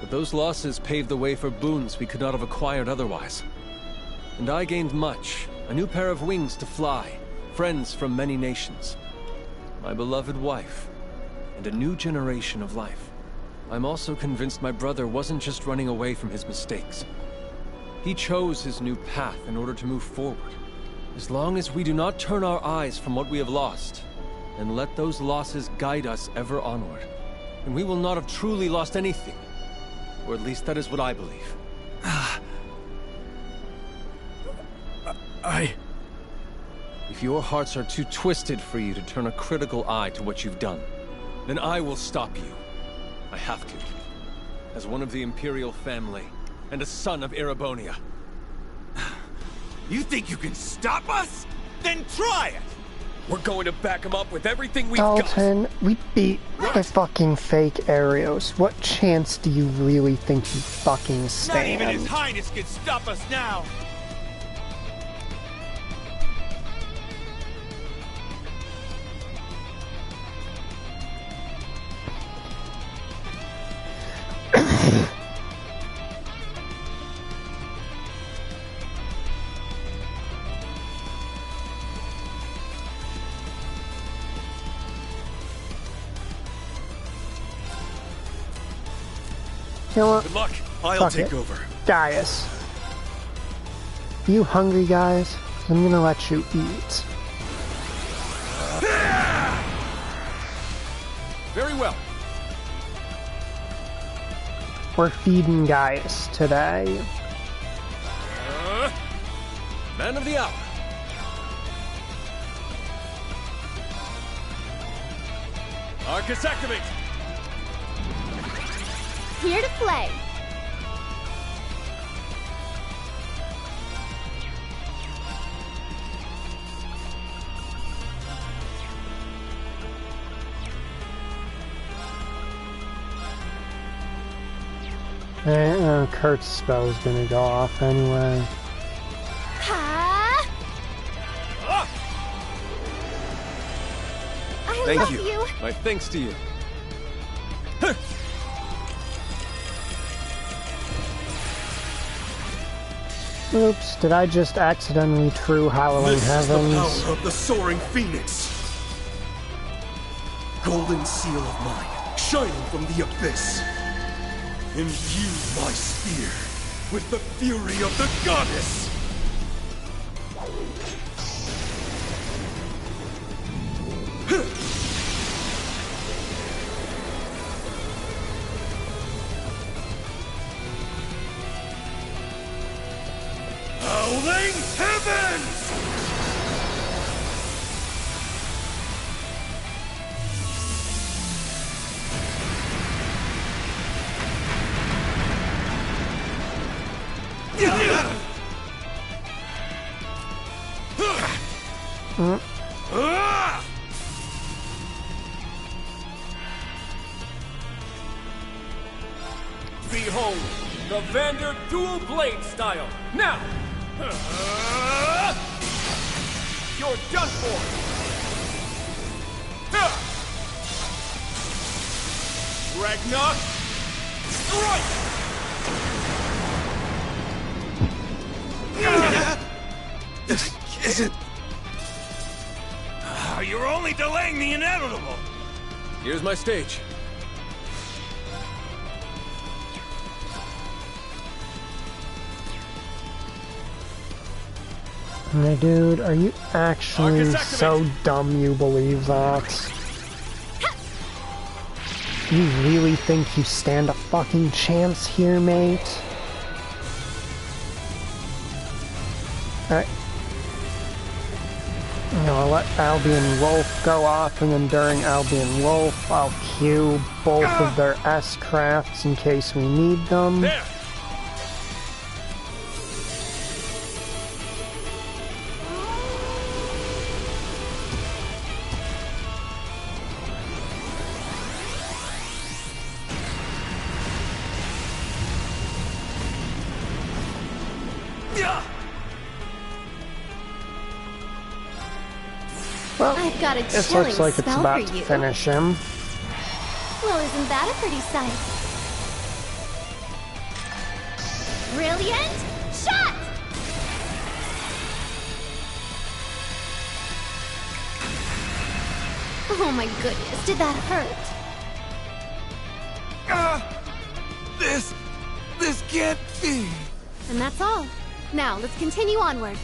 But those losses paved the way for boons we could not have acquired otherwise. And I gained much. A new pair of wings to fly, friends from many nations, my beloved wife, and a new generation of life. I'm also convinced my brother wasn't just running away from his mistakes. He chose his new path in order to move forward. As long as we do not turn our eyes from what we have lost, and let those losses guide us ever onward, then we will not have truly lost anything. Or at least that is what I believe. If your hearts are too twisted for you to turn a critical eye to what you've done, then I will stop you. I have to. As one of the Imperial family, and a son of Erebonia. You think you can stop us? Then try it! We're going to back him up with everything we've got. Dalton, we beat the fucking fake Arios. What chance do you really think you fucking stand? Not even His Highness can stop us now! You know what? Good luck. I'll Fuck take it. over. Gaius. You hungry, guys? I'm gonna let you eat. Very well. We're feeding Gaius today. Man of the hour. Arcus activate. Here to play. Kurt's spell's gonna go off anyway. Ha! I Thank love you. My thanks to you. Oops, did I just accidentally true Hallowing This is the Heavens? power of the soaring phoenix. Golden seal of mine, shining from the abyss. Imbue my spear with the fury of the goddess. Howling heavens! Behold, the Vander dual blade style. Now! You're done for! Ragnar, strike! You're only delaying the inevitable. Here's my stage. My dude, are you actually so dumb you believe that? You really think you stand a fucking chance here, mate? Alright. I'll let Albion Wolf go off, and then during Albion Wolf, I'll queue both of their S-crafts in case we need them. There! Well, I've got a this chilling looks like it's spell about for to you. finish him. Well, isn't that a pretty sight? Brilliant shot! Oh my goodness, did that hurt? This can't be. And that's all. Now, let's continue onward.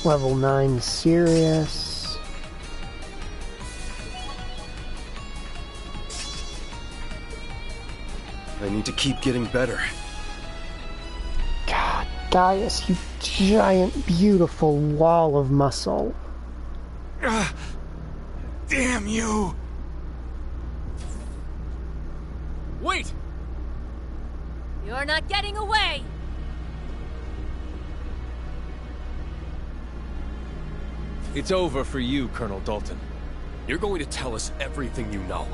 Level 9 Sirius. I need to keep getting better. God, Gaius, you giant, beautiful wall of muscle. Damn you! Wait! You're not getting away! It's over for you, Colonel Dalton. You're going to tell us everything you know.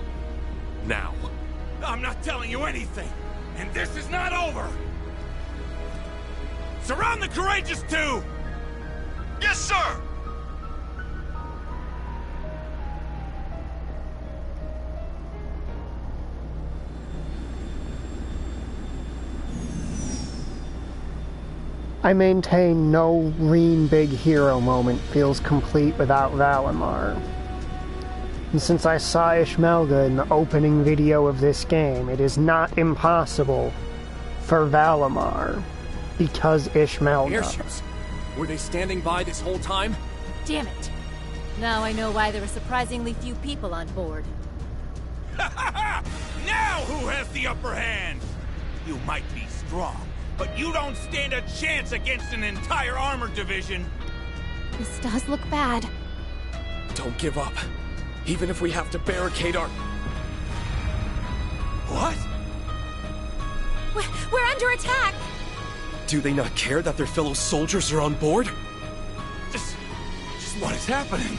Now. I'm not telling you anything! And this is not over! Surround the Courageous 2! Yes, sir! I maintain no Reen big hero moment feels complete without Valimar. And since I saw Ishmelga in the opening video of this game, it is not impossible for Valimar, because Ishmelga. Airships? Were they standing by this whole time? Damn it. Now I know why there were surprisingly few people on board. Now who has the upper hand? You might be strong, but you don't stand a chance against an entire armored division. This does look bad. Don't give up. Even if we have to barricade our... What? We're under attack! Do they not care that their fellow soldiers are on board? Just what is happening?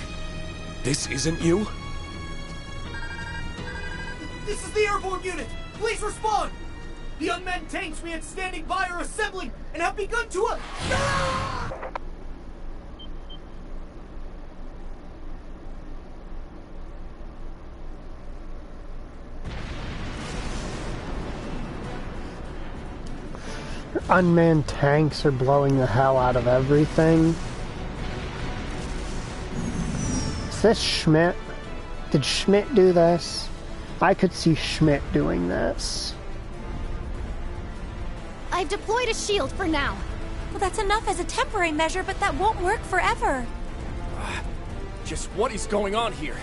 This isn't you? This is the airborne unit! Please respond! The unmanned tanks we had standing by are assembling and have begun to Unmanned tanks are blowing the hell out of everything. Is this Schmidt? Did Schmidt do this? I could see Schmidt doing this. I've deployed a shield for now. Well, that's enough as a temporary measure, but that won't work forever. Just what is going on here?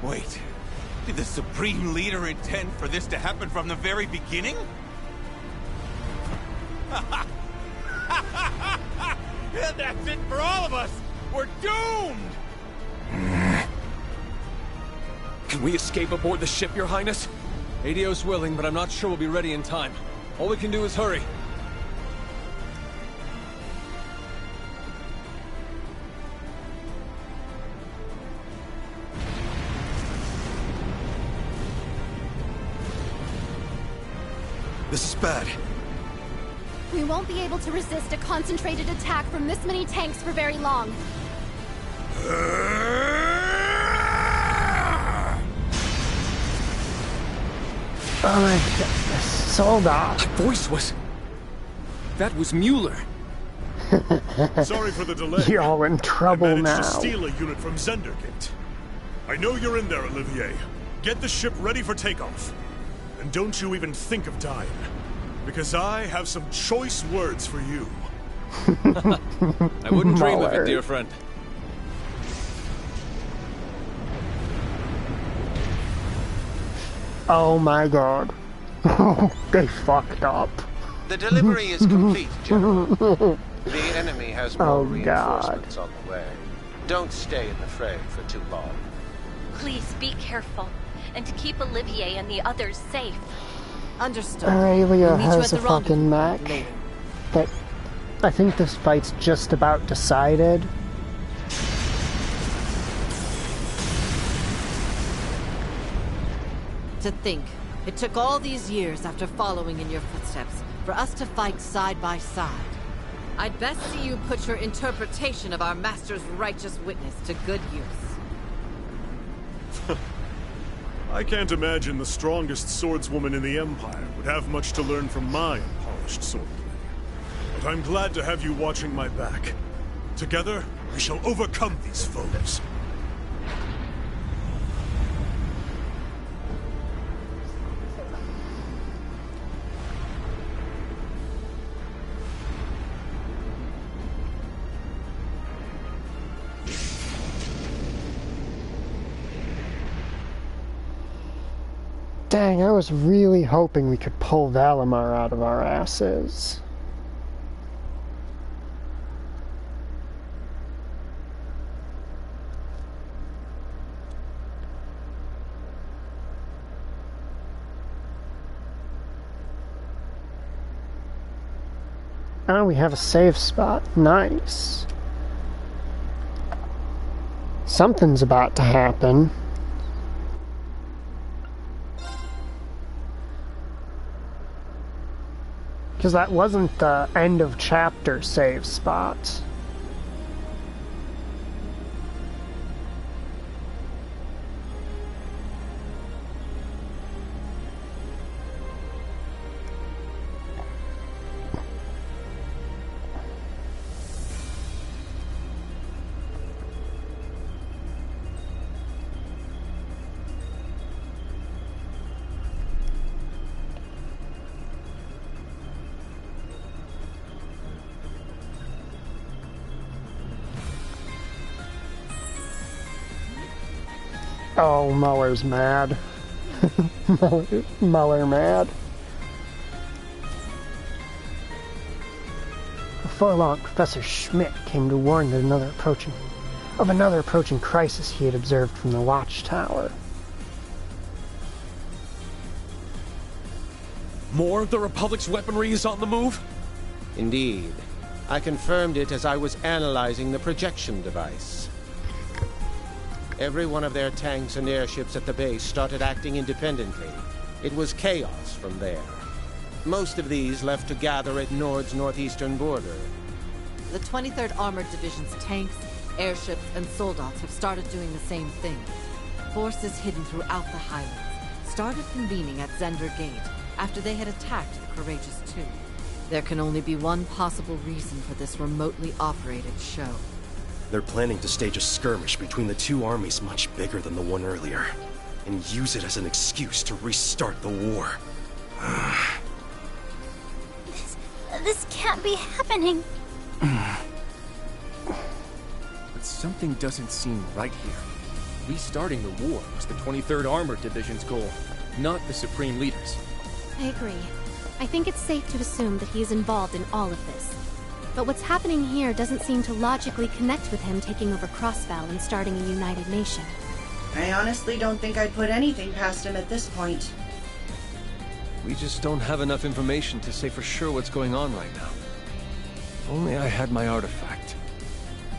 Wait, did the Supreme Leader intend for this to happen from the very beginning? That's it for all of us! We're doomed! Can we escape aboard the ship, Your Highness? ADO's willing, but I'm not sure we'll be ready in time. All we can do is hurry. This is bad. We won't be able to resist a concentrated attack from this many tanks for very long. Oh my goodness, Soldat. That voice was... That was Mueller. Sorry for the delay. You're all in trouble I managed now. to steal a unit from Zendergate. I know you're in there, Olivier. Get the ship ready for takeoff. And don't you even think of dying. Because I have some choice words for you. I wouldn't dream of it, dear friend. Oh my god. They fucked up. The delivery is complete, General. The enemy has more reinforcements on the way. Don't stay in the fray for too long. Please be careful, and keep Olivier and the others safe. Understood. Aurelia has a fucking mech. But I think this fight's just about decided. To think, it took all these years after following in your footsteps for us to fight side by side. I'd best see you put your interpretation of our master's righteous witness to good use. I can't imagine the strongest swordswoman in the Empire would have much to learn from my unpolished swordplay. But I'm glad to have you watching my back. Together, we shall overcome these foes. Dang, I was really hoping we could pull Valimar out of our asses. Oh, we have a safe spot. Nice. Something's about to happen. Because that wasn't the end of chapter save spot. Oh, Muller's mad. Muller mad. Before long, Professor Schmidt came to warn that another approaching crisis he had observed from the watchtower. More of the Republic's weaponry is on the move? Indeed. I confirmed it as I was analyzing the projection device. Every one of their tanks and airships at the base started acting independently. It was chaos from there. Most of these left to gather at Nord's northeastern border. The 23rd Armored Division's tanks, airships, and soldats have started doing the same thing. Forces hidden throughout the Highlands started convening at Zender Gate after they had attacked the Courageous II. There can only be one possible reason for this remotely operated show. They're planning to stage a skirmish between the two armies much bigger than the one earlier, and use it as an excuse to restart the war. This can't be happening. But something doesn't seem right here. Restarting the war was the 23rd Armored Division's goal, not the Supreme Leader's. I agree. I think it's safe to assume that he is involved in all of this. But what's happening here doesn't seem to logically connect with him taking over Crossbell and starting a united nation. I honestly don't think I'd put anything past him at this point. We just don't have enough information to say for sure what's going on right now. If only I had my artifact.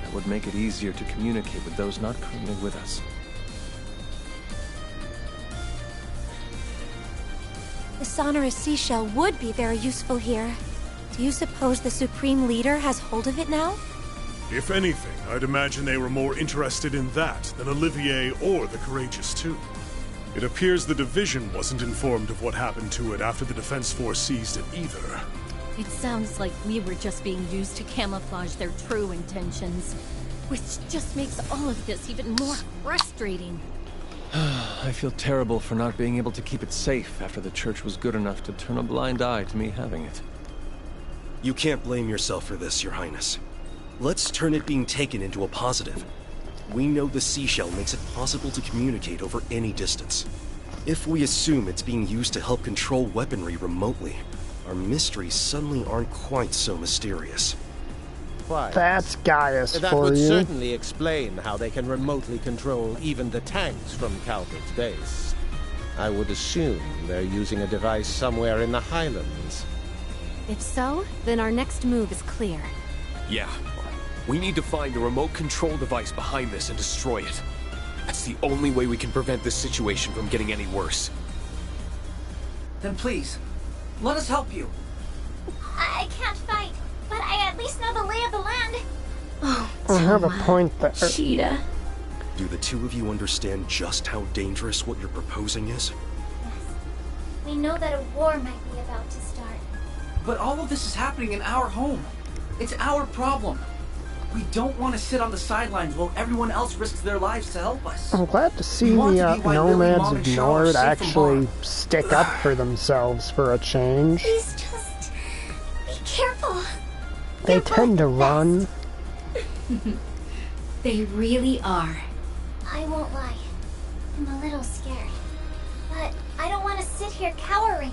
That would make it easier to communicate with those not currently with us. The sonorous seashell would be very useful here. Do you suppose the Supreme Leader has hold of it now? If anything, I'd imagine they were more interested in that than Olivier or the Courageous II. It appears the Division wasn't informed of what happened to it after the Defense Force seized it either. It sounds like we were just being used to camouflage their true intentions, which just makes all of this even more frustrating. I feel terrible for not being able to keep it safe after the Church was good enough to turn a blind eye to me having it. You can't blame yourself for this, Your Highness. Let's turn it being taken into a positive. We know the seashell makes it possible to communicate over any distance. If we assume it's being used to help control weaponry remotely, our mysteries suddenly aren't quite so mysterious. Why? That's Gaius That for would you. certainly explain how they can remotely control even the tanks from Calvert's base. I would assume they're using a device somewhere in the Highlands. If so, then our next move is clear. Yeah. We need to find the remote control device behind this and destroy it. That's the only way we can prevent this situation from getting any worse. Then please, let us help you. I can't fight, but I at least know the lay of the land. Oh, I have a point there. Cheetah. Do the two of you understand just how dangerous what you're proposing is? We know that a war might be about to start. But all of this is happening in our home. It's our problem. We don't want to sit on the sidelines while everyone else risks their lives to help us. I'm glad to see the Nomads of Nord actually stick up for themselves for a change. Please just be careful. They tend to run. They really are. I won't lie. I'm a little scared. But I don't want to sit here cowering.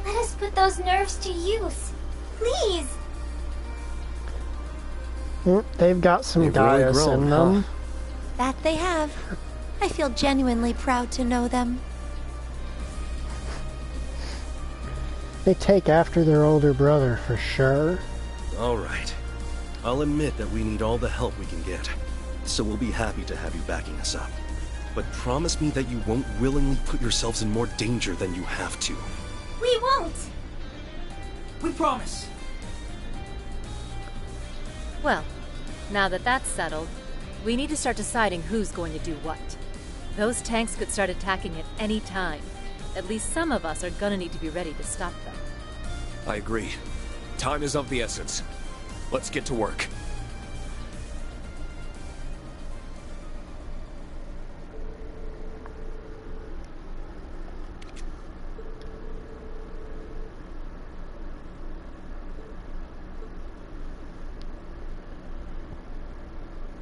Let us put those nerves to use. Please. They've got some They've really Gaius grown, in them. That they have. I feel genuinely proud to know them. They take after their older brother for sure. All right. I'll admit that we need all the help we can get, so we'll be happy to have you backing us up. But promise me that you won't willingly put yourselves in more danger than you have to. We won't. We promise. Well, now that that's settled, we need to start deciding who's going to do what. Those tanks could start attacking at any time. At least some of us are gonna need to be ready to stop them. I agree. Time is of the essence. Let's get to work.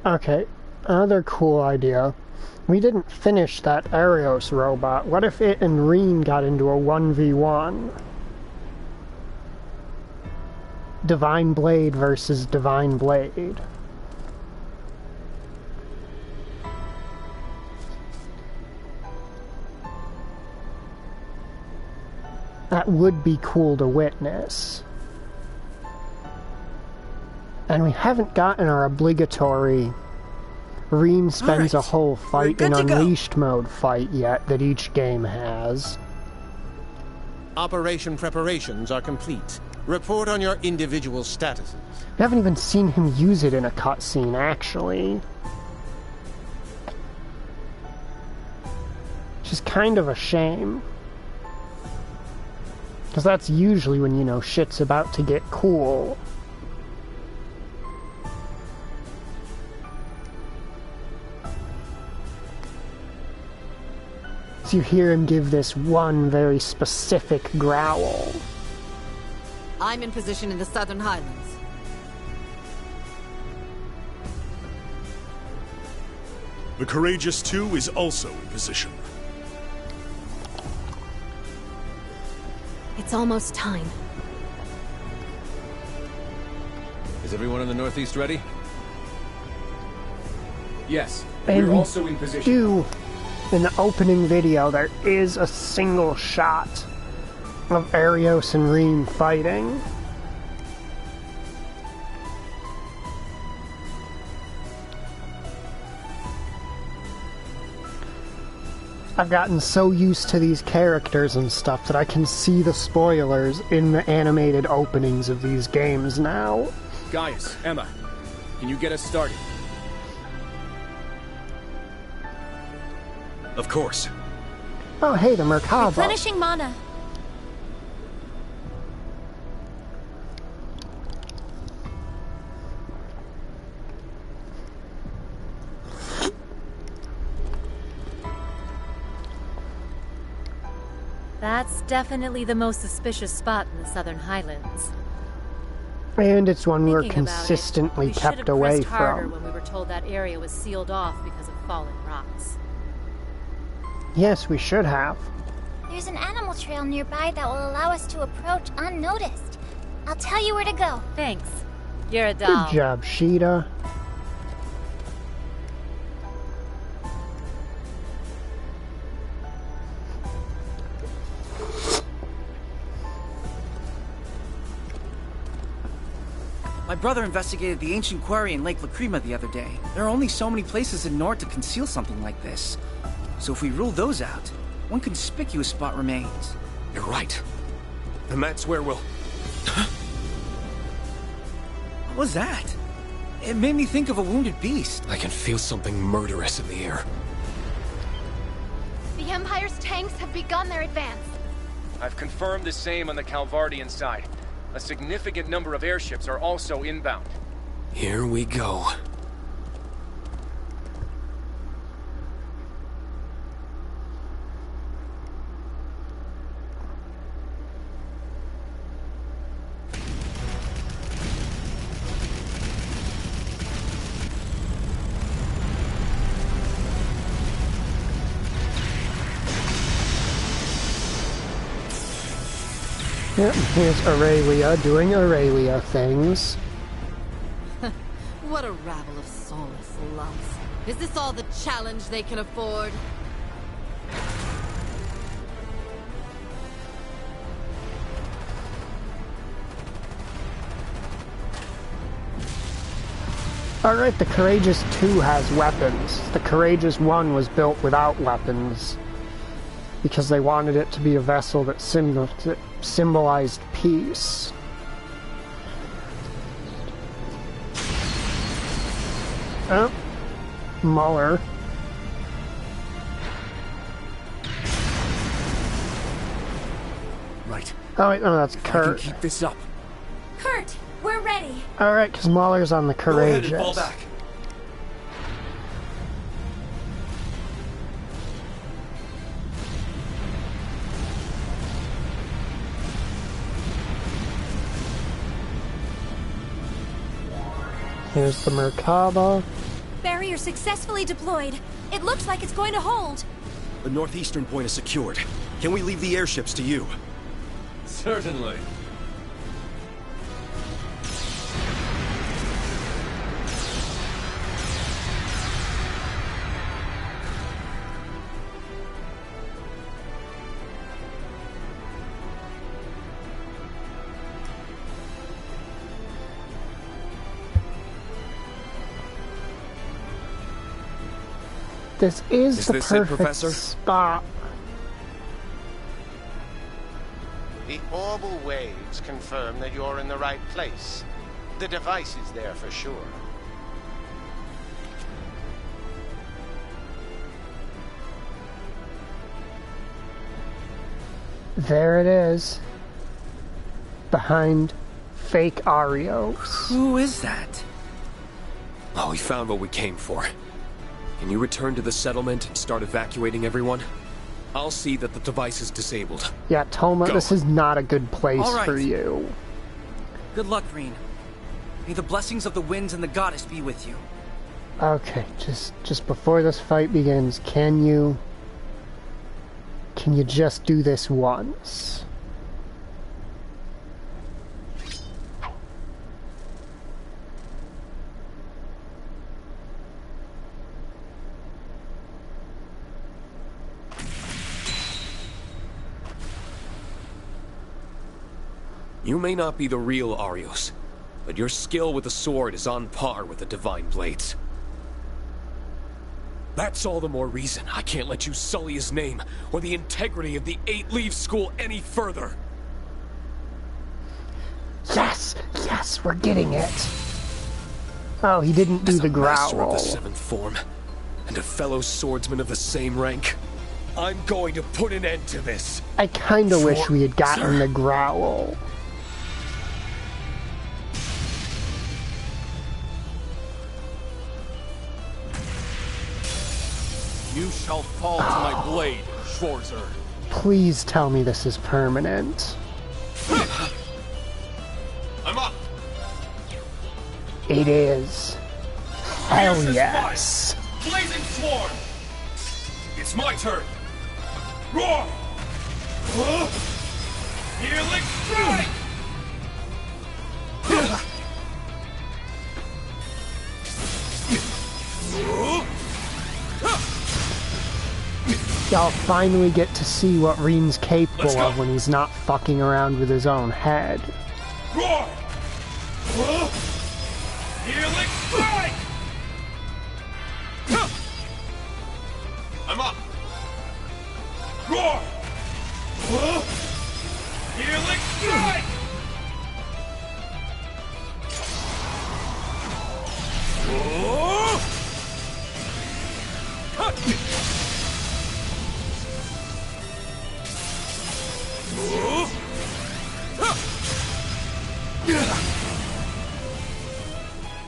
Okay, another cool idea. We didn't finish that Arios robot. What if it and Reen got into a 1v1? Divine Blade versus Divine Blade. That would be cool to witness. And we haven't gotten our obligatory Reen spends a whole fight in Unleashed mode fight yet that each game has. Operation preparations are complete. Report on your individual statuses. We haven't even seen him use it in a cutscene, actually. Which is kind of a shame. Because that's usually when, you know, shit's about to get cool. So you hear him give this one very specific growl. I'm in position in the Southern Highlands. The Courageous 2 is also in position. It's almost time. Is everyone in the Northeast ready? Yes, And we're we also in position. In the opening video, there is a single shot of Arios and Reen fighting. I've gotten so used to these characters and stuff that I can see the spoilers in the animated openings of these games now. Gaius, Emma, can you get us started? Of course. Oh, hey, the Merkaba. Replenishing mana. That's definitely the most suspicious spot in the Southern Highlands. And it's one we're Thinking about consistently we kept should have away pressed harder from. when we were told that area was sealed off because of fallen rocks. Yes, we should have. There's an animal trail nearby that will allow us to approach unnoticed. I'll tell you where to go. Thanks. You're a doll. Good job, Sheeta. My brother investigated the ancient quarry in Lake Lacrima the other day. There are only so many places in Nord to conceal something like this. So if we rule those out, one conspicuous spot remains. You're right. And that's where we'll... What was that? It made me think of a wounded beast. I can feel something murderous in the air. The Empire's tanks have begun their advance. I've confirmed the same on the Calvardian side. A significant number of airships are also inbound. Here we go. Yep, here's Aurelia doing Aurelia things. What a rabble of soulless lumps. Is this all the challenge they can afford? Alright, the Courageous 2 has weapons. The Courageous 1 was built without weapons because they wanted it to be a vessel that symbolized peace. Oh. Muller. Right. Oh, wait, no, that's I can Kurt. keep this up. Kurt, we're ready. Alright, because Muller's on the Go ahead courageous. and fall back. Here's the Merkaba. Barrier successfully deployed. It looks like it's going to hold. The northeastern point is secured. Can we leave the airships to you? Certainly. This is the this it, perfect Professor? spot. The orbal waves confirm that you're in the right place. The device is there for sure. There it is. Behind fake Arios. Who is that? Oh, we found what we came for. Can you return to the settlement and start evacuating everyone? I'll see that the device is disabled. Yeah, Toma, Go. this is not a good place All right. for you. Good luck, Green. May the blessings of the winds and the goddess be with you. Okay, just before this fight begins, can you just do this once? You may not be the real Arios, but your skill with the sword is on par with the Divine Blades. That's all the more reason I can't let you sully his name or the integrity of the 8-Leaf School any further. Yes! Yes, we're getting it! Oh, he didn't do the Master of growl. the 7th form, and a fellow swordsman of the same rank, I'm going to put an end to this. I kinda wish we had gotten Sir. the growl. You shall fall to my blade, Schwarzer. Please tell me this is permanent. I'm up. It is. Hell Fierce as yes. fire. Blazing swarm. It's my turn. Roar. Healing strike. Y'all finally get to see what Reen's capable of when he's not fucking around with his own head. Roar. Healing strike. I'm up. Roar. Healing strike.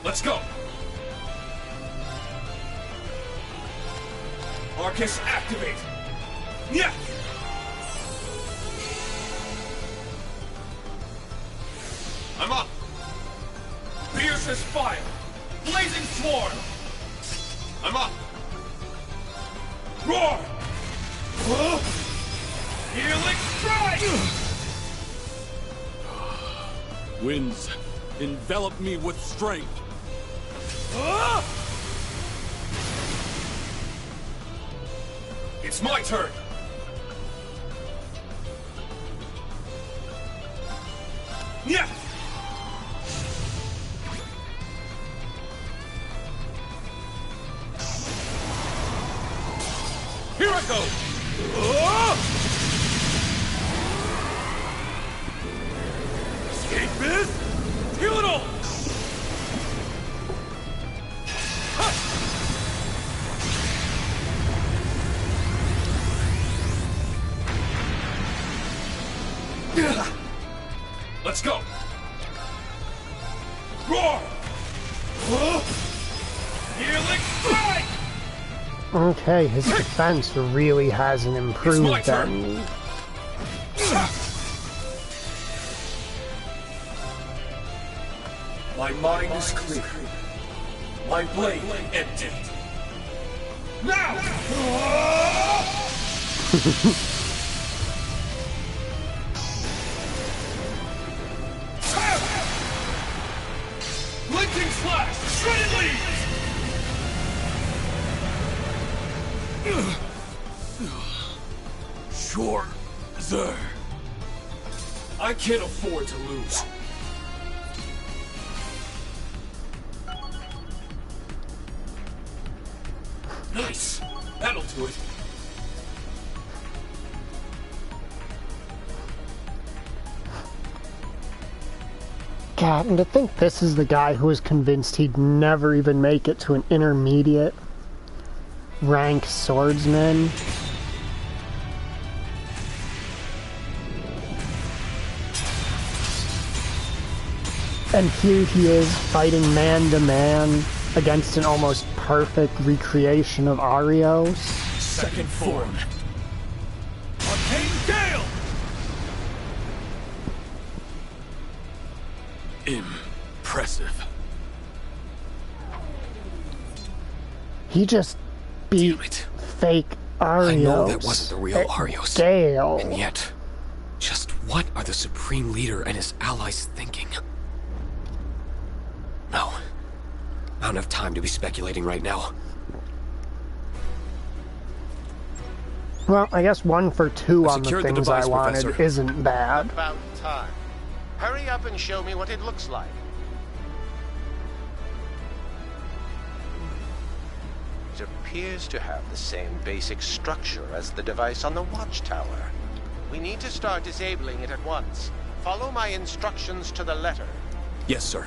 Let's go. Arcus activate. Yeah. I'm up. Fierce as fire. Blazing swarm. I'm up. Roar. Healing strike. Winds, envelop me with strength. It's my turn. Yeah. Here I go. Escape this. Heal it all. Let's go! Roar! Healing strike! Okay, his defense really hasn't improved any. My mind is clear. My blade empty. Now! Blinking slash! Shredded leaves! Sure, sir. I can't afford to lose. Nice. That'll do it. God, and to think this is the guy who was convinced he'd never even make it to an intermediate rank swordsman. And here he is fighting man to man against an almost perfect recreation of Arios. Second form. Arcane Gale! Impressive. He just beat fake Arios. I know that wasn't the real Arios. Gale. And yet, just what are the Supreme Leader and his allies thinking? No. I don't have time to be speculating right now. Well, I guess 1 for 2 on the secured the things device, I wanted Professor. isn't bad. About time. Hurry up and show me what it looks like. It appears to have the same basic structure as the device on the watchtower. We need to start disabling it at once. Follow my instructions to the letter. Yes, sir.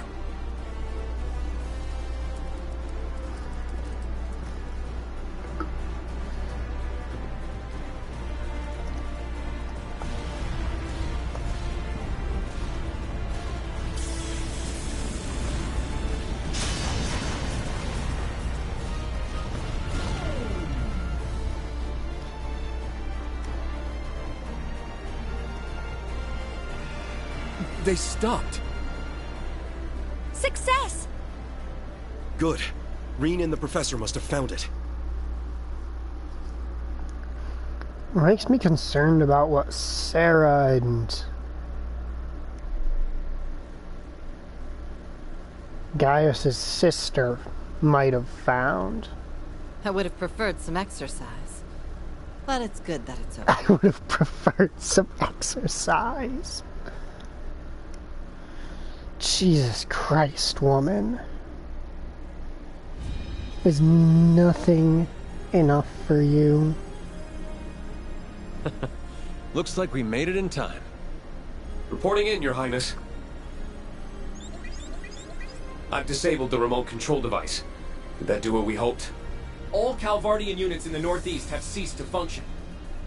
They stopped. Success! Good. Reen and the professor must have found it. Makes me concerned about what Sarah and Gaius' sister might have found. I would have preferred some exercise. But it's good that it's over. I would have preferred some exercise. Jesus Christ, woman. Is nothing enough for you? Looks like we made it in time. Reporting in, Your Highness. I've disabled the remote control device. Did that do what we hoped? All Calvardian units in the northeast have ceased to function.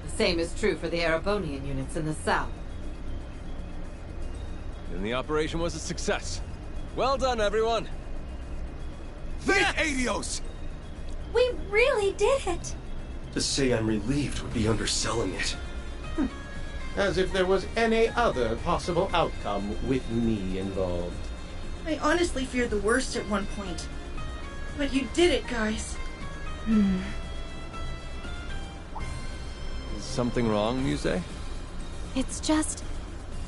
The same is true for the Erebonian units in the south. And the operation was a success. Well done, everyone. Thank Adios! We really did it! To say I'm relieved would be underselling it. As if there was any other possible outcome with me involved. I honestly feared the worst at one point. But you did it, guys. Is something wrong, Muse? It's just...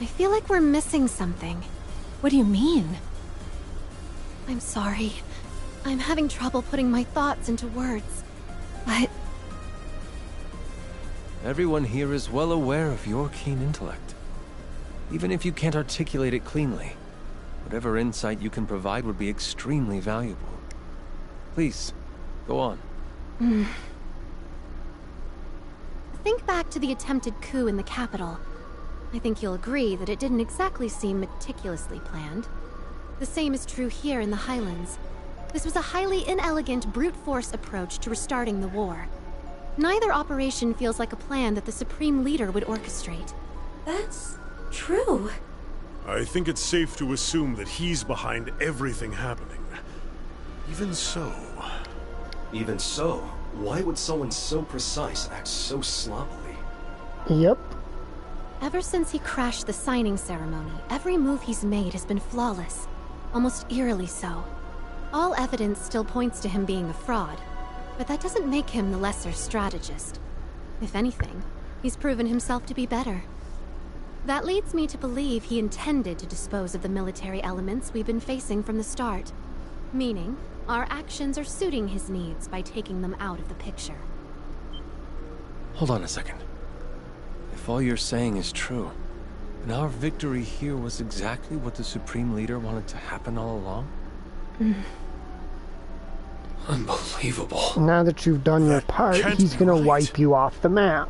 I feel like we're missing something. What do you mean? I'm sorry. I'm having trouble putting my thoughts into words. But... Everyone here is well aware of your keen intellect. Even if you can't articulate it cleanly, whatever insight you can provide would be extremely valuable. Please, go on. Think back to the attempted coup in the capital. I think you'll agree that it didn't exactly seem meticulously planned. The same is true here in the Highlands. This was a highly inelegant brute force approach to restarting the war. Neither operation feels like a plan that the Supreme Leader would orchestrate. That's true. I think it's safe to assume that he's behind everything happening. Even so... Even so, why would someone so precise act so sloppily? Yep. Ever since he crashed the signing ceremony, every move he's made has been flawless. Almost eerily so. All evidence still points to him being a fraud, but that doesn't make him the lesser strategist. If anything, he's proven himself to be better. That leads me to believe he intended to dispose of the military elements we've been facing from the start. Meaning, our actions are suiting his needs by taking them out of the picture. Hold on a second. If all you're saying is true, then our victory here was exactly what the Supreme Leader wanted to happen all along? Unbelievable. Now that you've done your part, he's gonna wipe you off the map.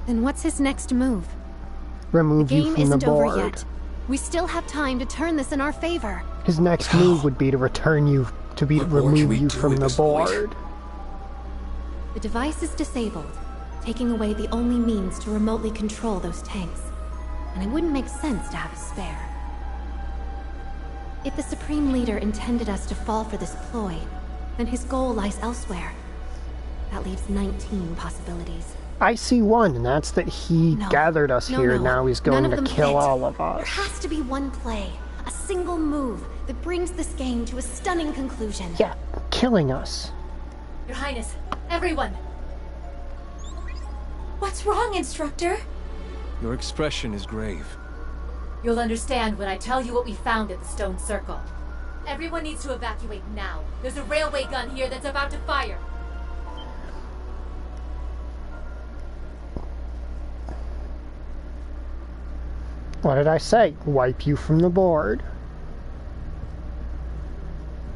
Then what's his next move? Remove The you game from the isn't over board. yet. We still have time to turn this in our favor. His next move would be to return you, remove you from the board. The device is disabled, taking away the only means to remotely control those tanks. And it wouldn't make sense to have a spare. If the Supreme Leader intended us to fall for this ploy, then his goal lies elsewhere. That leaves 19 possibilities. I see one, and that's that he gathered us here, and now he's going to kill all of us. There has to be one play, a single move, that brings this game to a stunning conclusion. Yeah, killing us. Your Highness, everyone! What's wrong, Instructor? Your expression is grave. You'll understand when I tell you what we found at the Stone Circle. Everyone needs to evacuate now. There's a railway gun here that's about to fire. What did I say? Wipe you from the board.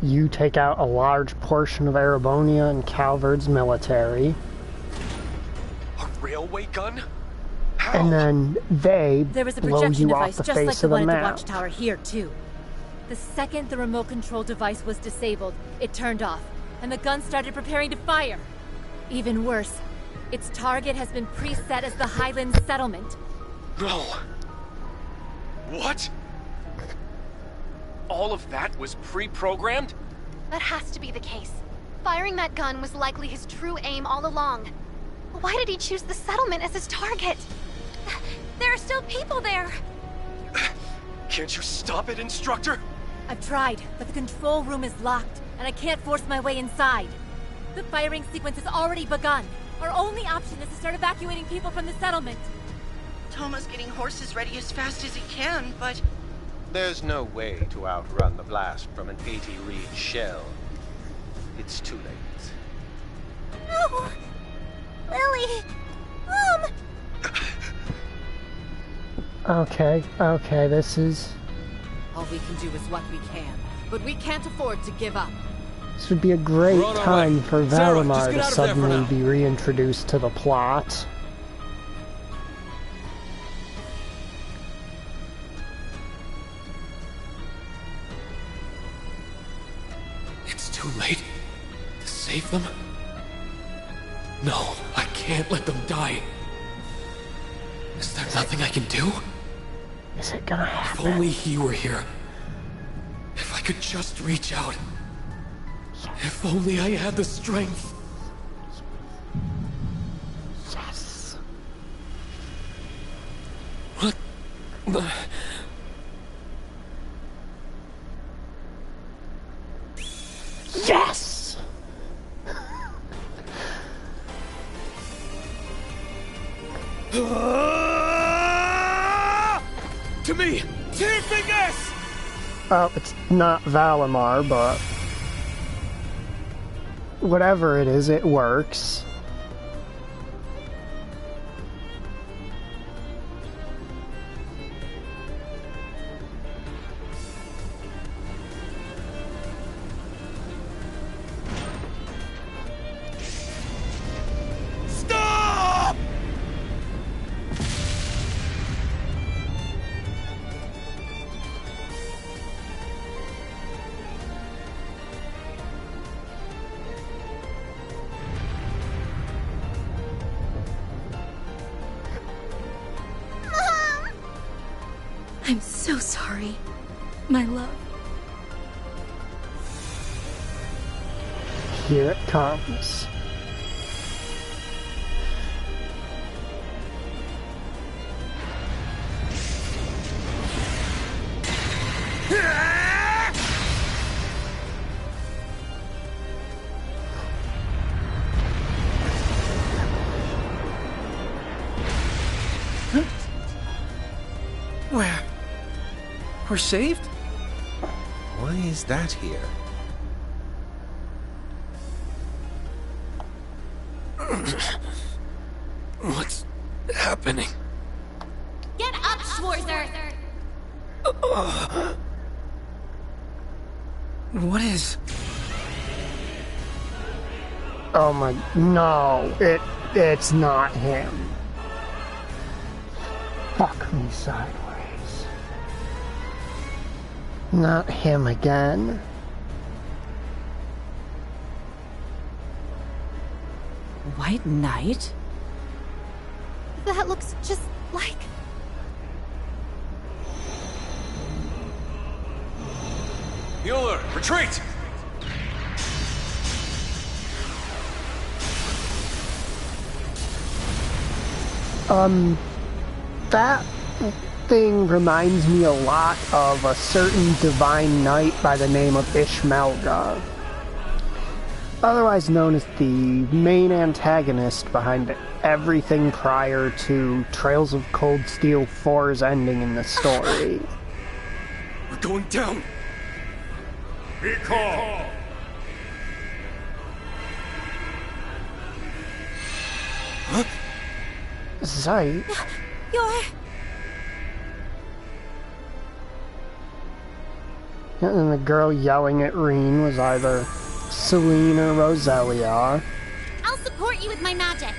You take out a large portion of Erebonia and Calvard's military. A railway gun? And then they There was a blow projection you off device the just like face the of the one at the map. watchtower here, too. The second the remote control device was disabled, it turned off, and the gun started preparing to fire. Even worse, its target has been preset as the Highlands settlement. No. What? All of that was pre-programmed? That has to be the case. Firing that gun was likely his true aim all along. Why did he choose the settlement as his target? There are still people there! Can't you stop it, Instructor? I've tried, but the control room is locked, and I can't force my way inside. The firing sequence has already begun. Our only option is to start evacuating people from the settlement. Toma's getting horses ready as fast as he can, but... There's no way to outrun the blast from an 80-reed shell. It's too late. No! Lily! Mom! Okay, this is... All we can do is what we can, but we can't afford to give up. This would be a great time for Sarah, Valimar just get to out of there for suddenly now. be reintroduced to the plot. It's too late to save them? No, I can't let them die. Is there nothing I can do? Is it gonna happen? If only he were here. If I could just reach out. If only I had the strength. Yes. What the... Yes! To me! Tear fingers! Oh, it's not Valimar, but... whatever it is, it works. Stop! so sorry, my love. Here it comes. We're saved? Why is that here? What's happening? Get up, Schwarzer! What is? Oh my... No, it's not him. Fuck me sideways. Not him again. White Knight? That looks just like... Mueller, retreat! That thing reminds me a lot of a certain divine knight by the name of Ishmelga, otherwise known as the main antagonist behind everything prior to Trails of Cold Steel 4's ending in the story. We're going down! Be calm! Huh? Zeit? You're... And the girl yelling at Reen was either Celine or Roselia. I'll support you with my magic.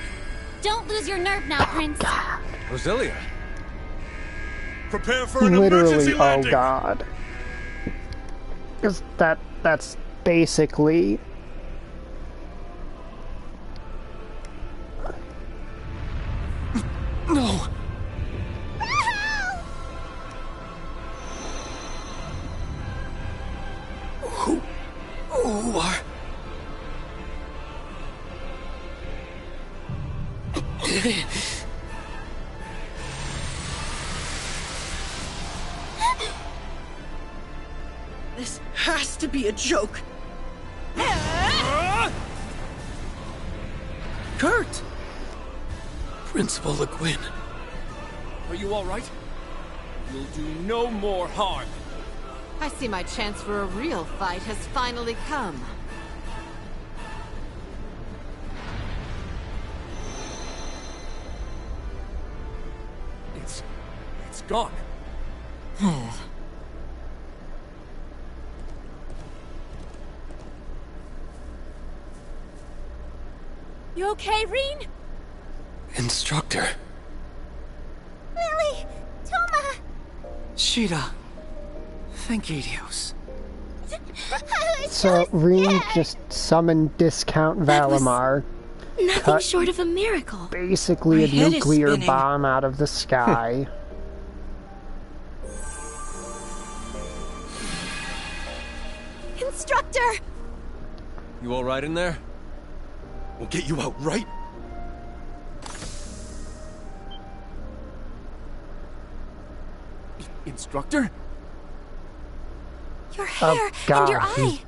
Don't lose your nerve now, Prince. Roselia. Prepare for an emergency landing. Oh god. Because that's basically... No! Who are... This has to be a joke. Kurt! Principal Le Guin. Are you all right? You'll do no more harm. I see my chance for a real fight has finally come. It's gone. You okay, Reen? Instructor. Lily! Toma! Sheeta. Thank you, Dios. So Reen just summoned Discount Valimar. Nothing short of a miracle. Basically a nuclear bomb out of the sky. Instructor! You all right in there? We'll get you out, right? Instructor? Your hair and your eye.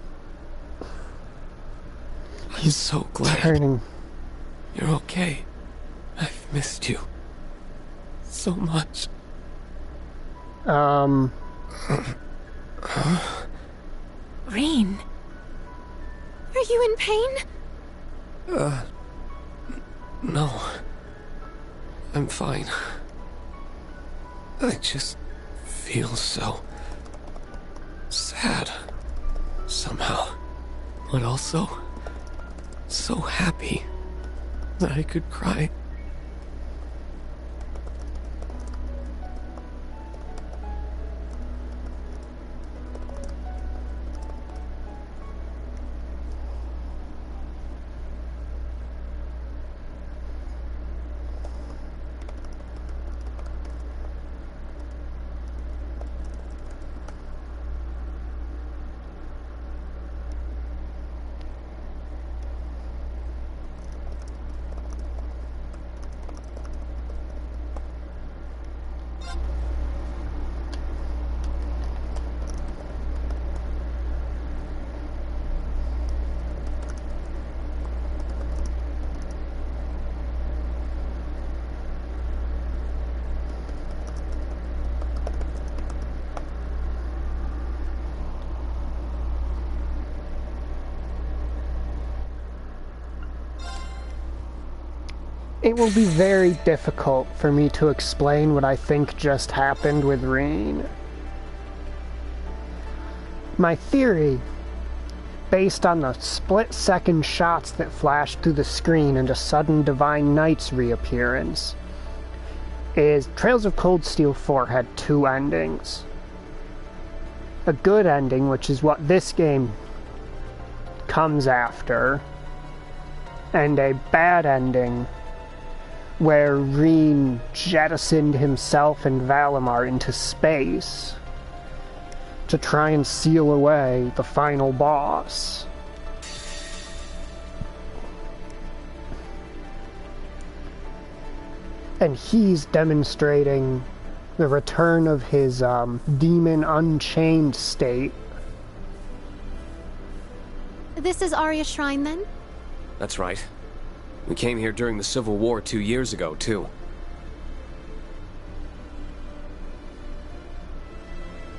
I'm so glad turning. You're okay. I've missed you so much. Reen. Are you in pain? No. I'm fine. I just feel so sad somehow, but also so happy that I could cry. It will be very difficult for me to explain what I think just happened with Reen. My theory, based on the split-second shots that flashed through the screen and a sudden Divine Knight's reappearance, is Trails of Cold Steel 4 had two endings. A good ending, which is what this game comes after, and a bad ending where Reen jettisoned himself and Valimar into space to try and seal away the final boss. And he's demonstrating the return of his demon unchained state. This is Arya Shrine, then? That's right. We came here during the Civil War 2 years ago, too.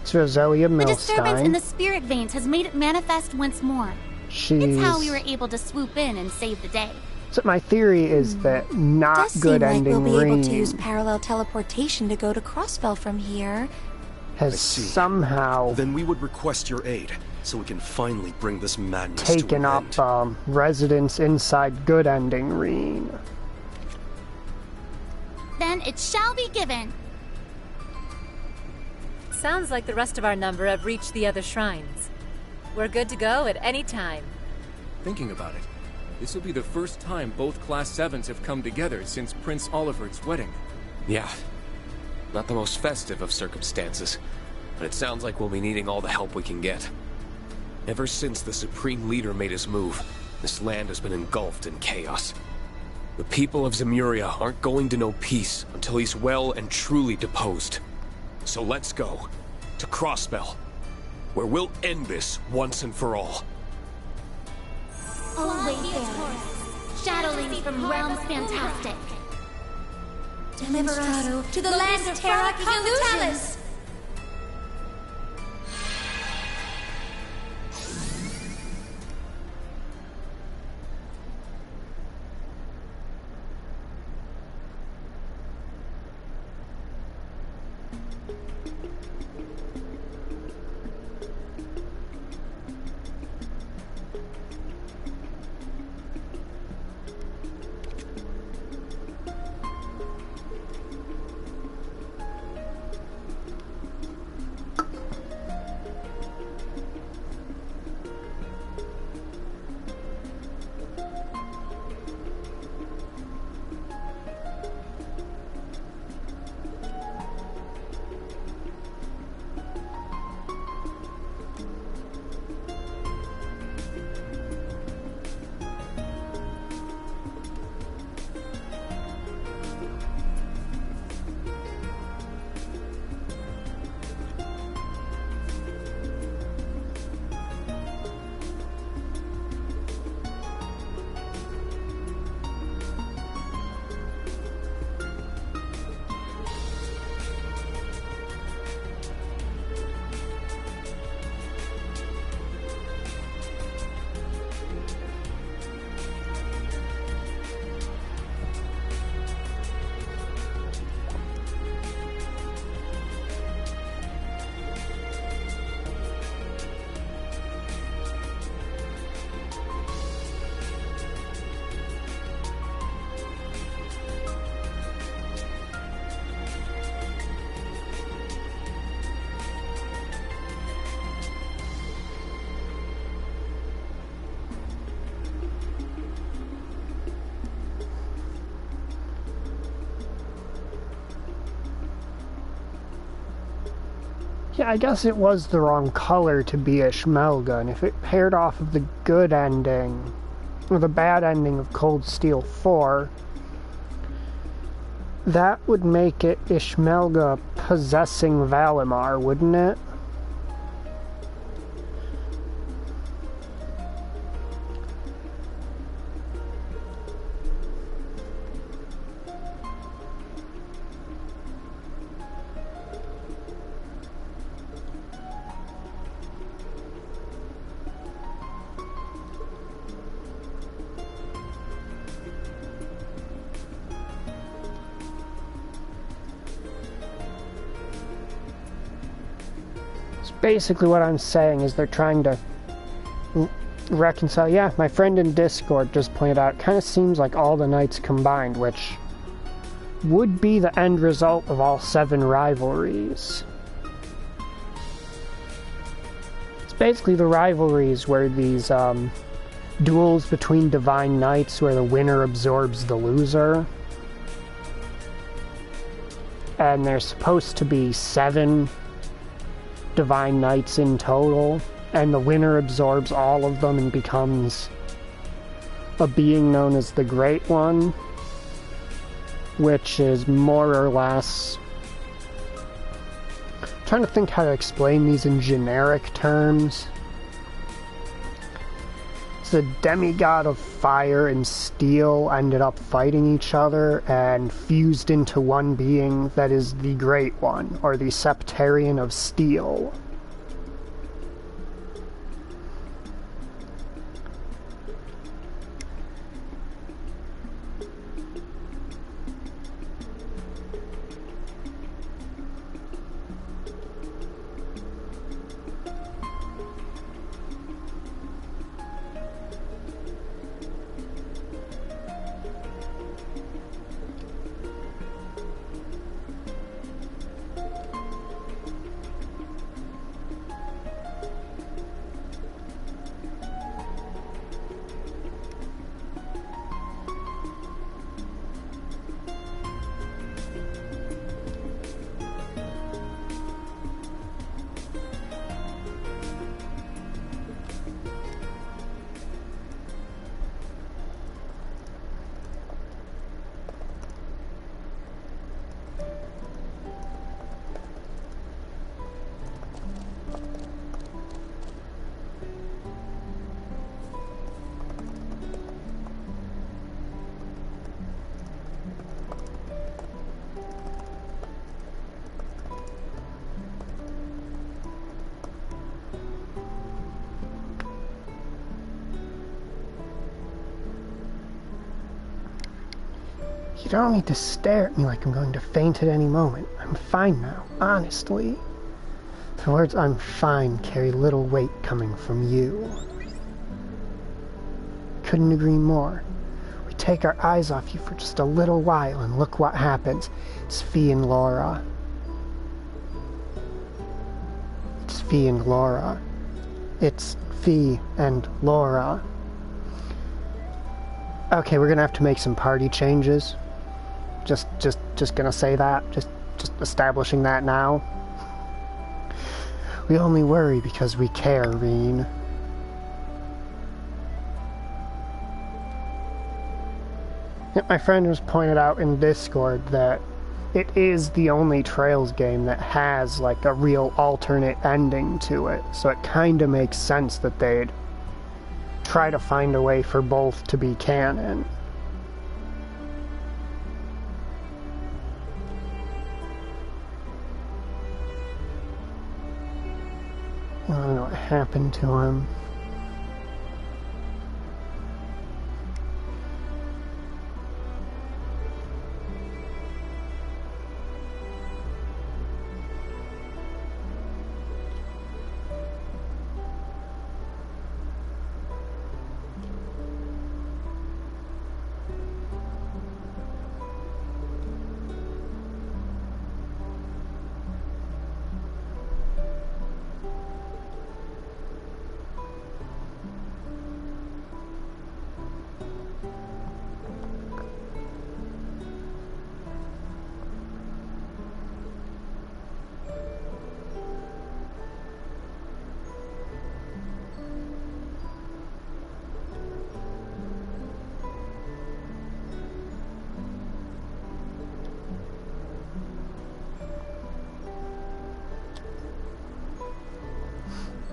It's Roselia Milstein. The disturbance in the spirit veins has made it manifest once more. It's how we were able to swoop in and save the day. So my theory is that not good ending We'll be able Reen to use parallel teleportation to go to Crossbell from here. has somehow Then we would request your aid, so we can finally bring this madness to taken an end. up residence inside good ending Reen. Then it shall be given. Sounds like the rest of our number have reached the other shrines. We're good to go at any time. Thinking about it, this will be the first time both Class 7s have come together since Prince Olivert's wedding. Yeah. Not the most festive of circumstances, but it sounds like we'll be needing all the help we can get. Ever since the Supreme Leader made his move, this land has been engulfed in chaos. The people of Zemuria aren't going to know peace until he's well and truly deposed. So let's go to Crossbell, where we'll end this once and for all. Oh, wayfarers, shadowlings from realms fantastic. Deliver us to the land of Terra Illusions. Yeah, I guess it was the wrong color to be Ishmelga, and if it paired off of the good ending, or the bad ending of Cold Steel 4, that would make it Ishmelga possessing Valimar, wouldn't it? So basically what I'm saying is they're trying to reconcile. Yeah, my friend in Discord just pointed out, it kind of seems like all the knights combined, which would be the end result of all 7 rivalries. It's basically the rivalries where these duels between divine knights where the winner absorbs the loser. And there's supposed to be 7 divine knights in total, and the winner absorbs all of them and becomes a being known as the Great One, which is more or less... I'm trying to think how to explain these in generic terms. The demigod of fire and steel ended up fighting each other and fused into one being that is the Great One, or the Septarian of Steel. You don't need to stare at me like I'm going to faint at any moment. I'm fine now, honestly. The words "I'm fine" carry little weight coming from you. Couldn't agree more. We take our eyes off you for just a little while and look what happens. It's Fee and Laura. It's Fee and Laura. It's Fee and Laura. Okay, we're gonna have to make some party changes. Just gonna say that. Just establishing that now. We only worry because we care, Reen. Yep, my friend was pointed out in Discord that it is the only Trails game that has like a real alternate ending to it, so it kinda makes sense that they'd try to find a way for both to be canon. I don't know what happened to him.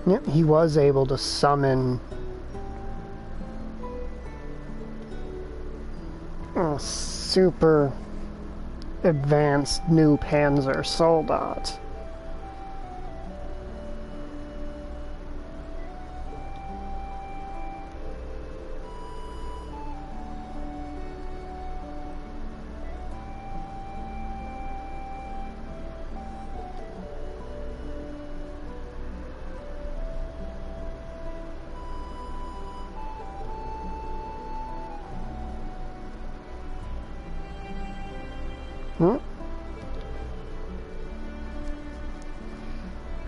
Yep, he was able to summon a super advanced new Panzer Soldat.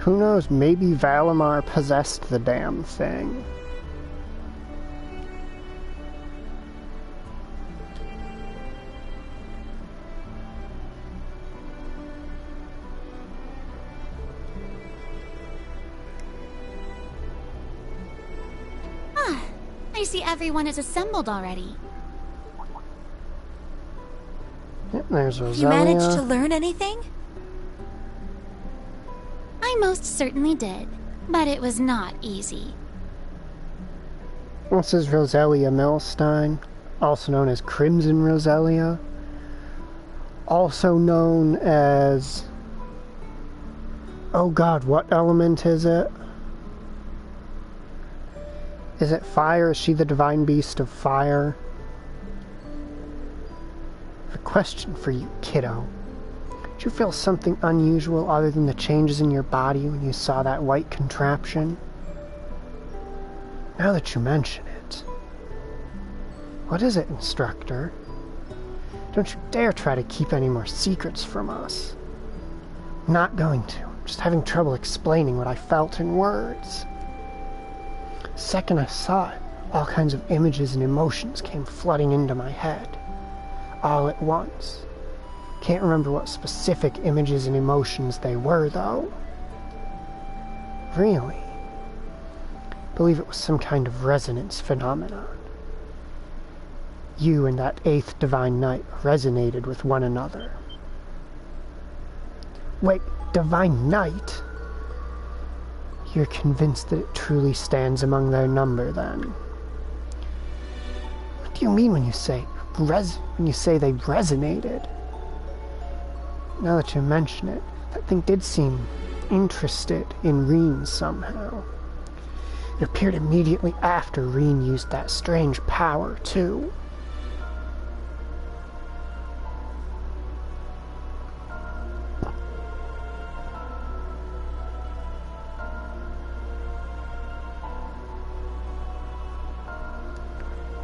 Who knows, maybe Valimar possessed the damn thing. I see everyone is assembled already. Yep, there's Rosalia. You managed to learn anything? I most certainly did, but it was not easy. This is Rosalia Milstein, also known as Crimson Rosalia, also known as... oh god, what element is it? Is it fire? Is she the divine beast of fire? I have a question for you, kiddo. Did you feel something unusual other than the changes in your body when you saw that white contraption? Now that you mention it. What is it, instructor? Don't you dare try to keep any more secrets from us. I'm not going to. I'm just having trouble explaining what I felt in words. The second I saw it, all kinds of images and emotions came flooding into my head. All at once. Can't remember what specific images and emotions they were, though. Really? I believe it was some kind of resonance phenomenon. You and that 8th Divine Knight resonated with one another. Wait, Divine Knight? You're convinced that it truly stands among their number, then? What do you mean when you say they resonated? Now that you mention it, that thing did seem interested in Reen somehow. It appeared immediately after Reen used that strange power, too.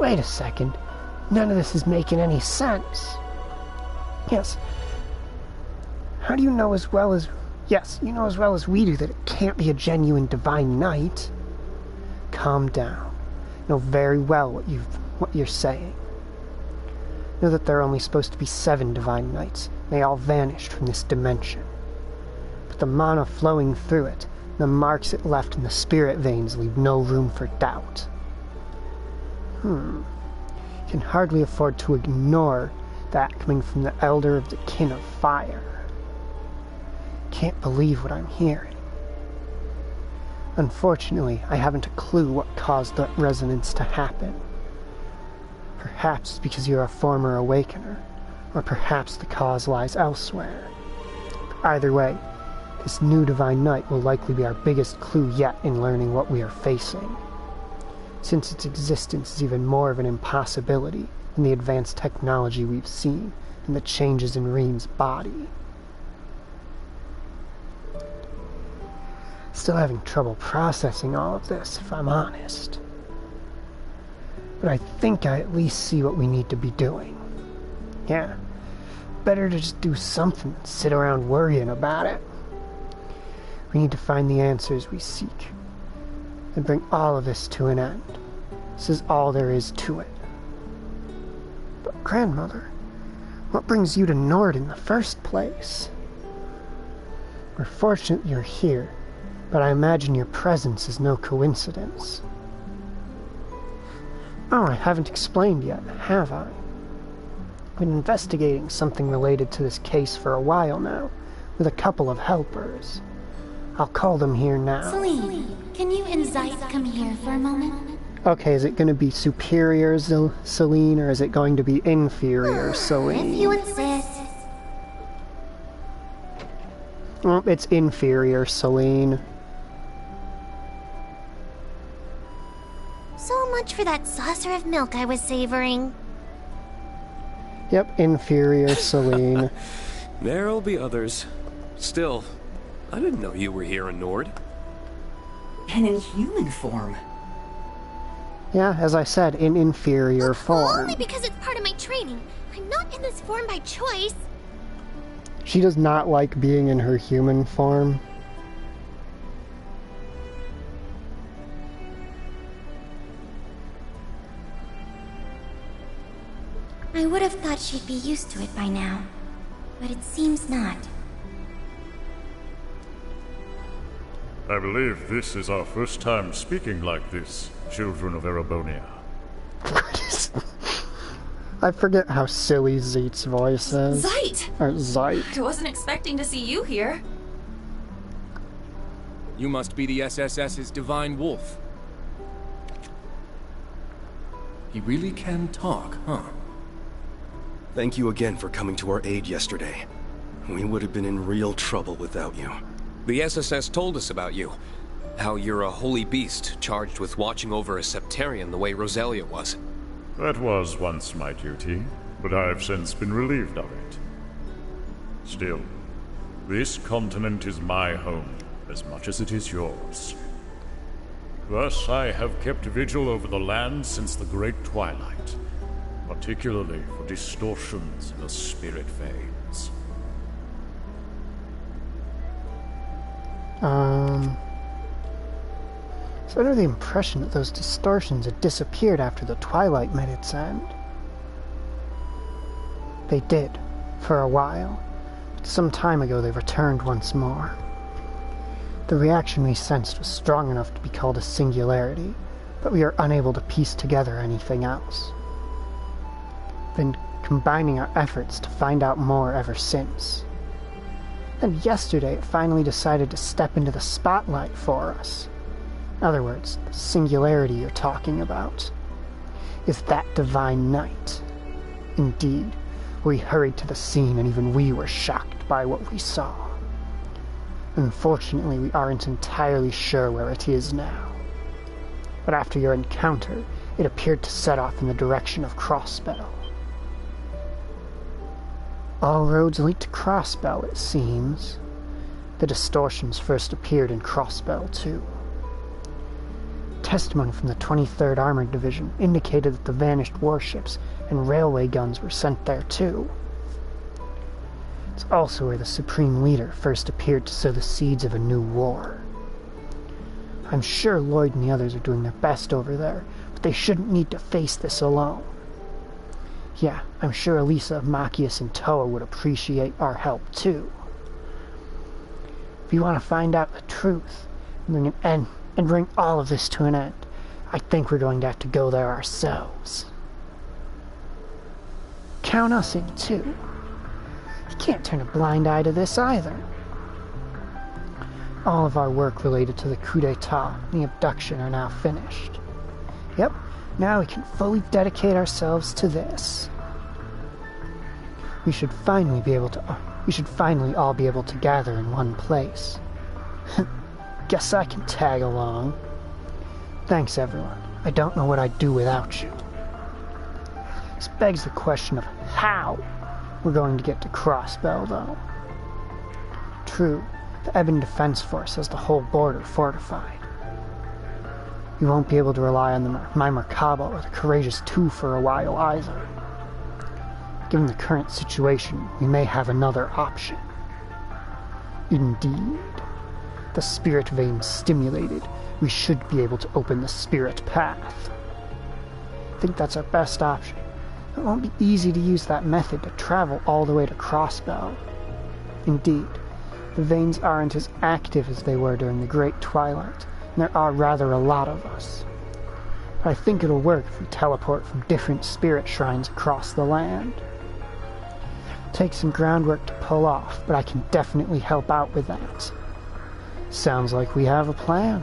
Wait a second. None of this is making any sense. Yes. How do you know as well as... Yes, you know as well as we do that it can't be a genuine divine knight. Calm down. You know very well what you're saying. Know that there are only supposed to be 7 divine knights. They all vanished from this dimension. But the mana flowing through it, the marks it left in the spirit veins leave no room for doubt. Can hardly afford to ignore that coming from the Elder of the Kin of Fire. Can't believe what I'm hearing. Unfortunately, I haven't a clue what caused that resonance to happen. Perhaps because you're a former Awakener, or perhaps the cause lies elsewhere. But either way, this new Divine Knight will likely be our biggest clue yet in learning what we are facing. Since its existence is even more of an impossibility than the advanced technology we've seen and the changes in Reen's body. Still having trouble processing all of this, if I'm honest. But I think I at least see what we need to be doing. Yeah, better to just do something than sit around worrying about it. We need to find the answers we seek and bring all of this to an end. This is all there is to it. But grandmother, what brings you to Nord in the first place? We're fortunate you're here, but I imagine your presence is no coincidence. Oh, I haven't explained yet, have I? I've been investigating something related to this case for a while now, with a couple of helpers. I'll call them here now. Celine, can you and Zeit come here for a moment? Okay, is it going to be superior Celine, or is it going to be inferior Celine? If you insist. Well, it's inferior Celine. So much for that saucer of milk I was savoring. Yep, inferior Celine. There'll be others. Still, I didn't know you were here in Nord. And in human form. Yeah, as I said, in inferior form. Only because it's part of my training. I'm not in this form by choice. She does not like being in her human form. I would have thought she'd be used to it by now, but it seems not. I believe this is our first time speaking like this, children of Erebonia. I forget how silly Zeet's voice is. Zeit! Or Zeit. I wasn't expecting to see you here. You must be the SSS's Divine Wolf. He really can talk, huh? Thank you again for coming to our aid yesterday. We would have been in real trouble without you. The SSS told us about you. How you're a holy beast charged with watching over a Septarian the way Rosalia was. That was once my duty, but I've since been relieved of it. Still, this continent is my home as much as it is yours. Thus, I have kept vigil over the land since the Great Twilight, particularly for distortions in the spirit veins. So under the impression that those distortions had disappeared after the Twilight met its end. They did, for a while, but some time ago they returned once more. The reaction we sensed was strong enough to be called a singularity, but we are unable to piece together anything else. Been combining our efforts to find out more ever since. Then yesterday it finally decided to step into the spotlight for us. In other words, the singularity you're talking about is that divine night. Indeed, we hurried to the scene and even we were shocked by what we saw. Unfortunately, we aren't entirely sure where it is now. But after your encounter, it appeared to set off in the direction of Crossbell. All roads lead to Crossbell, it seems. The distortions first appeared in Crossbell, too. Testimony from the 23rd Armored Division indicated that the vanished warships and railway guns were sent there, too. It's also where the Supreme Leader first appeared to sow the seeds of a new war. I'm sure Lloyd and the others are doing their best over there, but they shouldn't need to face this alone. Yeah, I'm sure Elisa, Machias, and Toa would appreciate our help too. If you want to find out the truth and bring all of this to an end, I think we're going to have to go there ourselves. Count us in too. You can't turn a blind eye to this either. All of our work related to the coup d'etat and the abduction are now finished. Yep, now we can fully dedicate ourselves to this. We should finally all be able to gather in one place. Guess I can tag along. Thanks, everyone. I don't know what I'd do without you. This begs the question of how we're going to get to Crossbell, though. True, the Ebon Defense Force has the whole border fortified. We won't be able to rely on my Merkaba or the Courageous Two for a while either. Given the current situation, we may have another option. Indeed. The spirit vein stimulated, we should be able to open the spirit path. I think that's our best option. It won't be easy to use that method to travel all the way to Crossbell. Indeed, the veins aren't as active as they were during the Great Twilight, and there are rather a lot of us. But I think it'll work if we teleport from different spirit shrines across the land. Take some groundwork to pull off, but I can definitely help out with that. Sounds like we have a plan.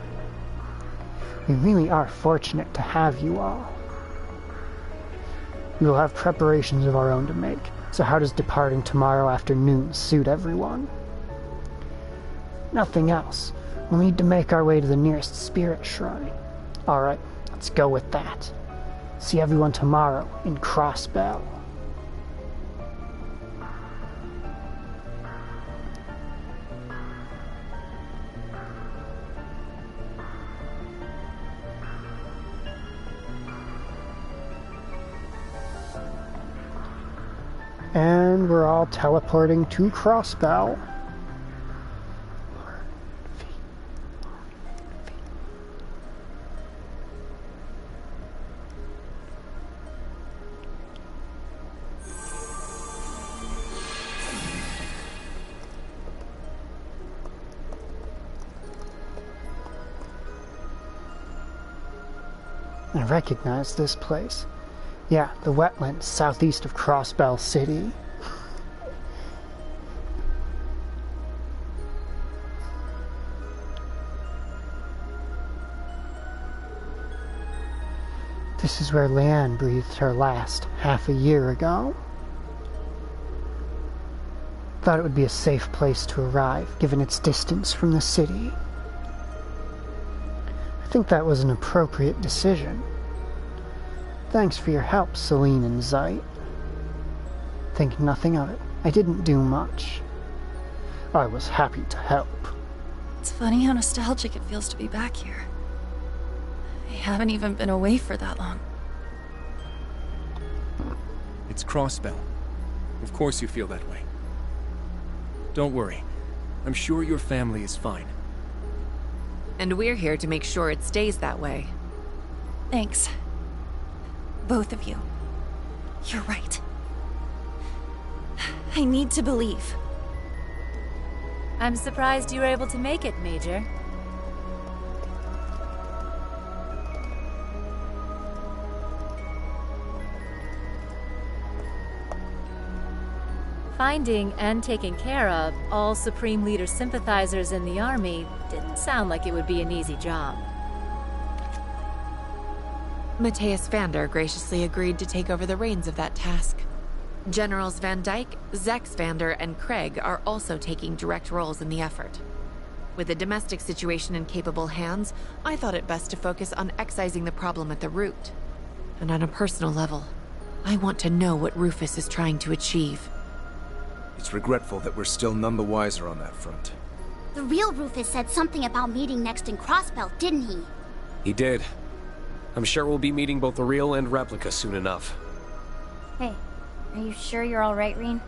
We really are fortunate to have you all. We will have preparations of our own to make, so how does departing tomorrow afternoon suit everyone? Nothing else. We'll need to make our way to the nearest spirit shrine. Alright, let's go with that. See everyone tomorrow in Crossbell. And we're all teleporting to Crossbell. I recognize this place. Yeah, the wetlands southeast of Crossbell City. This is where Leanne breathed her last half a year ago. Thought it would be a safe place to arrive, given its distance from the city. I think that was an appropriate decision. Thanks for your help, Celine and Zeit. Think nothing of it. I didn't do much. I was happy to help. It's funny how nostalgic it feels to be back here. I haven't even been away for that long. It's Crossbell. Of course you feel that way. Don't worry. I'm sure your family is fine. And we're here to make sure it stays that way. Thanks. Both of you. You're right. I need to believe. I'm surprised you were able to make it, Major. Finding and taking care of all Supreme Leader sympathizers in the army didn't sound like it would be an easy job. Matthias Vander graciously agreed to take over the reins of that task. Generals Van Dyke, Zex Vander, and Craig are also taking direct roles in the effort. With the domestic situation in capable hands, I thought it best to focus on excising the problem at the root. And on a personal level, I want to know what Rufus is trying to achieve. It's regretful that we're still none the wiser on that front. The real Rufus said something about meeting next in Crossbell, didn't he? He did. I'm sure we'll be meeting both the real and replica soon enough. Hey, are you sure you're alright, Reen?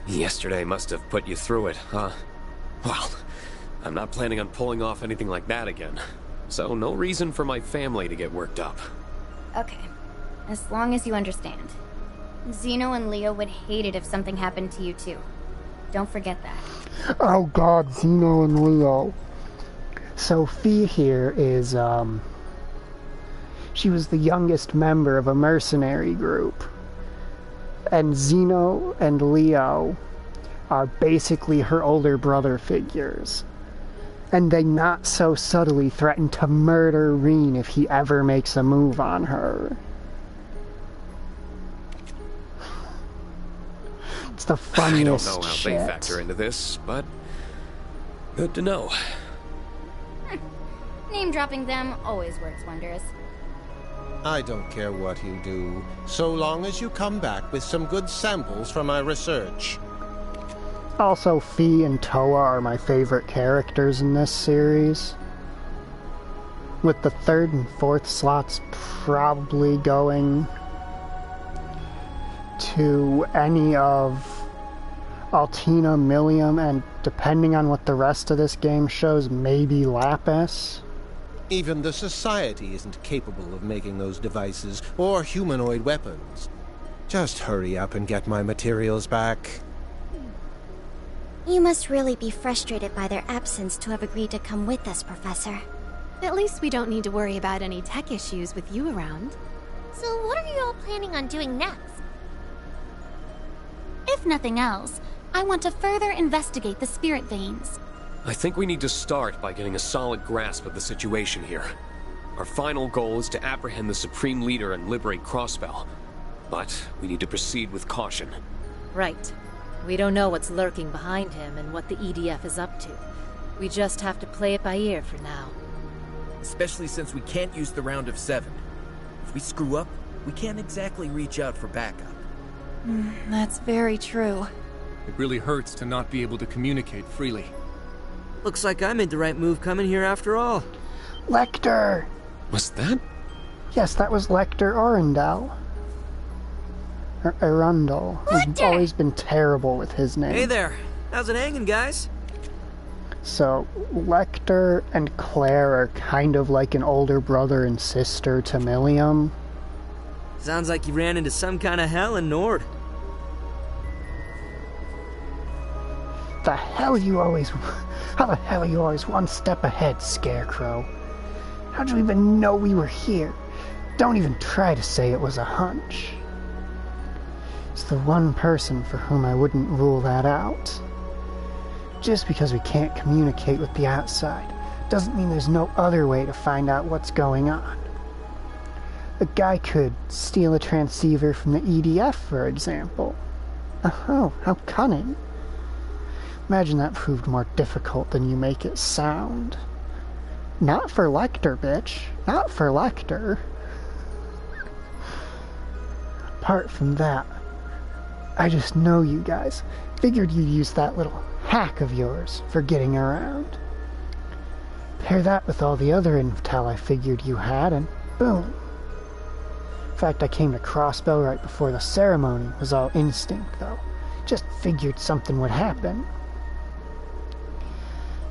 Yesterday must have put you through it, huh? Well, I'm not planning on pulling off anything like that again. So no reason for my family to get worked up. Okay, as long as you understand. Zeno and Leo would hate it if something happened to you too. Don't forget that. Oh god, Zeno and Leo. Sophie here is, she was the youngest member of a mercenary group. And Zeno and Leo are basically her older brother figures. And they not so subtly threaten to murder Reen if he ever makes a move on her. It's the funniest I don't know how shit. they factor into this, but good to know. Name-dropping them always works wonders. I don't care what you do, so long as you come back with some good samples for my research. Also, Fee and Toa are my favorite characters in this series. With the 3rd and 4th slots probably going to any of Altina, Millium, and depending on what the rest of this game shows, maybe Lapis. Even the Society isn't capable of making those devices or humanoid weapons. Just hurry up and get my materials back. You must really be frustrated by their absence to have agreed to come with us, Professor. At least we don't need to worry about any tech issues with you around. So what are you all planning on doing next? If nothing else, I want to further investigate the spirit veins. I think we need to start by getting a solid grasp of the situation here. Our final goal is to apprehend the Supreme Leader and liberate Crossbell. But we need to proceed with caution. Right. We don't know what's lurking behind him and what the EDF is up to. We just have to play it by ear for now. Especially since we can't use the round of 7. If we screw up, we can't exactly reach out for backup. That's very true. It really hurts to not be able to communicate freely. Looks like I made the right move coming here after all. Lecter! Was that? Yes, that was Lecter Arundel. Arundel. He's always been terrible with his name. Hey there. How's it hanging, guys? So, Lecter and Claire are kind of like an older brother and sister to Millium. Sounds like you ran into some kind of hell in Nord. How the hell are you always one step ahead, Scarecrow? How'd you even know we were here? Don't even try to say it was a hunch. It's the one person for whom I wouldn't rule that out. Just because we can't communicate with the outside doesn't mean there's no other way to find out what's going on. A guy could steal a transceiver from the EDF, for example. Oh, how cunning. Imagine that proved more difficult than you make it sound. Not for Lecter, bitch. Not for Lecter. Apart from that, I just know you guys. Figured you'd use that little hack of yours for getting around. Pair that with all the other intel I figured you had, and boom. In fact, I came to Crossbell right before the ceremony. It was all instinct, though. Just figured something would happen.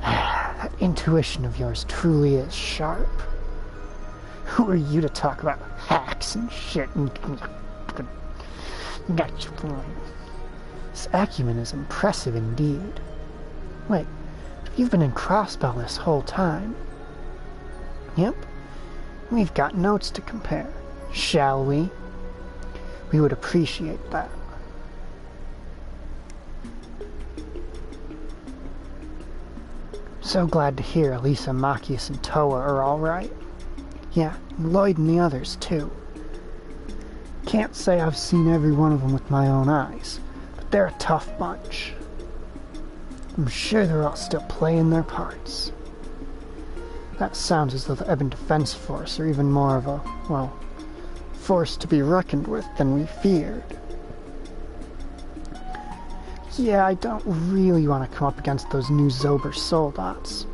That intuition of yours truly is sharp. Who are you to talk about hacks and shit and... This acumen is impressive indeed. Wait, you've been in Crossbell this whole time? Yep. We've got notes to compare, shall we? We would appreciate that. So glad to hear Elisa, Machias, and Toa are alright. Yeah, and Lloyd and the others, too. Can't say I've seen every one of them with my own eyes, but they're a tough bunch. I'm sure they're all still playing their parts. That sounds as though the Ebon Defense Force are even more of a, well, force to be reckoned with than we feared. Yeah, I don't really want to come up against those new Zober soldats.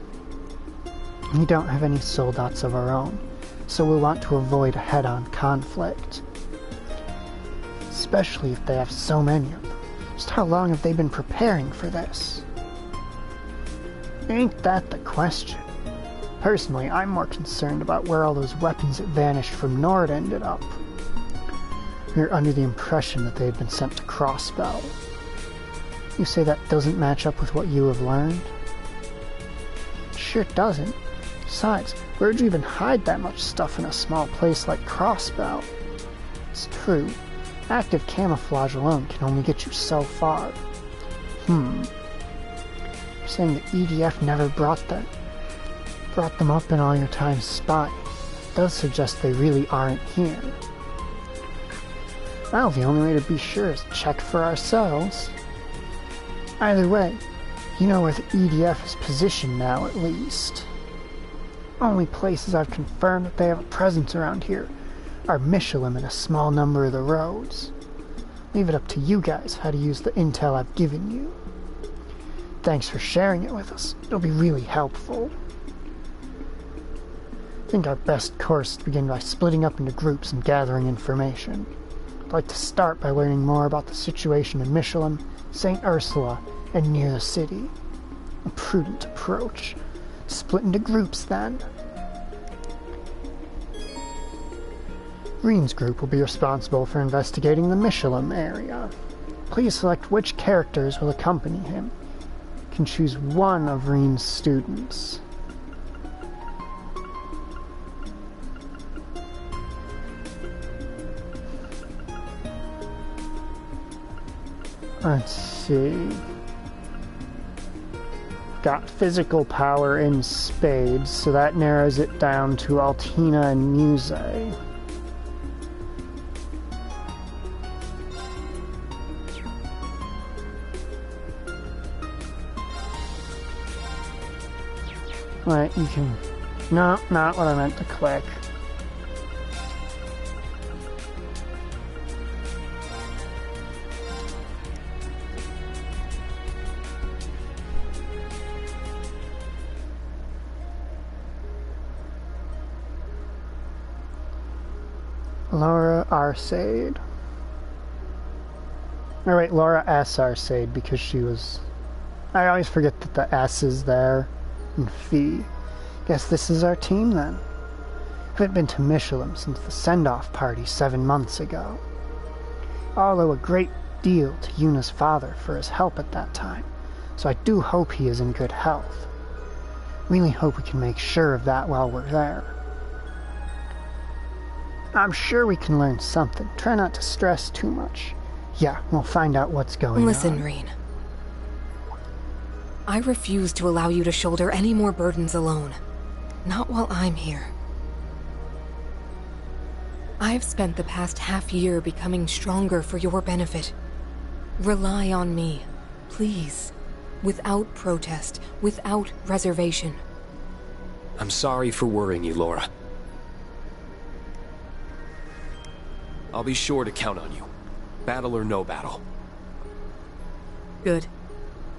We don't have any soldats of our own, so we'll want to avoid a head-on conflict. Especially if they have so many of them. Just how long have they been preparing for this? Ain't that the question? Personally, I'm more concerned about where all those weapons that vanished from Nord ended up. We were under the impression that they had been sent to Crossbell. You say that doesn't match up with what you have learned? Sure it doesn't. Besides, where'd you even hide that much stuff in a small place like Crossbell? It's true. Active camouflage alone can only get you so far. You're saying the EDF never brought them up in all your time spying. It does suggest they really aren't here. Well, the only way to be sure is check for ourselves. Either way, you know where the EDF is positioned now, at least. Only places I've confirmed that they have a presence around here are Michelin and a small number of the roads. Leave it up to you guys how to use the intel I've given you. Thanks for sharing it with us. It'll be really helpful. I think our best course is to begin by splitting up into groups and gathering information. I'd like to start by learning more about the situation in Michelin, St. Ursula, and near the city. A prudent approach. Split into groups, then. Green's group will be responsible for investigating the Michelin area. Please select which characters will accompany him. You can choose one of Reen's students. Let's see. Got physical power in spades, so that narrows it down to Altina and Muse. Right, you can... No, not what I meant to click. Laura Arcade. Or wait, Laura S. Arcade, because she was... I always forget that the S is there. And Fee. Guess this is our team, then. Haven't been to Michelin since the send-off party 7 months ago. I'll owe a great deal to Yuna's father for his help at that time, so I do hope he is in good health. Really hope we can make sure of that while we're there. I'm sure we can learn something. Try not to stress too much. Yeah, we'll find out what's going on. Listen, Rean. I refuse to allow you to shoulder any more burdens alone. Not while I'm here. I've spent the past half-year becoming stronger for your benefit. Rely on me, please. Without protest, without reservation. I'm sorry for worrying you, Laura. I'll be sure to count on you. Battle or no battle. Good.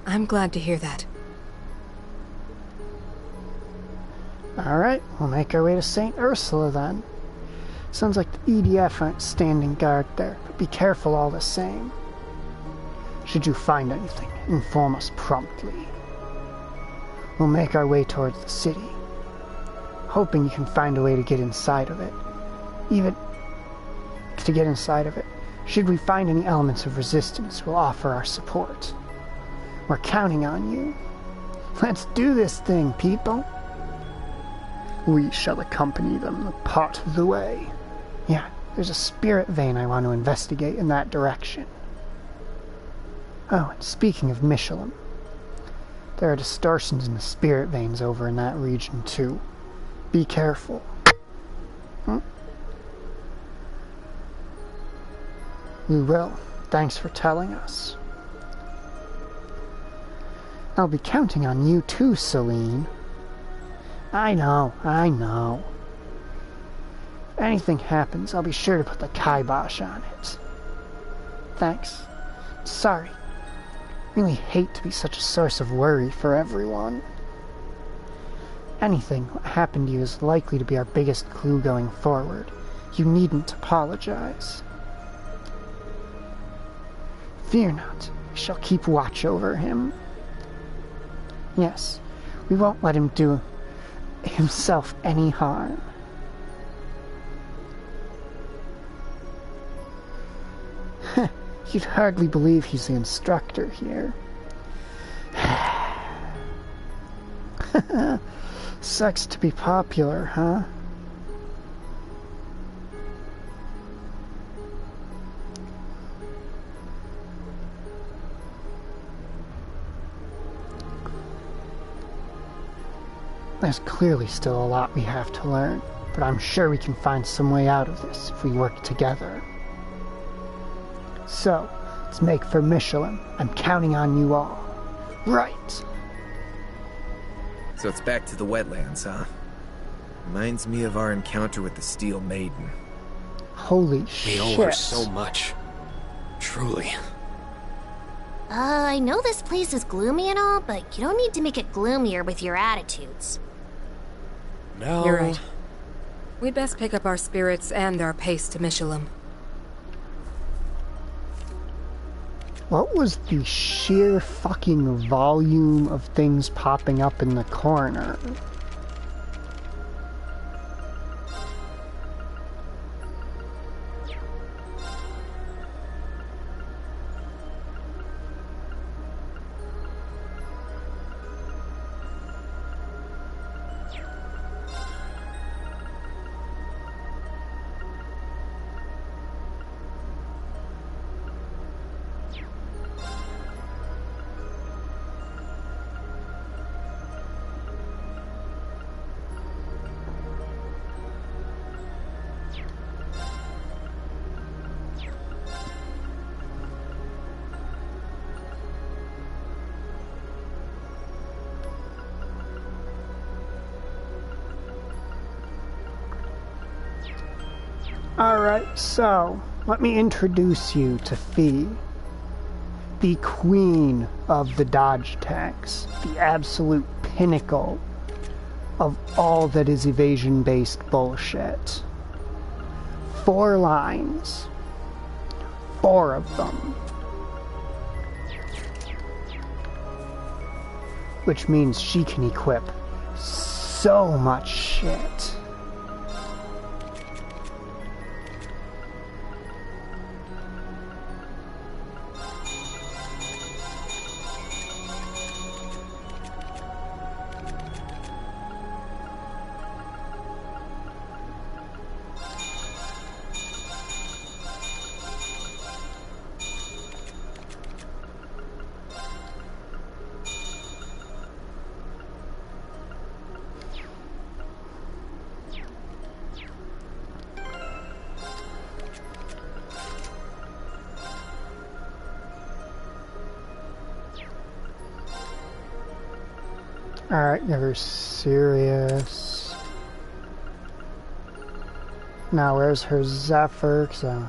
I'm glad to hear that. Alright, we'll make our way to St. Ursula then. Sounds like the EDF aren't standing guard there, but be careful all the same. Should you find anything, inform us promptly. We'll make our way towards the city, hoping you can find a way to get inside of it. Even to get inside of it. Should we find any elements of resistance, we'll offer our support. We're counting on you. Let's do this thing, people. We shall accompany them part of the way. Yeah, there's a spirit vein I want to investigate in that direction. Oh, and speaking of Michelin, there are distortions in the spirit veins over in that region too. Be careful. We will. Thanks for telling us. I'll be counting on you too, Celine. I know. If anything happens, I'll be sure to put the kibosh on it. Thanks. Sorry. Really hate to be such a source of worry for everyone. Anything what happened to you is likely to be our biggest clue going forward. You needn't apologize. Fear not. We shall keep watch over him. Yes, we won't let him do himself any harm. You'd hardly believe he's the instructor here. Sucks to be popular, huh? There's clearly still a lot we have to learn, but I'm sure we can find some way out of this if we work together. So, let's make for Michelin. I'm counting on you all. Right. So it's back to the wetlands, huh? Reminds me of our encounter with the Steel Maiden. Holy shit. We owe her so much. Truly. I know this place is gloomy and all, but you don't need to make it gloomier with your attitudes. No. You're right. We'd best pick up our spirits and our pace to Michelin. What was the sheer fucking volume of things popping up in the corner? Alright, so, let me introduce you to Fee, the queen of the dodge attacks, the absolute pinnacle of all that is evasion-based bullshit. 4 lines. 4 of them. Which means she can equip so much shit. Alright, never serious. Now where's her Zephyr? So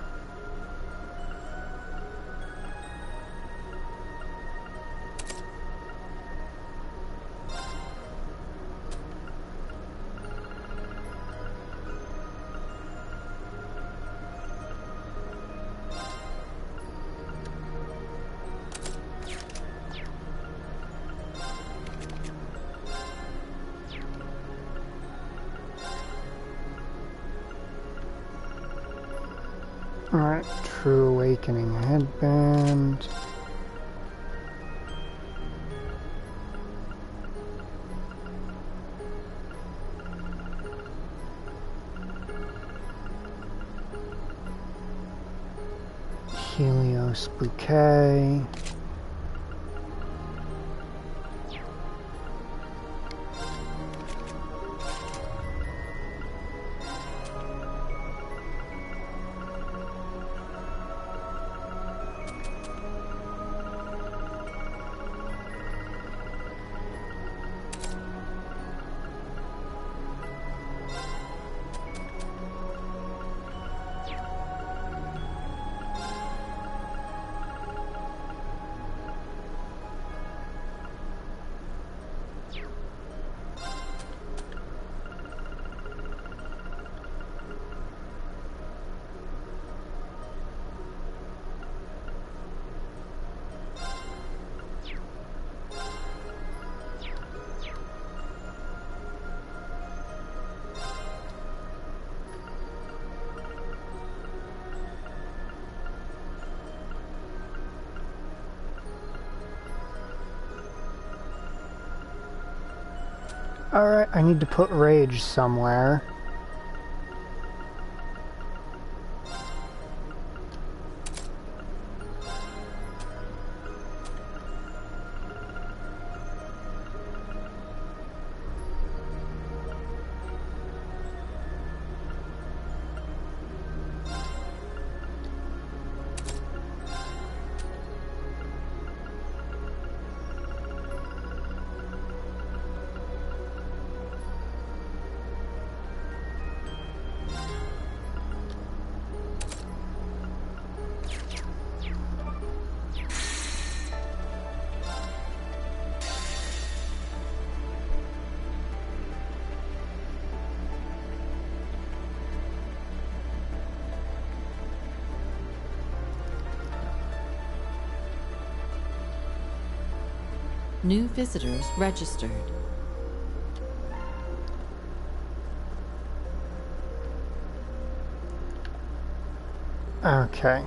alright, True Awakening headband. Helios bouquet. Alright, I need to put Rage somewhere. New visitors registered. Okay.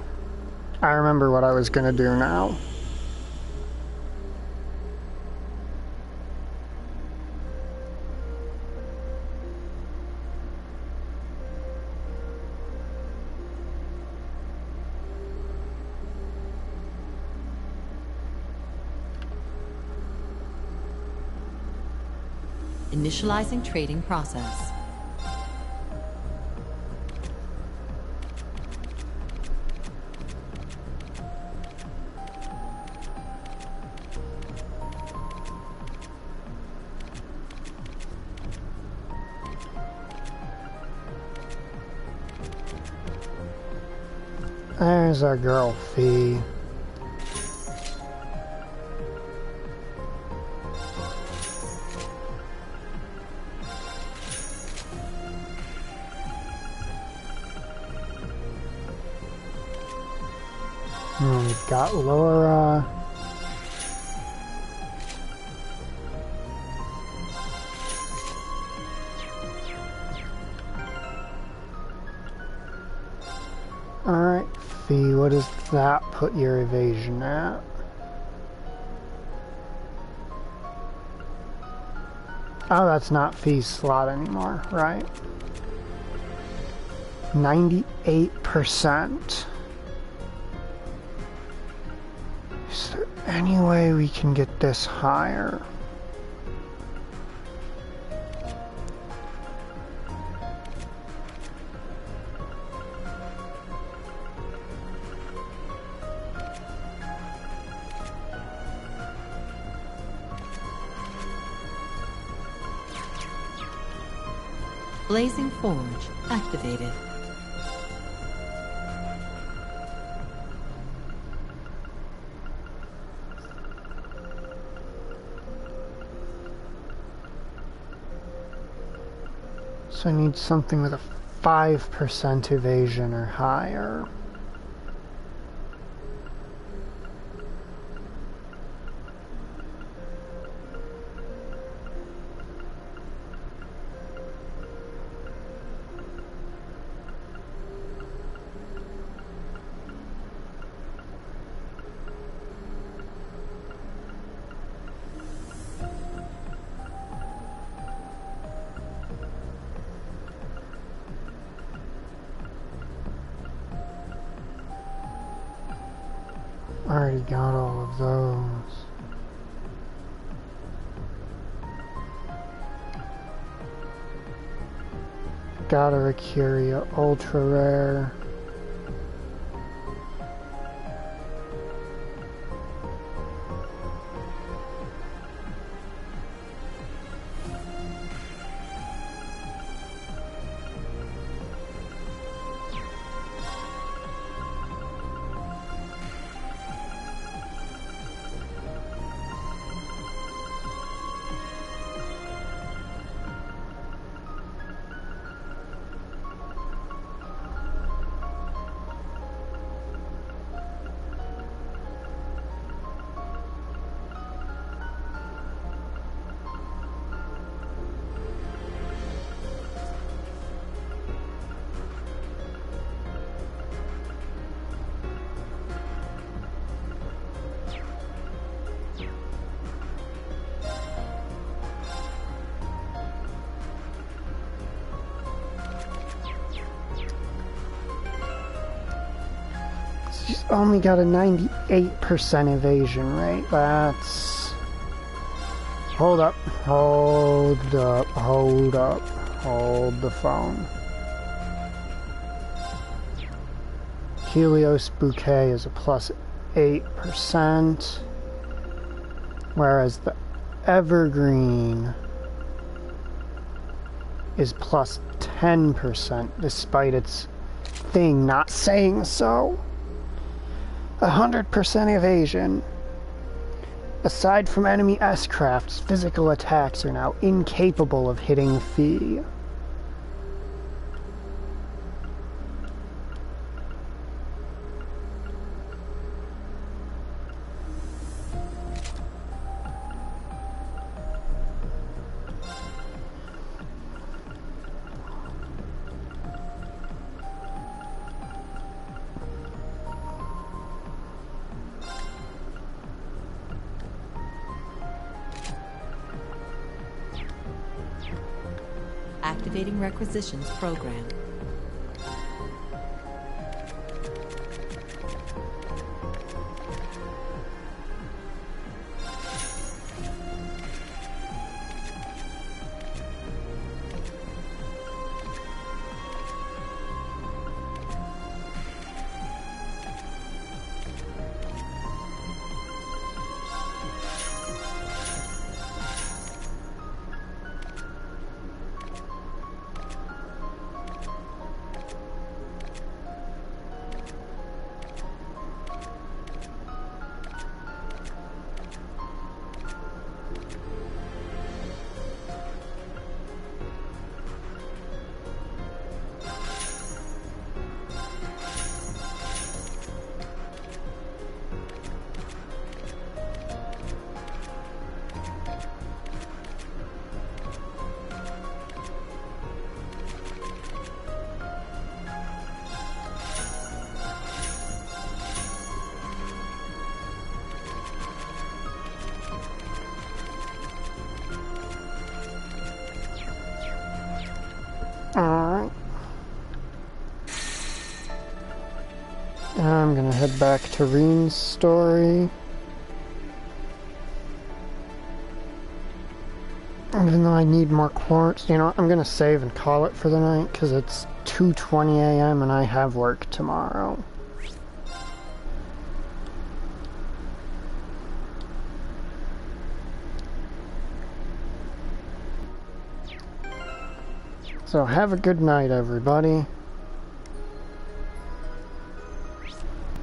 I remember what I was gonna do now. Initializing trading process. There's our girl Fee. We've got Laura. Alright, Fee, what does that put your evasion at? Oh, that's not Fee's slot anymore, right? 98%. Is there any way we can get this higher? Blazing Forge activated. So I need something with a 5% evasion or higher. Already got all of those. Got a Recuria ultra rare. She's only got a 98% evasion rate. That's... Hold up. Hold up. Hold up. Hold the phone. Helios Bouquet is a plus 8%. Whereas the Evergreen is plus 10%, despite its thing not saying so. 100% evasion. Aside from enemy S-crafts, physical attacks are now incapable of hitting Fee. Activating requisitions program. Alright. I'm gonna head back to Reen's story. Even though I need more quartz, you know, I'm gonna save and call it for the night, because it's 2:20 a.m. and I have work tomorrow. So have a good night, everybody.